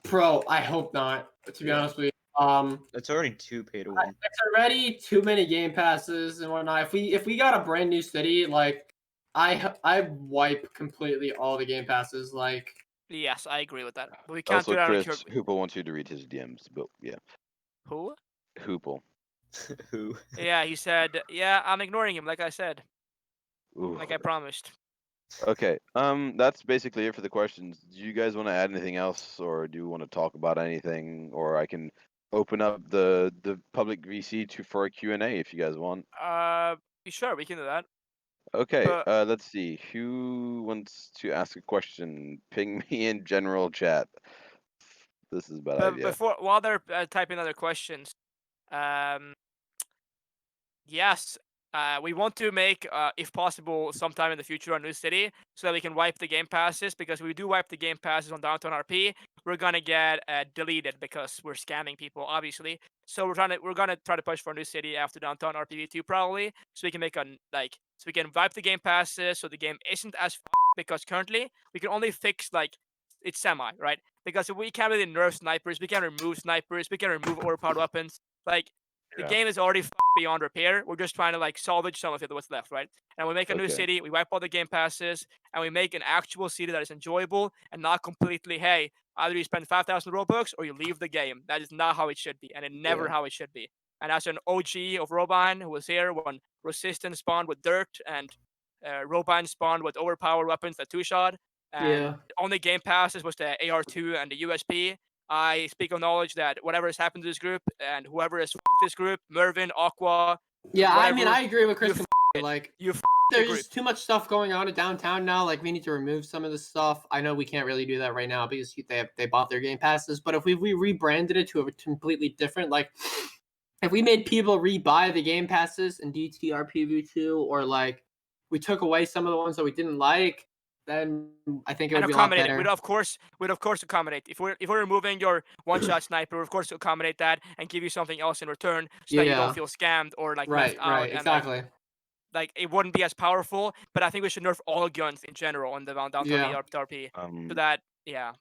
Bro, I hope not. To be
Yeah.
honest with you,
It's already 2 pay to win.
it's already too many game passes and whatnot. If we got a brand new city, like I wipe completely all the game passes. Like,
Yes, I agree with that. But we can't
Also,
do that.
Chris, Hoople wants you to read his DMs, but yeah.
Who?
Hoople.
Who?
Yeah, he said. Yeah, I'm ignoring him. Like I said.
Ooh.
Like I promised.
Okay. That's basically it for the questions. Do you guys want to add anything else, or do you want to talk about anything, or I can open up the public VC for a Q&A if you guys want.
Sure, we can do that.
Okay,
But
let's see. Who wants to ask a question? Ping me in general chat. This is a bad idea.
while they're typing other questions, um, yes, we want to make, if possible, sometime in the future a new city so that we can wipe the game passes. Because if we do wipe the game passes on Downtown RP, we're gonna get deleted because we're scamming people, obviously. So we're gonna try to push for a new city after Downtown RPV2 probably, so we can make so we can wipe the game passes so the game isn't as because currently we can only fix it's semi, right? Because we can't really nerf snipers, we can remove snipers, we can remove overpowered weapons. Like the
Yeah.
game is already beyond repair. We're just trying to salvage some of it what's left, right? And we make a new
Okay.
city, we wipe all the game passes, and we make an actual city that is enjoyable and not completely, hey, either you spend 5,000 Robux or you leave the game. That is not how it should be, and it never
Yeah.
how it should be. And as an OG of Robine who was here when Resistance spawned with dirt and Robine spawned with overpowered weapons that two-shot, and
Yeah.
only game passes was the AR2 and the USP. I speak of knowledge that whatever has happened to this group and whoever has this group, Mervin, Aqua,
Yeah, I
whatever,
mean, I agree with Chris.
it.
Like,
you the
there's
group.
just too much stuff going on in downtown now. Like, we need to remove some of the stuff. I know we can't really do that right now because they bought their game passes. But if we rebranded it to a completely different, like, if we made people rebuy the game passes in DTRPV2, or like we took away some of the ones that we didn't like, then I think it would
And
be a lot
accommodate it.
better.
We'd of course accommodate. If we're removing your one-shot sniper, of course accommodate that and give you something else in return so that you
Yeah.
don't feel scammed or left
Right,
out.
right,
And
exactly.
it wouldn't be as powerful. But I think we should nerf all guns in general on the downtown
Yeah.
VRP. So
Um.
that yeah.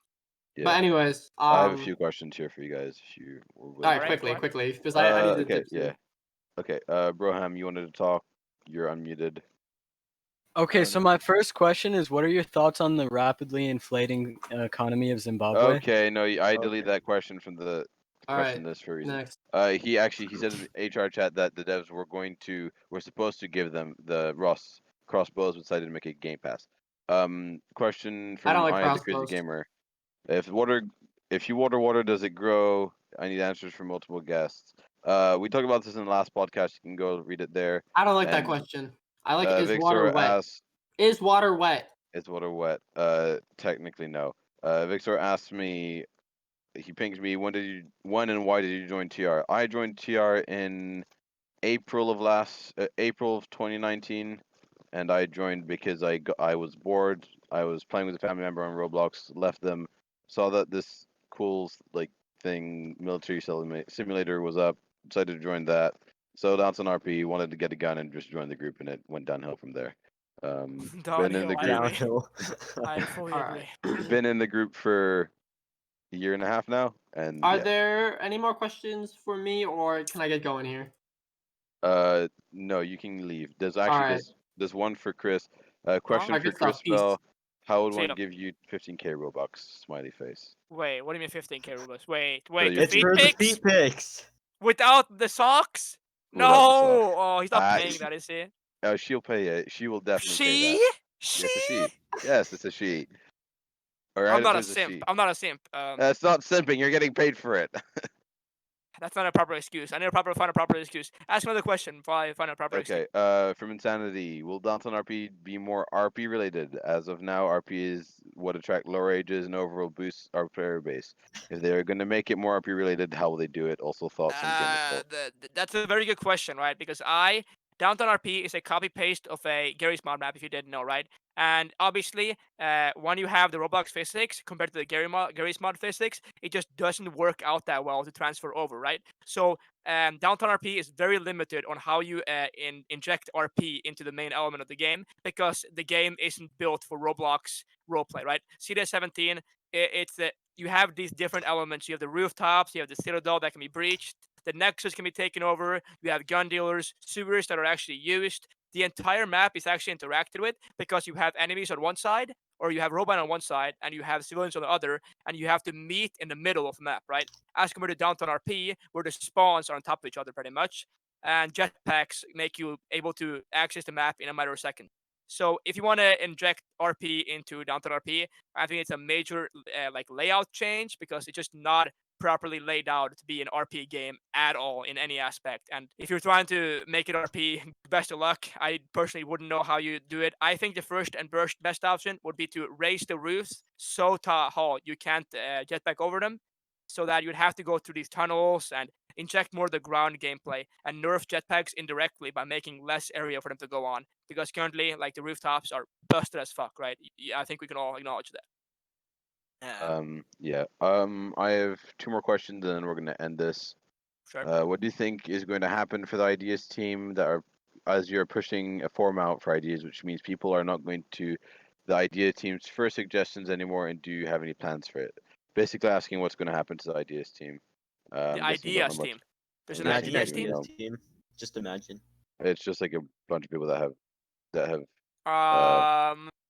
Yeah.
But anyways,
I have a few questions here for you guys. If you were
all
willing.
right,
Alright,
quickly,
fine.
because I need to
Okay.
dip soon.
Yeah. Okay. Broham, you wanted to talk. You're unmuted.
Okay, so my first question is, what are your thoughts on the rapidly inflating economy of Zimbabwe?
Okay. No, I deleted that question from the
All
question
right,
list for a reason.
next.
He said in the HR chat that the devs were supposed to give them the Ross crossbows, but decided to make a Game Pass. Question
I don't
from
like
I the Crazy
crossbows.
Gamer: If you water, does it grow? I need answers from multiple guests. We talked about this in the last podcast. You can go read it there.
I don't like that
And,
question. I like, is
Victor
water wet?
asks,
Is water wet?
"Is water wet?" Technically no. Victor asked me. He pings me. When and why did you join TR? I joined TR in April of 2019, and I joined because I was bored. I was playing with a family member on Roblox. Left them, saw that this cool thing, military simulator, was up. Decided to join that. So Downton RP wanted to get a gun and just joined the group, and it went downhill from there. Been in the
Downhill, I
group.
agree.
Downhill.
I fully
All
agree.
right.
Been in the group for a year and a half now, and
Are
yeah.
there any more questions for me, or can I get going here?
No, you can leave. There's
right.
there's one for Chris. Question
Alright,
for
good stuff. Peace.
Chrisspell. How would
See
one
ya.
give you 15k Robux? Smiley face.
Wait, what do you mean 15k rubles? Wait,
your
your
It's
feet
for the
pics?
feet pics.
Without the socks?
Without the
No!
socks.
Oh, he's not
Ah,
paying that, is he?
She'll pay it. She will definitely pay
She?
that.
She?
It's a she. Yes, it's a she. Alright,
I'm not a
it's a
simp.
she.
I'm not a simp.
It's not simping. You're getting paid for it.
That's not a proper excuse. I need to find a proper excuse. Ask another question before I find a proper excuse.
Okay. From Insanity, will Downton RP be more RP related? As of now, RP is what attract lower ages and overall boosts our player base. If they're going to make it more RP related, how will they do it? Also, thoughts on game itself.
That's a very good question, right? Because Downtown RP is a copy paste of a Gary's mod map, if you didn't know, right? And obviously, when you have the Roblox physics compared to the Gary's mod physics, it just doesn't work out that well to transfer over, right? So Downtown RP is very limited on how you inject RP into the main element of the game because the game isn't built for Roblox roleplay, right? CD17, you have these different elements. You have the rooftops, you have the citadel that can be breached, the nexus can be taken over, you have gun dealers, sewers that are actually used. The entire map is actually interacted with because you have enemies on one side, or you have Robot on one side, and you have civilians on the other, and you have to meet in the middle of the map, right? As compared to Downtown RP, where the spawns are on top of each other pretty much, and jetpacks make you able to access the map in a matter of seconds. So if you want to inject RP into Downtown RP, I think it's a major layout change because it's just not properly laid out to be an RP game at all in any aspect. And if you're trying to make it RP, best of luck. I personally wouldn't know how you do it. I think the first and best option would be to raise the roofs so tall you can't jetpack over them, so that you'd have to go through these tunnels and inject more of the ground gameplay and nerf jetpacks indirectly by making less area for them to go on. Because currently, like, the rooftops are busted as fuck, right? I think we can all acknowledge that.
Yeah. I have 2 more questions, and then we're gonna end this.
Sure.
What do you think is going to happen for the ideas team that are, as you're pushing a form out for ideas, which means people are not going to the idea team's first suggestions anymore, and do you have any plans for it? Basically asking what's going to happen to the ideas team.
The
I'm guessing you don't know
ideas
much.
team. There's an
Imagine
Imagine
ideas
that you
team.
know.
ideas team. Just imagine.
It's just like a bunch of people that have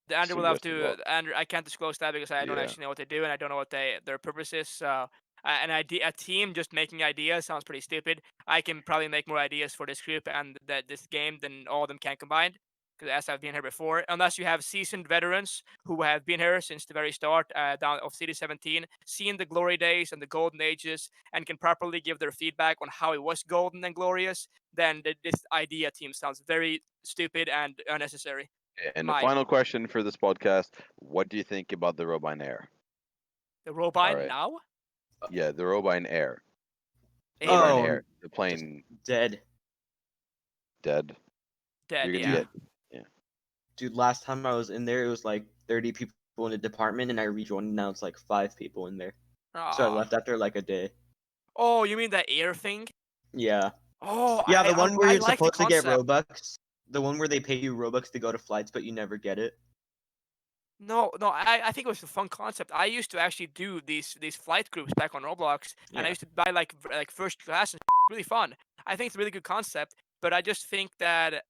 The Andrew will have
suggested
to.
well.
Andrew, I can't disclose that because I don't
Yeah.
actually know what they do and I don't know what their purpose is. So, a team just making ideas sounds pretty stupid. I can probably make more ideas for this group and this game than all of them can combined. Because as I've been here before, unless you have seasoned veterans who have been here since the very start down of City 17, seen the glory days and the golden ages, and can properly give their feedback on how it was golden and glorious, then this idea team sounds very stupid and unnecessary.
And the final question for this podcast: what do you think about the Robine Air?
The Robine
Alright.
now?
Yeah, the Robine Air.
Air.
Robine
Oh,
Air. The plane
Dead.
dead.
Dead,
You're gonna
yeah.
get
Dude, last time I was in there, it was like 30 people in the department, and I rejoined, and now it's like 5 people in there. So I
Aw.
left after like a day.
Oh, you mean the air thing?
Yeah.
Oh,
Yeah, the one where
I
you're
like the
supposed to get
concept.
Robux. The one where they pay you Robux to go to flights, but you never get it.
No, I think it was a fun concept. I used to actually do these flight groups back on Roblox, and I
Yeah.
used to buy like first class and really fun. I think it's a really good concept, but I just think that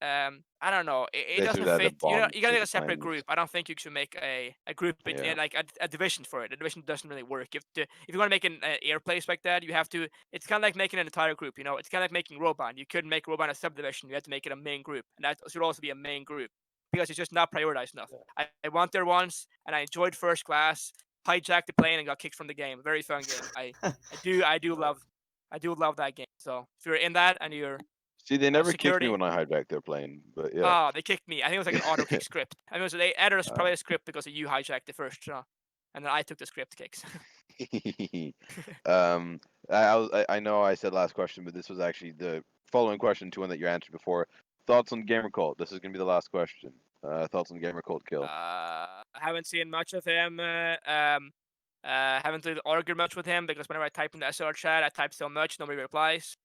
I don't know, it
They
doesn't
should add a
fit. You know,
bomb
you gotta
to
make
the
a separate
planes.
group. I don't think you should make a group
Yeah.
like a division for it. A division doesn't really work. If you want to make an air place like that, you have to. It's kind of like making an entire group. You know, it's kind of like making Robon. You couldn't make Robon a subdivision. You have to make it a main group, and that should also be a main group because it's just not prioritized enough. I went there once and I enjoyed first class, hijacked the plane and got kicked from the game. Very fun game. I do love that game. So if you're in that and you're
See, they never kicked me
security,
when I hijacked their plane, but yeah.
they kicked me. I think it was like an auto kick script. I mean, they added probably a script because you hijacked the first, and then I took the script kicks.
I know I said last question, but this was actually the following question to one that you answered before. Thoughts on Gamer Cult? This is gonna be the last question. Thoughts on Gamer Cult Kill?
I haven't seen much of him. Haven't really argued much with him because whenever I type in the SR chat, I type so much, nobody replies.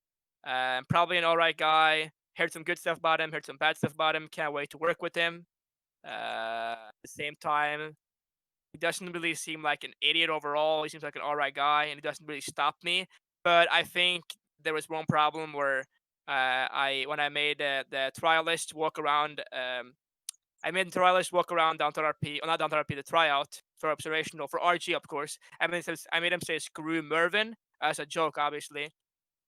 Probably an alright guy. Heard some good stuff about him, heard some bad stuff about him. Can't wait to work with him. At the same time, he doesn't really seem like an idiot overall. He seems like an alright guy, and he doesn't really stop me. But I think there was one problem where when I made the trialist walk around. I made the trialist walk around downtown RP, or not downtown RP, the tryout for observational for RG, of course. I made him say "screw Mervin" as a joke, obviously,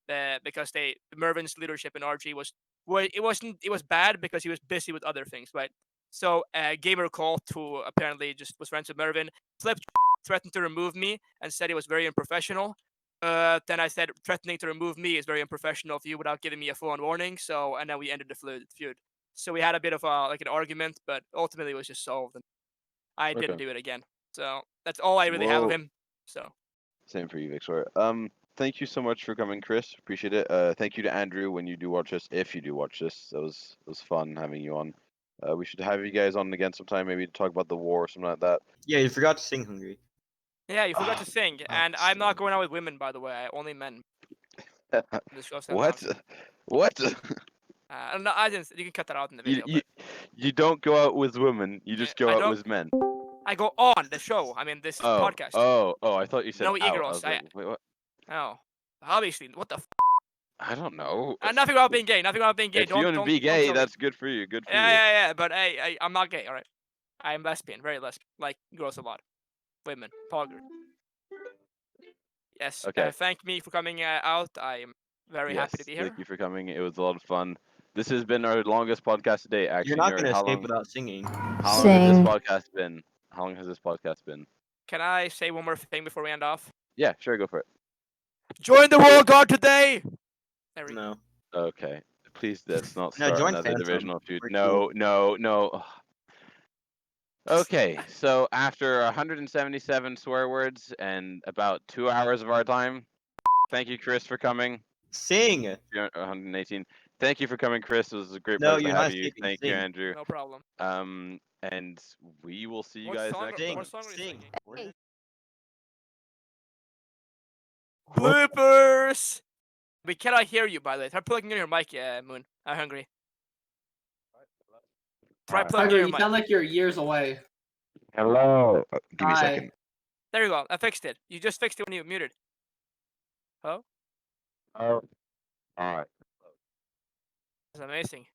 because Mervin's leadership in RG was it was bad because he was busy with other things, right? So Gamer Colt, who apparently just was friends with Mervin, flipped, threatened to remove me, and said it was very unprofessional. Then I said threatening to remove me is very unprofessional of you without giving me a full-on warning. So, and then we ended the feud. So we had a bit of like an argument, but ultimately it was just solved. And I didn't
Okay.
do it again. So that's all I really have of
Well,
him. So
Same for you, Victor. Thank you so much for coming, Chris. Appreciate it. Thank you to Andrew when you do watch this. If you do watch this, it was fun having you on. We should have you guys on again sometime, maybe to talk about the war or something like that.
Yeah, you forgot to sing Hungry.
yeah, you forgot to sing, and I'm not
sing.
going out with women, by the way. Only men. This goes that
What?
out.
What?
No, I didn't. You can cut that out in the
You,
video.
you you don't go out with women. You just go
I
out
don't-
with men.
I go on the show. I mean, this podcast.
Oh! I thought you said
No
out. I
e-girls.
was like, wait, what?
Oh, obviously. What the?
I don't know.
Nothing about being gay. Nothing about being gay.
If you want to be
don't
gay,
tell me.
that's good for you. Good for you.
Yeah. But hey, I'm not gay. All right. I'm lesbian. Very lesbian. Like girls a lot. Women. Pogger. Yes.
Okay.
Thank me for coming out. I am very happy to be here.
Thank you for coming. It was a lot of fun. This has been our longest podcast today. Actually,
You're not
Nerd,
gonna
how
escape
long?
without singing.
How long has this podcast been? How long has this podcast been?
Can I say one more thing before we end off?
Yeah, sure, go for it.
Join the Royal Guard today. There we go.
No.
Okay. Please, let's not
No,
start
join
another
Phantom.
divisional feud.
We're
No, no, no. Ugh. Okay, so after 177 swear words and about 2 hours of our time, thank you, Chris, for coming.
Sing.
118. Thank you for coming, Chris. It was a great
No,
pleasure to
you're
have
not
you.
escaping.
Thank you,
Sing.
Andrew.
No problem.
And we will see you
What
guys
song?
next
Sing.
time.
What song are you
Sing.
singing? Bloopers. We cannot hear you, by the way. Try plugging in your mic, Moon. I'm hungry. Try
Alright.
plugging in
Hungry,
your
you
mic.
sound like you're years away.
Hello. Give me a
Hi.
second.
There you go. I fixed it. You just fixed it when you muted. Oh,
Oh. All right.
that's amazing.